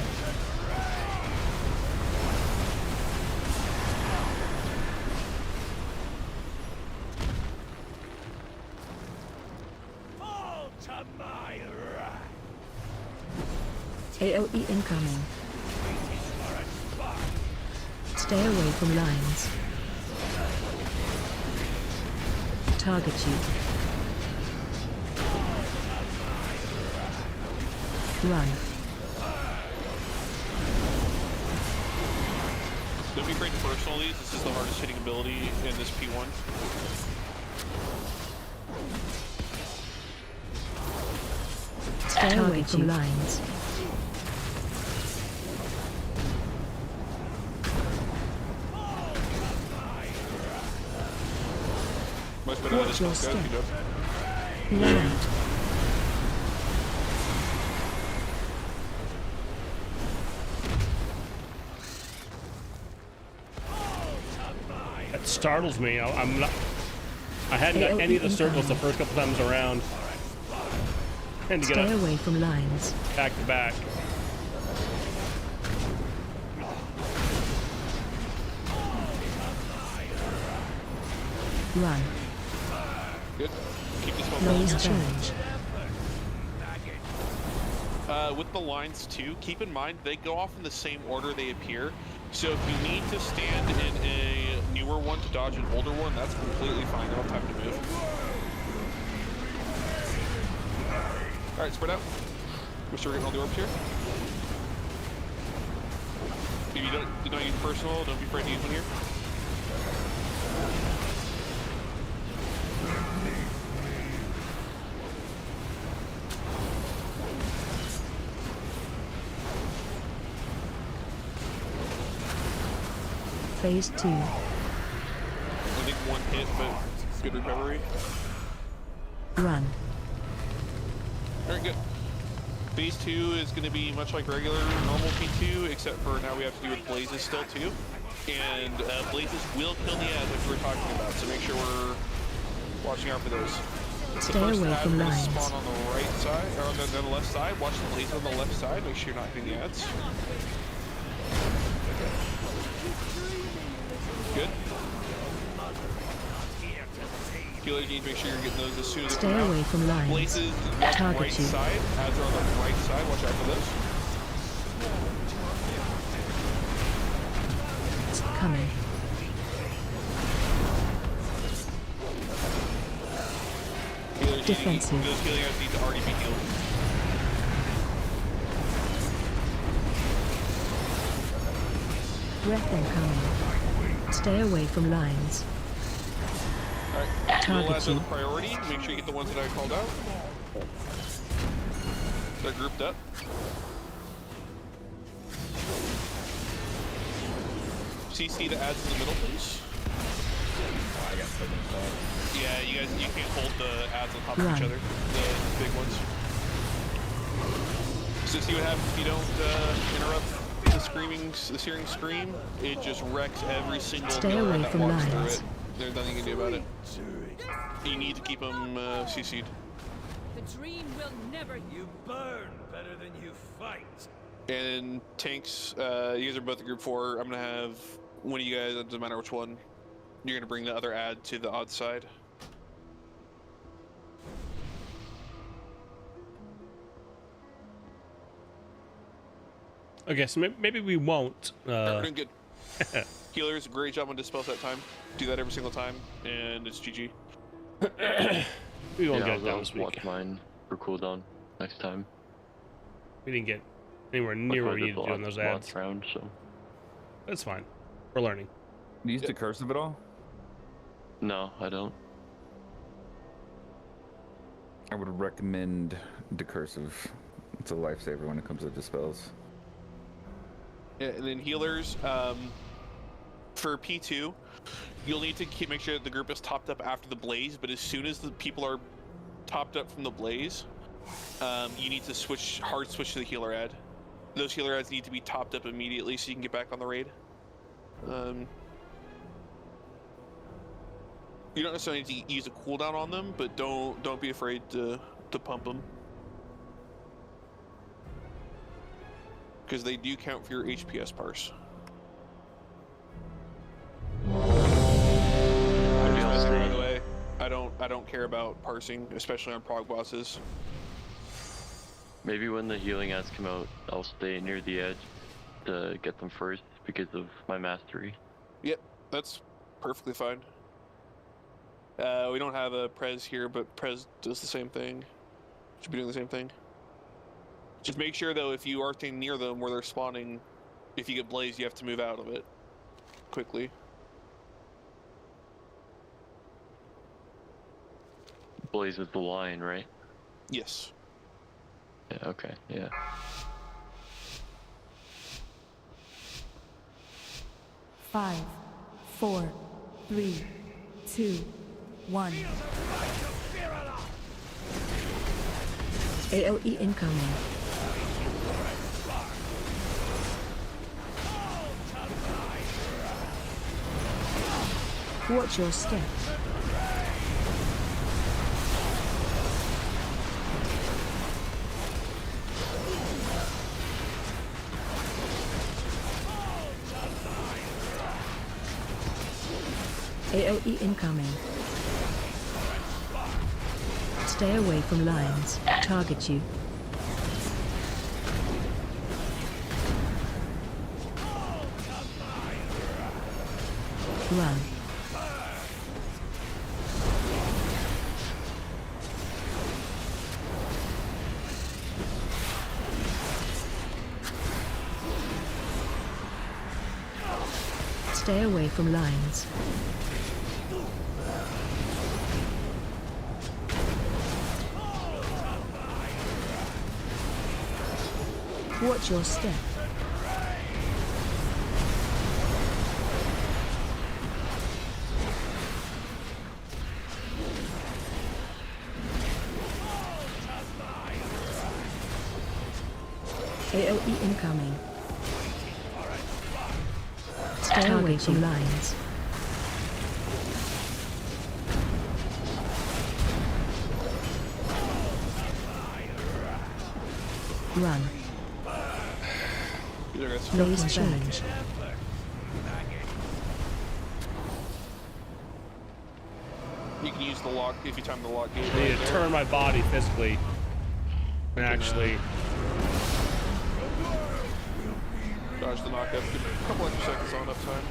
AoE incoming. Stay away from lines. Target you. Run. Don't be afraid to personal these. This is the hardest hitting ability in this P1. Stay away from lines. Much better than Watch this your one, step. guys. Land. That startles me. I'm not. I hadn't got any of the circles the first couple times around. And to get Stay away from lines. back to back. Run. Good. Keep this one Raise going. change. With the lines too, keep in mind they go off in the same order they appear. So if you need to stand in a newer one to dodge an older one, that's completely fine. You don't have time to move. Alright, spread out. We're still getting all the orbs here. If you do not use personal, don't be afraid to use one here. Phase 2. I think one hit, but good recovery. Run. Alright, good. Phase 2 is going to be much like regular normal P2, except for now we have to do with blazes still too. And blazes will kill the ads like we were talking about, so make sure we're watching out for those. Stay the first away ad from will lines. spawn on the right side, or on the left side. Watch the blaze on the left side, make sure you're not hitting the ads. Good. Healers need to make sure you're getting those as soon as they Stay come away out. from lines. Blazes on the Target right you. side. Ads are on the right side. Watch out for those. It's coming. Healers Defensive. Those healing ads need to already be healed. Breath incoming. Stay away from lines. Alright, Target ads are you. the priority. Make sure you get the ones that I called out. They're grouped up. CC the ads in the middle, please. I got stuck in the Yeah, you can't hold the ads on top Run. of each other, the big ones. So see what happens if you don't interrupt the searing scream? It just wrecks every single Stay healer away that from walks through lines. it. There's nothing you can do about it. You need to keep them CC'd. The dream will never. You burn better than you fight. And tanks, you guys are both in group 4. I'm gonna have one of you guys, it doesn't matter which one, you're gonna bring the other ad to the odd side. Okay, so maybe we won't. We're doing good. Healers, great job on dispels that time. Do that every single time, and it's GG. We won't Yeah, get it done I'll this week. watch mine for cooldown next time. We didn't get anywhere near what we needed to do on those ads. Last round, so That's fine. We're learning. Do you use Decursive at all? no, I don't. I would recommend Decursive. It's a lifesaver when it comes to dispels. Yeah, and then healers, for P2, you'll need to make sure that the group is topped up after the blaze, but as soon as the people are topped up from the blaze, you need to hard switch to the healer ad. Those healer ads need to be topped up immediately so you can get back on the raid. You don't necessarily need to use a cooldown on them, but don't be afraid to pump them. Because they do count for your HPS parse. I'm just messing, by the way. I don't care about parsing, especially on prog bosses. Maybe when the healing ads come out, I'll stay near the edge to get them first because of my mastery. Yep, that's perfectly fine. We don't have a Prez here, but Prez does the same thing. Should be doing the same thing. Just make sure, though, if you are staying near them where they're spawning, if you get blazed, you have to move out of it quickly. Blaze is the line, right? Yes. Yeah, okay, yeah. Five, 4, 3, 2, 1. AOE incoming. Watch your step. AOE incoming. Stay away from lines. Target you. Run. Stay away from lines. Watch your step. AOE incoming. Stay away from lines. Run. Phase change. You can use the lock if you time the lock gate. I need to turn my body physically and actually dodge the knockup. Give it a couple extra seconds on uptime.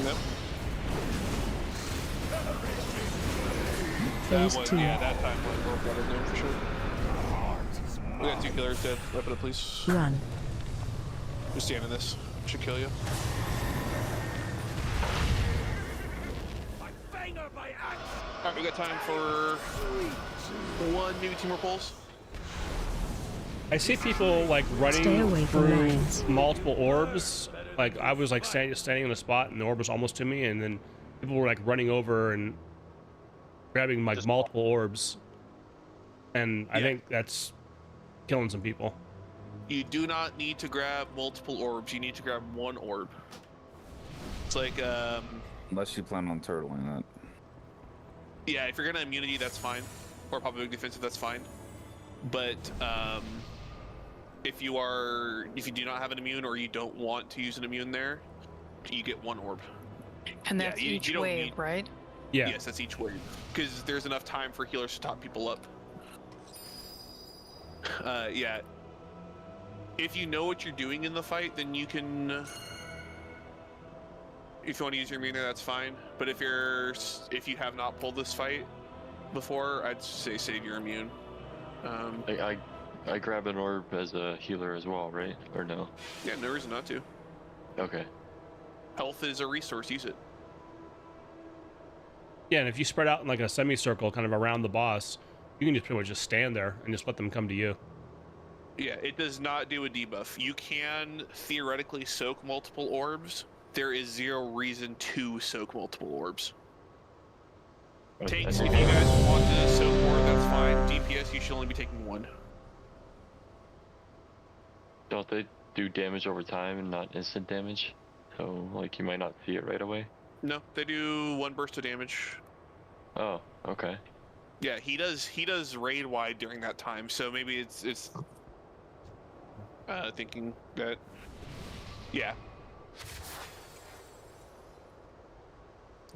Yep. Phase two. Yeah, that time went more better there for sure. We got 2 killers dead. Wrap it up, please. Run. Just stand in this. Should kill you. Alright, we got time for 1, maybe 2 more pulls. I see people like running through multiple orbs. Like I was like standing in a spot and the orb was almost to me, and then people were like running over and grabbing like multiple orbs. And I think that's killing some people. You do not need to grab multiple orbs. You need to grab 1 orb. It's like unless you plan on turtling that. Yeah, if you're gonna immunity, that's fine. Or probably defensive, that's fine. But if you do not have an immune or you don't want to use an immune there, you get 1 orb. And that's each wave, right? Yeah. Yes, that's each wave. Because there's enough time for healers to top people up. Yeah. If you know what you're doing in the fight, then you can. If you want to use your immune there, that's fine. But if you have not pulled this fight before, I'd say save your immune. I grab an orb as a healer as well, right? Or no? Yeah, no reason not to. Okay. Health is a resource. Use it. Yeah, and if you spread out in like a semicircle kind of around the boss, you can just pretty much just stand there and just let them come to you. Yeah, it does not do a debuff. You can theoretically soak multiple orbs. There is 0 reason to soak multiple orbs. Takes, if you guys want to soak more, that's fine. DPS, you should only be taking 1. Don't they do damage over time and not instant damage? So, like, you might not see it right away? No, they do 1 burst of damage. Oh, okay. Yeah, he does raid wide during that time, so maybe it's thinking that, yeah.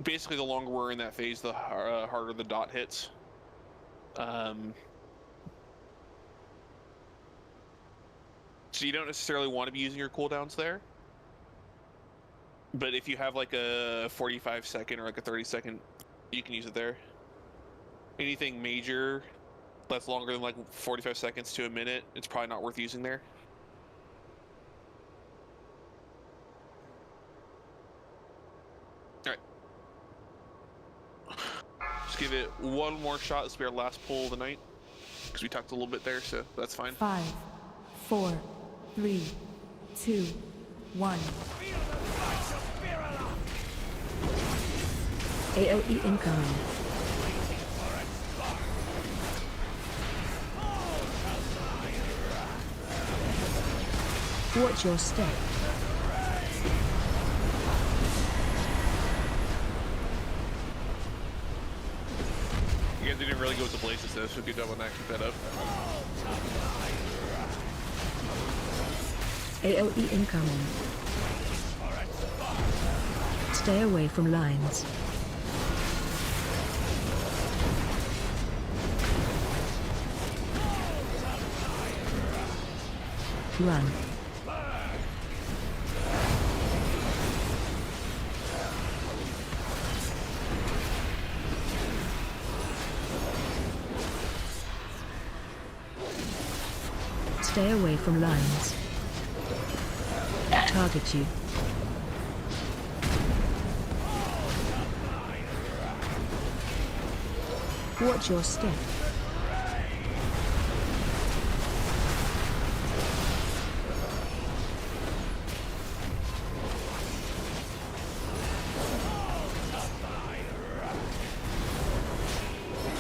Basically, the longer we're in that phase, the harder the dot hits. So you don't necessarily want to be using your cooldowns there. But if you have like a 45-second or like a 30-second, you can use it there. Anything major that's longer than like 45 seconds to a minute, it's probably not worth using there. Alright. Just give it 1 more shot. This will be our last pull of the night. Because we talked a little bit there, so that's fine. 5, 4, 3, 2, 1. AOE incoming. Watch your step. You guys didn't really go with the blazes though, so good job on that. Keep that up. AOE incoming. Stay away from lines. Run. Stay away from lines. Target you. Watch your step.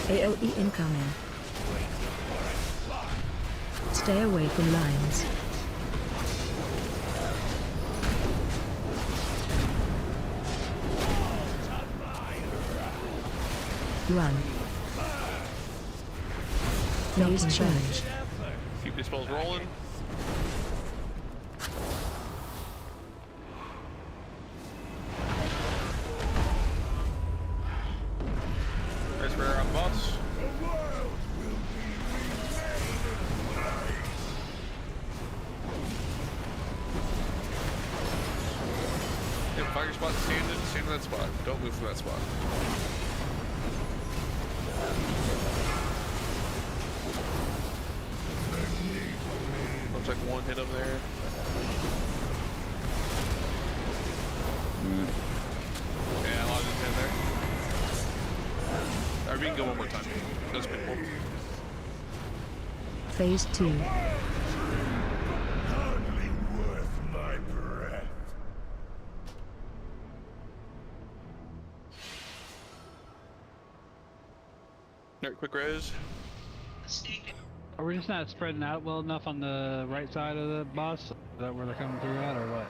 AOE incoming. Stay away from lines. Run. Phase change. Keep these spells rolling. There's where I'm boss. Yeah, find your spot, stand in that spot. Don't move from that spot. Looks like one hit him there. Yeah, a lot of them hit there. Alright, we can go one more time. That's pretty cool. Phase 2. Hardly worth my breath. Alright, quick res. Are we just not spreading out well enough on the right side of the boss? Is that where they're coming through at, or what?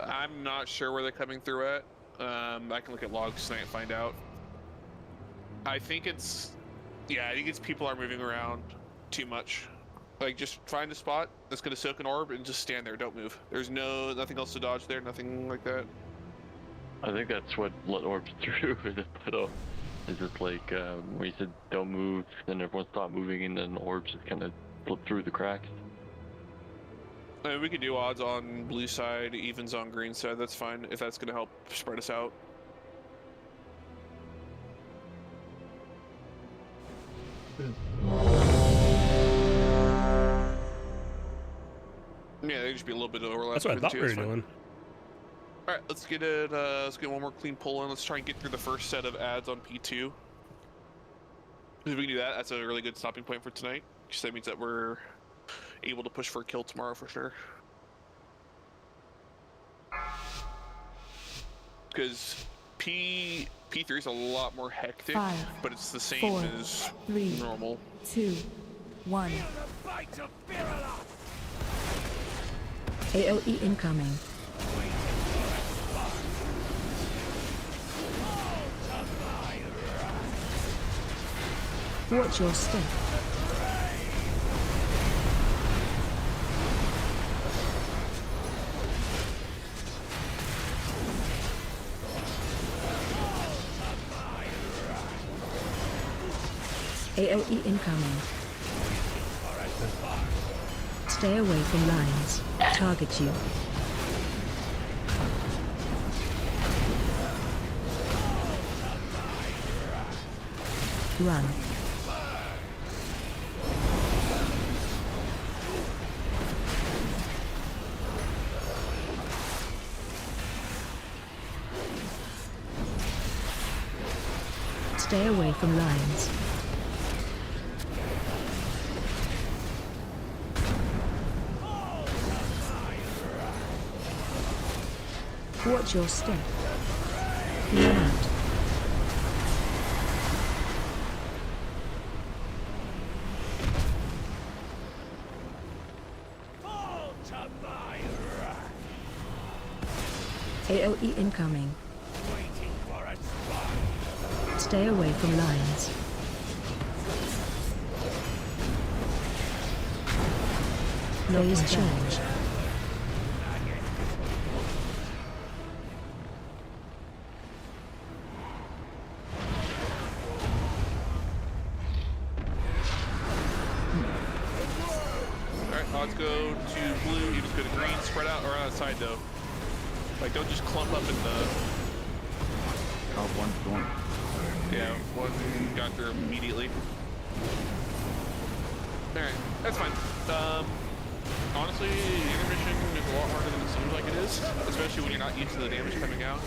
I'm not sure where they're coming through at. I can look at logs tonight and find out. I think it's people are moving around too much. Like, just find a spot that's gonna soak an orb and just stand there. Don't move. There's nothing else to dodge there. Nothing like that. I think that's what let orbs through the puddle. It's just like when you said don't move, then everyone stopped moving, and then the orbs just kind of slip through the cracks. I mean, we could do odds on blue side, evens on green side. That's fine if that's gonna help spread us out. Yeah, there'd just be a little bit of overlap. That's what I thought we were fine. doing. All right, let's get it. Let's get one more clean pull in. Let's try and get through the first set of ads on P2. If we can do that, that's a really good stopping point for tonight. Because that means that we're able to push for a kill tomorrow for sure. Because P3 is a lot more hectic, 5, but it's the same 4, as 3, normal. 2, 1. AOE incoming. Watch your step. AOE incoming. Stay away from lines. Target you. Run. Stay away from lines. Watch your step. Run out. AOE incoming. Stay away from lines. Phase change. Alright, odds go to blue, evens go to green, spread out or outside though. Like, don't just clump up in the... Oh, one's going. Yeah, one got through immediately. Alright, that's fine. Honestly, intermission is a lot harder than it seems like it is, especially when you're not used to the damage coming out.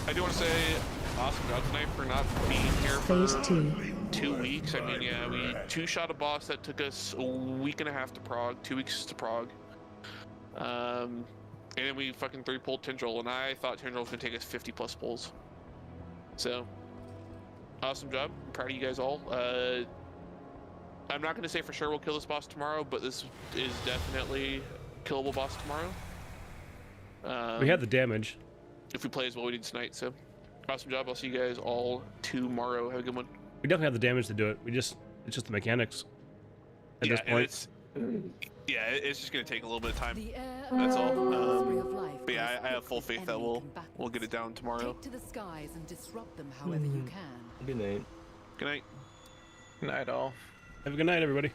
I do want to say, awesome job tonight for not being here for Phase 2. 2 weeks. I mean, yeah, we two-shot a boss that took us a week and a half to prog, 2 weeks to prog. And then we fucking 3-pulled Tendril, and I thought Tendril was going to take us 50-plus pulls. So, awesome job. I'm proud of you guys all. I'm not going to say for sure we'll kill this boss tomorrow, but this is definitely a killable boss tomorrow. We had the damage. If we play as well we did tonight, so awesome job. I'll see you guys all tomorrow. Have a good one. We definitely have the damage to do it. It's just the mechanics at this point. It's just gonna take a little bit of time. That's all. But yeah, I have full faith that we'll get it down tomorrow. Take to the skies and disrupt them however you can. Good night. Good night. Good night, all. Have a good night, everybody.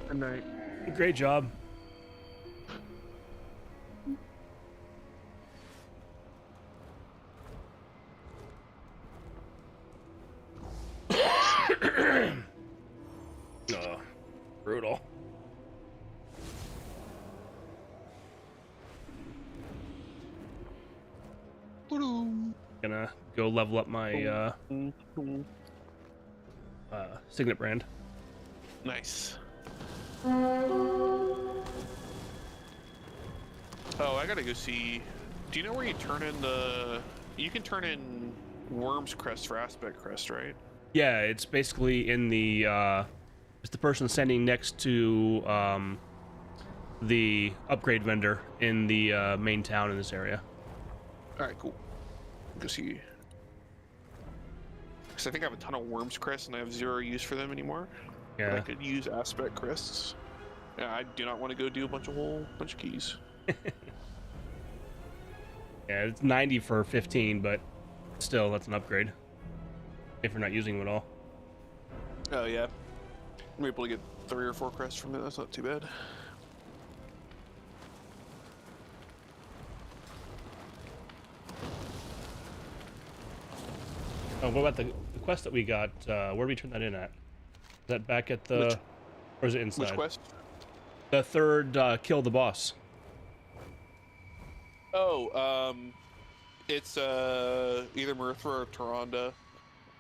Good night. Great job. Oh, brutal. Gonna go level up my Signet brand. Nice. Oh, I gotta go see. Do you know where you turn in the? You can turn in Worm's Crest for Aspect Crest, right? Yeah, it's basically in the it's the person standing next to the upgrade vendor in the main town in this area. All right, cool. Go see. Because I think I have a ton of Worm's Crest and I have 0 use for them anymore. Yeah. But I could use Aspect Crests. Yeah, I do not want to go do a whole bunch of keys. Yeah, it's 90 for 15, but still, that's an upgrade. If you're not using them at all. Oh yeah. I'm able to get 3 or 4 crests from it. That's not too bad. Oh, what about the quest that we got? Where do we turn that in at? Is that back at the... or is it inside? Which quest? The third kill the boss. Oh, it's either Mirthra or Tyrande.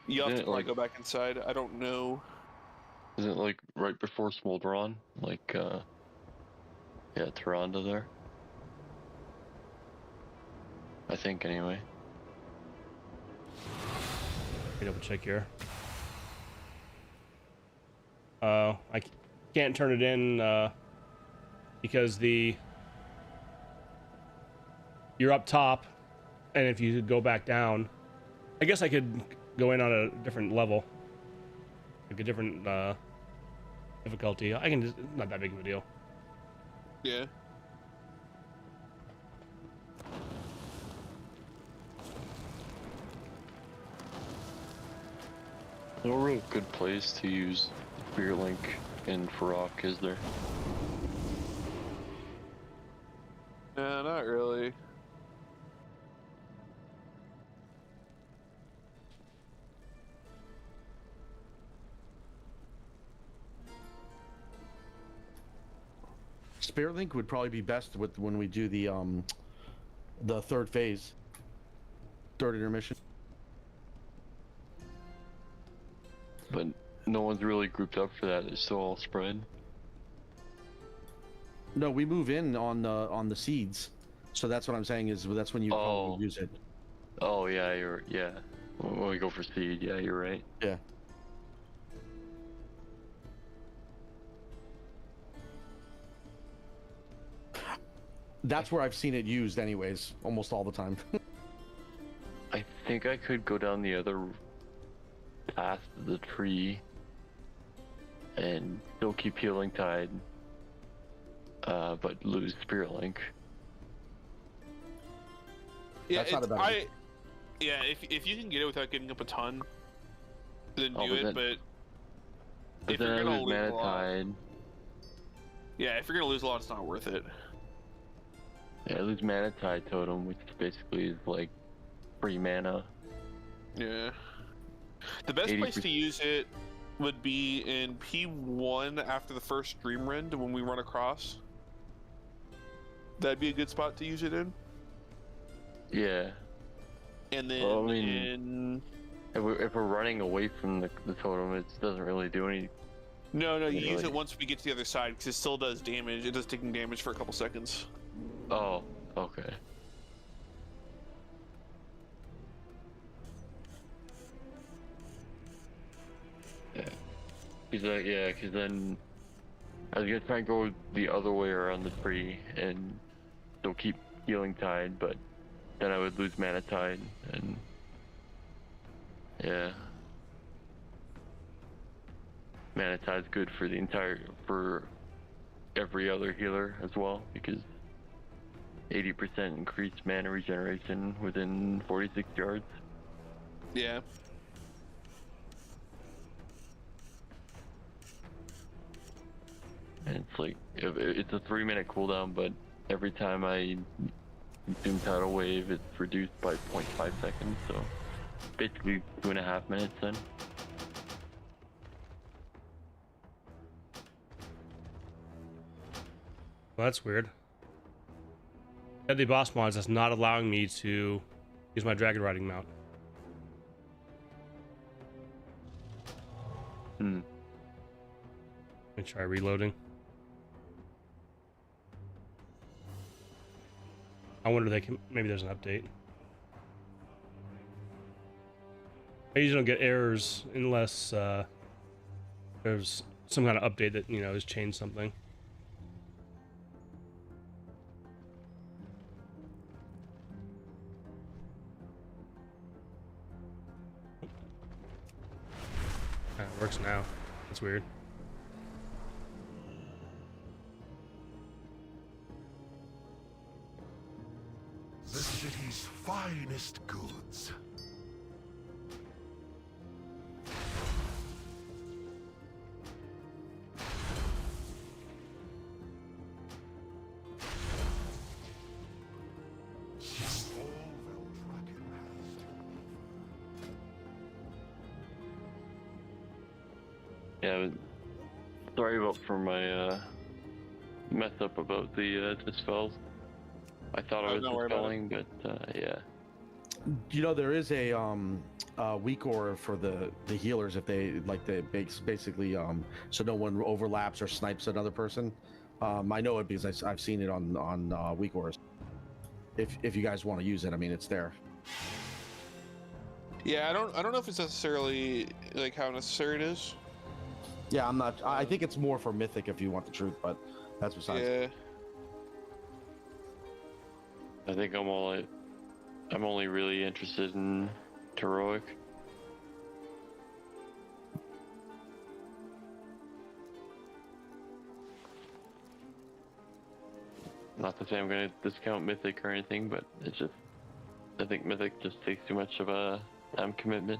You have to probably go back inside. I don't know. Isn't it like right before Smolderon? Like, yeah, Tyrande there. I think, anyway. Let me double check here. I can't turn it in because you're up top, and if you go back down, I guess I could go in on a different level, like a different difficulty. I can just, not that big of a deal. Yeah. No real good place to use Spirit Link in Heroic, is there? No, not really. Spirit Link would probably be best with when we do the third phase, third intermission. But no one's really grouped up for that. It's still all spread. No, we move in on the seeds, so that's what I'm saying is that's when you probably use it. Oh yeah, yeah. When we go for seed, yeah, you're right. Yeah. That's where I've seen it used anyways, almost all the time. I think I could go down the other path of the tree and still keep Healing Tide, but lose Spirit Link. Yeah, yeah, if you can get it without getting up a ton, then do it, but if you're gonna lose a lot, yeah, if you're gonna lose a lot, it's not worth it. Yeah, I lose Mana Tide Totem, which basically is like free mana. Yeah. The best place to use it would be in P1 after the first Dream Rend when we run across. That'd be a good spot to use it in. Yeah. And then Well, I mean, if we're running away from the totem, it doesn't really do any. No, you use it once we get to the other side because it still does damage. It does taking damage for a couple seconds. Oh, okay. Yeah. Because then I was gonna try and go the other way around the tree and still keep healing tide, but then I would lose mana tide, and yeah. Mana tide's good for for every other healer as well, because 80% increased mana regeneration within 46 yards. Yeah. And it's like, it's a 3-minute cooldown, but every time I consume Tidal Wave, it's reduced by 0.5 seconds, so basically 2.5 minutes then. Well, that's weird. At the boss mods, that's not allowing me to use my dragon riding mount. Let me try reloading. I wonder if they can. Maybe there's an update. I usually don't get errors unless there's some kind of update that has changed something. It works now. That's weird. The city's finest goods. Yeah, sorry for my mess up about the dispels. I thought I was dispelling, but yeah. There is a weak aura for the healers if they basically so no one overlaps or snipes another person. I know it because I've seen it on weak auras. If you guys want to use it, I mean it's there. Yeah, I don't know if it's necessarily like how necessary it is. Yeah, I'm not. I think it's more for mythic if you want the truth, but that's besides. Yeah. I think I'm only really interested in heroic. Not to say I'm going to discount mythic or anything, but it's just I think mythic just takes too much of a time commitment.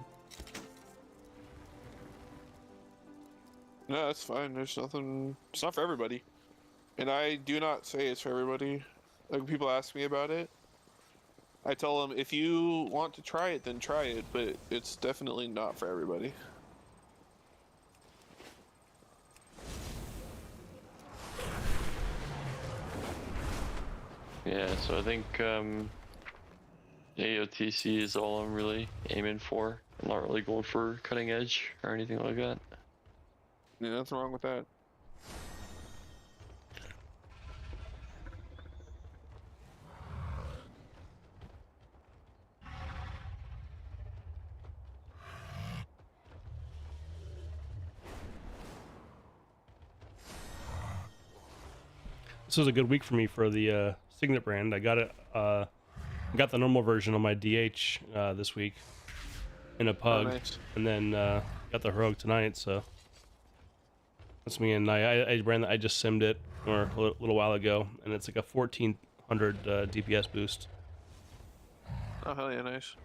No, that's fine. There's nothing. It's not for everybody, and I do not say it's for everybody. Like when people ask me about it, I tell them if you want to try it, then try it. But it's definitely not for everybody. Yeah, so I think AOTC is all I'm really aiming for. I'm not really going for cutting edge or anything like that. Yeah, nothing wrong with that. This was a good week for me for the Signet brand. I got it. Got the normal version on my DH this week in a pug, nice. And then got the heroic tonight. So that's me. And I ran that. I just simmed it a little while ago, and it's like a 1400 DPS boost. Oh hell yeah, nice.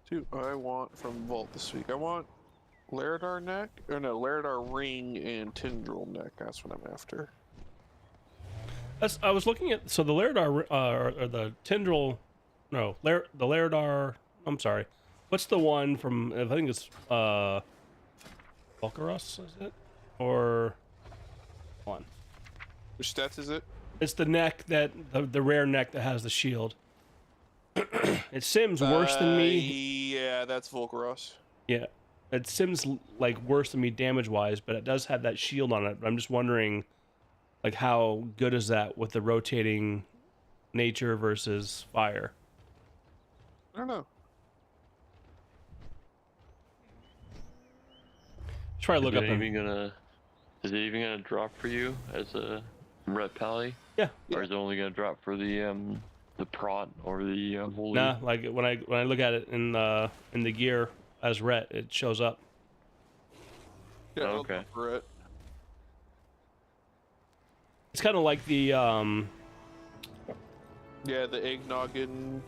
Do I want from Vault this week? I want Laredar neck, or no, Laredar ring and Tendril neck. That's what I'm after. I was looking at the Laredar or the Tendril, no, the Laredar. I'm sorry, what's the one from? I think it's Volcaros, is it? Or hold on. Which stats is it? It's the neck that the rare neck that has the shield. It sims worse than me. Yeah, that's Volcaros. Yeah, it sims like worse than me damage wise, but it does have that shield on it. But I'm just wondering, like, how good is that with the rotating nature versus fire? I don't know. Try to look up. Is it even gonna drop for you as a ret pally? Yeah. Or is it only gonna drop for the prot or the holy? Nah, like when I look at it in the gear as ret, it shows up. Yeah, okay. For it. It's kind of like the Yeah, the eggnog and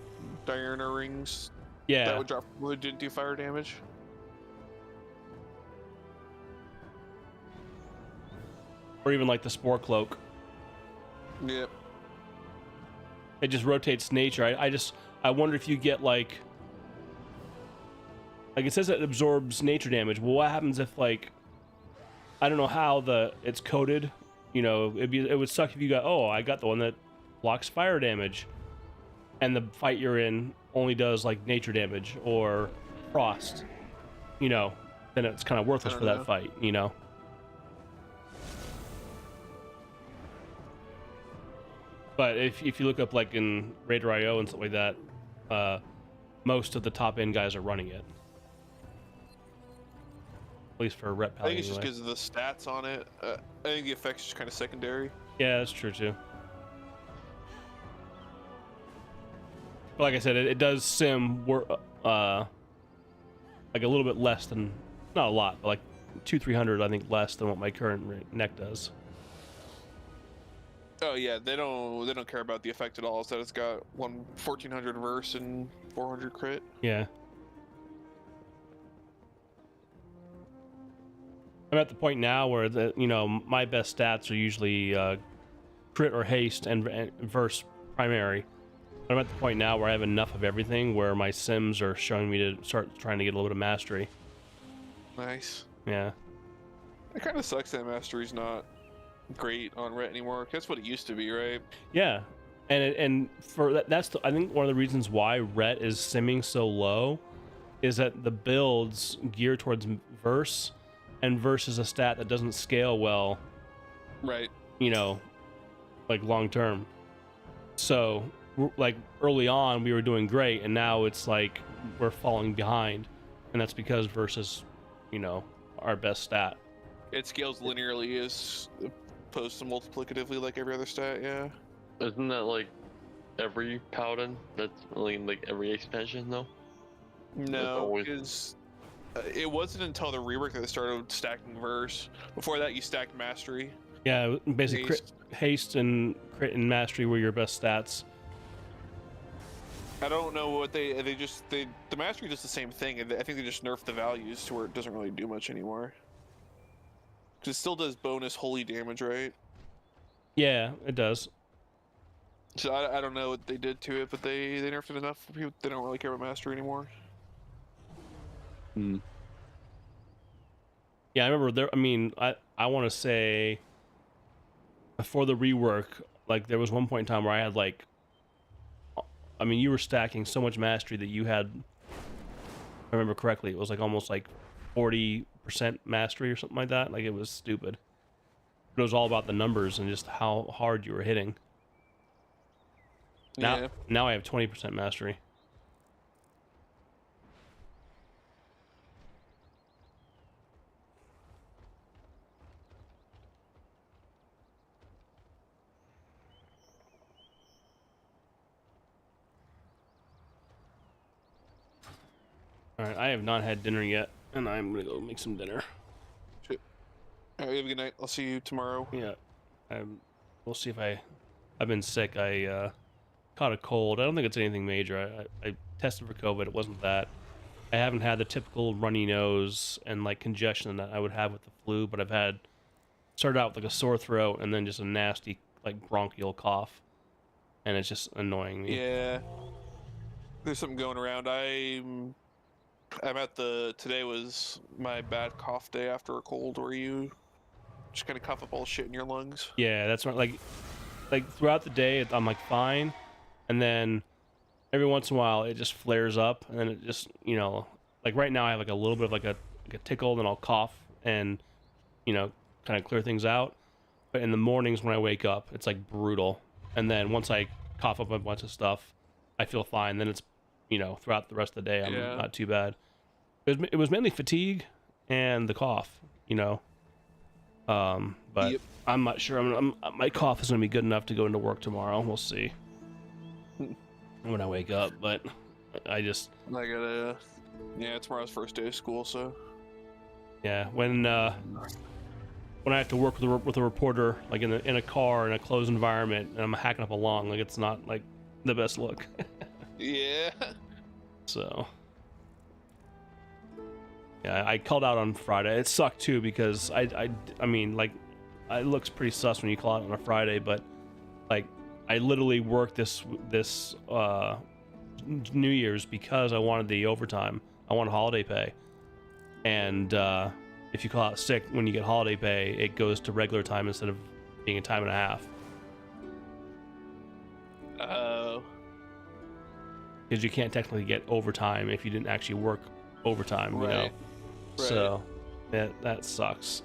Diurna rings. Yeah. That would drop. Would didn't do fire damage. or even like the spore cloak. Yep. It just rotates nature. I wonder if you get like it says it absorbs nature damage. Well, what happens if like I don't know how it's coded. You know, it would suck if you got I got the one that blocks fire damage, and the fight you're in only does like nature damage or frost. You know, then it's kind of worthless for that fight. You know. But if you look up like in Raider IO and stuff like that, most of the top end guys are running it. At least for rep. I think it's just because of the stats on it. I think the effect's just kind of secondary. Yeah, that's true too. But like I said, it does sim like a little bit less than, not a lot, but like 200-300 I think less than what my current neck does. Oh yeah, they don't care about the effect at all. So it's got 1400 verse and 400 crit. Yeah. I'm at the point now where my best stats are usually crit or haste and verse primary. But I'm at the point now where I have enough of everything where my sims are showing me to start trying to get a little bit of mastery. Nice. Yeah. It kind of sucks that mastery's not great on Ret anymore. That's what it used to be, right? Yeah, and for that's I think one of the reasons why Ret is simming so low is that the builds gear towards verse, and verse is a stat that doesn't scale well. Right. You know, like long term. So like early on we were doing great, and now it's like we're falling behind, and that's because verse is, our best stat. It scales linearly as opposed to multiplicatively like every other stat, yeah. Isn't that like every paladin? That's like every expansion though? No, because it wasn't until the rework that they started stacking verse. Before that, you stacked mastery. Yeah, basically haste and crit and mastery were your best stats. I don't know what the mastery does the same thing, and I think they just nerfed the values to where it doesn't really do much anymore. It still does bonus holy damage, right? Yeah, it does. So I don't know what they did to it, but they nerfed it enough for people. They don't really care about mastery anymore. Hmm. Yeah, I remember there. I mean, I want to say before the rework, like there was one point in time where I had like, I mean, you were stacking so much mastery that you had. If I remember correctly, it was like almost like 40% mastery or something like that. Like it was stupid. But it was all about the numbers and just how hard you were hitting. Now I have 20% mastery. Alright, I have not had dinner yet, and I'm gonna go make some dinner. Shit. Alright, have a good night. I'll see you tomorrow. Yeah. We'll see if I've been sick. I caught a cold. I don't think it's anything major. I tested for COVID. It wasn't that. I haven't had the typical runny nose and like congestion that I would have with the flu, but I've had started out with like a sore throat and then just a nasty like bronchial cough, and it's just annoying me. Yeah, there's something going around. I'm at today was my bad cough day after a cold, where you just kind of cough up all the shit in your lungs. Yeah, that's right. Like throughout the day, I'm like fine, and then every once in a while it just flares up, and then it just, you know, like right now I have like a little bit of like a tickle, then I'll cough and, you know, kind of clear things out. But in the mornings when I wake up, it's like brutal, and then once I cough up a bunch of stuff, I feel fine. Then it's, you know, throughout the rest of the day, I'm not too bad. It was mainly fatigue and the cough, you know. But Yep. I'm not sure. My cough is gonna be good enough to go into work tomorrow. We'll see when I wake up. But I gotta. Yeah, tomorrow's first day of school, so. Yeah, when I have to work with a reporter, like in a car in a closed environment, and I'm hacking up a lung, like it's not like the best look. Yeah. So. Yeah, I called out on Friday. It sucked too because I mean, like, it looks pretty sus when you call out on a Friday, but like I literally worked this New Year's because I wanted the overtime. I wanted holiday pay, and if you call out sick when you get holiday pay, it goes to regular time instead of being a time and a half. Oh. Because you can't technically get overtime if you didn't actually work overtime, you know. Right. So that sucks.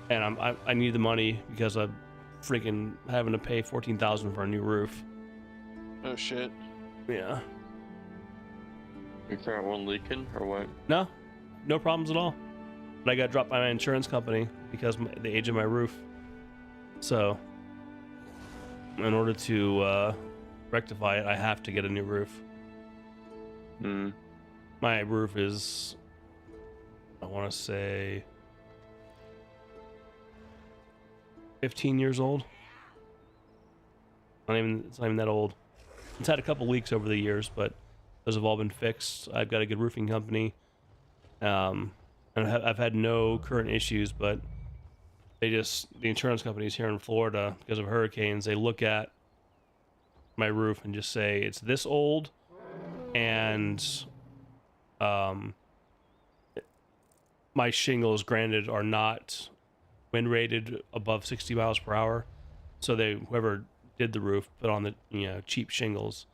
And I need the money because I'm freaking having to pay $14,000 for a new roof. Oh shit. Yeah. Your current one leaking or what? No problems at all. But I got dropped by my insurance company because the age of my roof. So in order to rectify it, I have to get a new roof. My roof is, I want to say, 15 years old. It's not even that old. It's had a couple leaks over the years, but those have all been fixed. I've got a good roofing company, and I've had no current issues. But the insurance companies here in Florida, because of hurricanes, they look at my roof and just say it's this old, and my shingles, granted, are not wind rated above 60 miles per hour, so whoever did the roof put on the cheap shingles.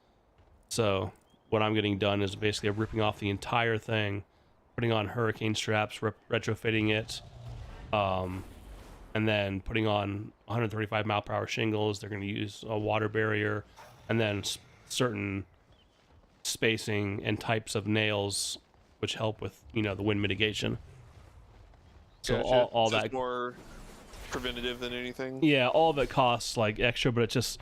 So what I'm getting done is basically ripping off the entire thing, putting on hurricane straps, retrofitting it, and then putting on 135 mile per hour shingles. They're going to use a water barrier, and then certain spacing and types of nails which help with the wind mitigation. So Gotcha. all Just that more preventative than anything. Yeah, all of it costs like extra, but it's just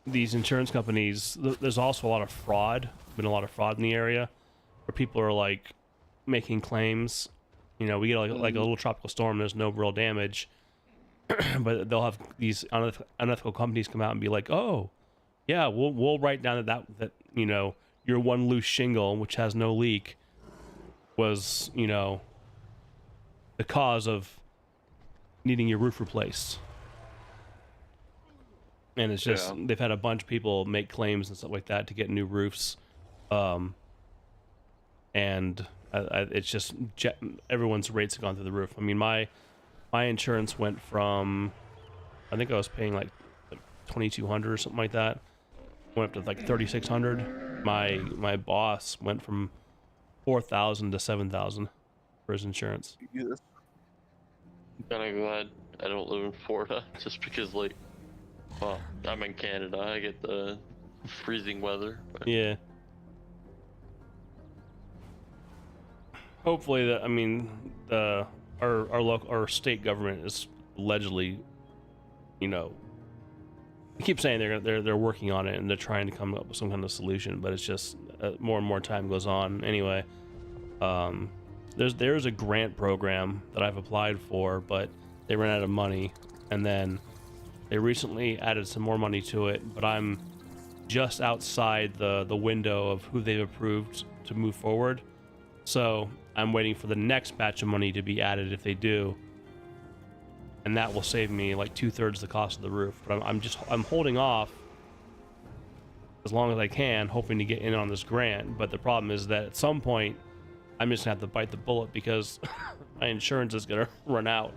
these insurance companies. There's also a lot of fraud. Been a lot of fraud in the area where people are like making claims. We get like a little tropical storm. There's no real damage, but they'll have these unethical companies come out and be like, "Oh, yeah, we'll write down that your one loose shingle, which has no leak, was the cause of needing your roof replaced." And it's just they've had a bunch of people make claims and stuff like that to get new roofs, and it's just everyone's rates have gone through the roof. I mean, my insurance went from, I think I was paying like $2,200 or something like that, went up to like $3,600. My boss went from $4,000 to $7,000 for his insurance. I'm kind of glad I don't live in Florida, just because well, I'm in Canada. I get the freezing weather. But... Yeah. Hopefully our state government is allegedly, they keep saying they're working on it and they're trying to come up with some kind of solution, but it's just more and more time goes on. Anyway, there's a grant program that I've applied for, but they ran out of money, and then they recently added some more money to it, but I'm just outside the window of who they've approved to move forward. So I'm waiting for the next batch of money to be added if they do. And that will save me like 2/3 the cost of the roof. But I'm holding off as long as I can, hoping to get in on this grant. But the problem is that at some point, I'm just gonna have to bite the bullet because my insurance is gonna run out.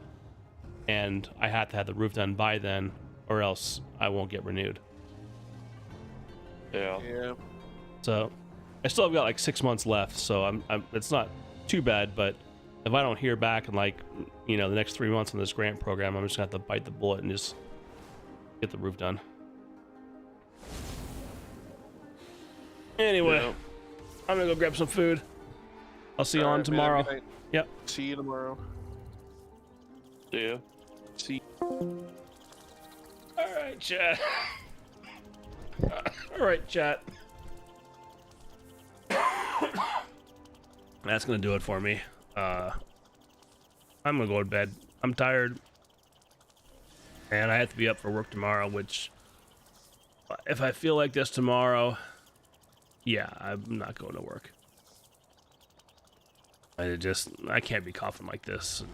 And I have to have the roof done by then, or else I won't get renewed. Yeah. So I still have got like 6 months left, so it's not too bad, but if I don't hear back in like, the next 3 months on this grant program, I'm just gonna have to bite the bullet and just get the roof done. Anyway, I'm gonna go grab some food. I'll see you on tomorrow. Yep. See you tomorrow. Yeah. See. All right, chat. All right, chat. That's gonna do it for me. I'm gonna go to bed. I'm tired, and I have to be up for work tomorrow. Which, if I feel like this tomorrow, yeah, I'm not going to work. I can't be coughing like this.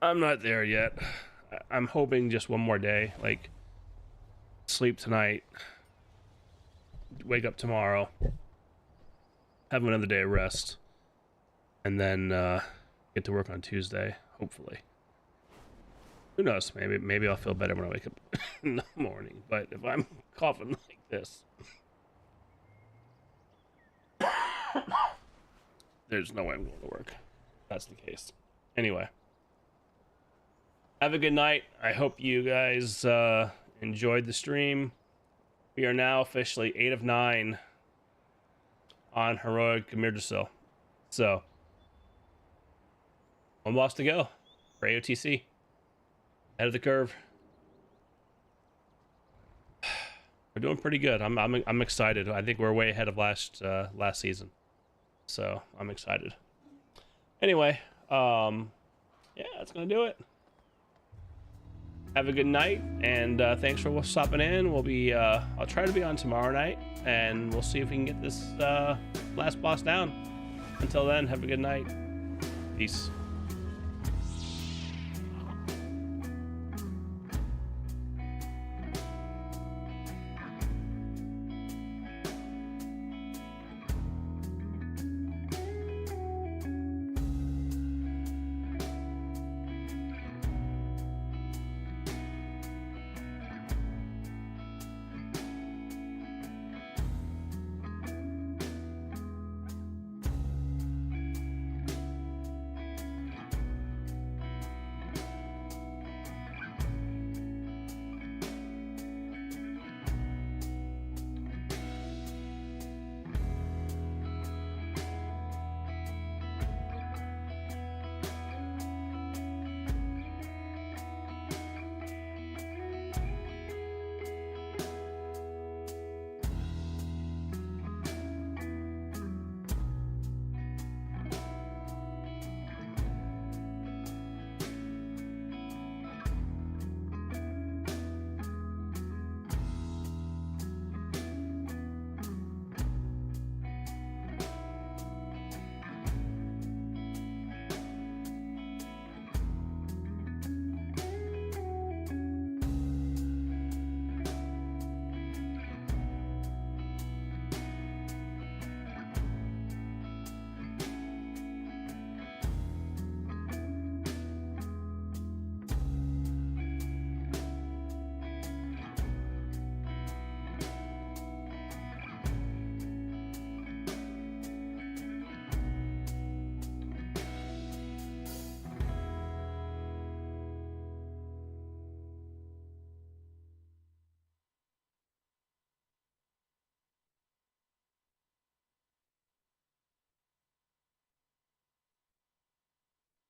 I'm not there yet. I'm hoping just one more day, like sleep tonight, wake up tomorrow, have another day of rest, and then get to work on Tuesday, hopefully. Who knows? Maybe I'll feel better when I wake up in the morning. But if I'm coughing like this, there's no way I'm going to work. That's the case. Anyway, have a good night. I hope you guys enjoyed the stream. We are now officially 8 of 9 on Heroic Amirdrassil. So, one boss to go for AOTC. Ahead of the curve. We're doing pretty good. I'm excited. I think we're way ahead of last season. So I'm excited. Anyway, yeah, that's gonna do it. Have a good night, and thanks for stopping in. We'll be I'll try to be on tomorrow night, and we'll see if we can get this last boss down. Until then, have a good night. Peace.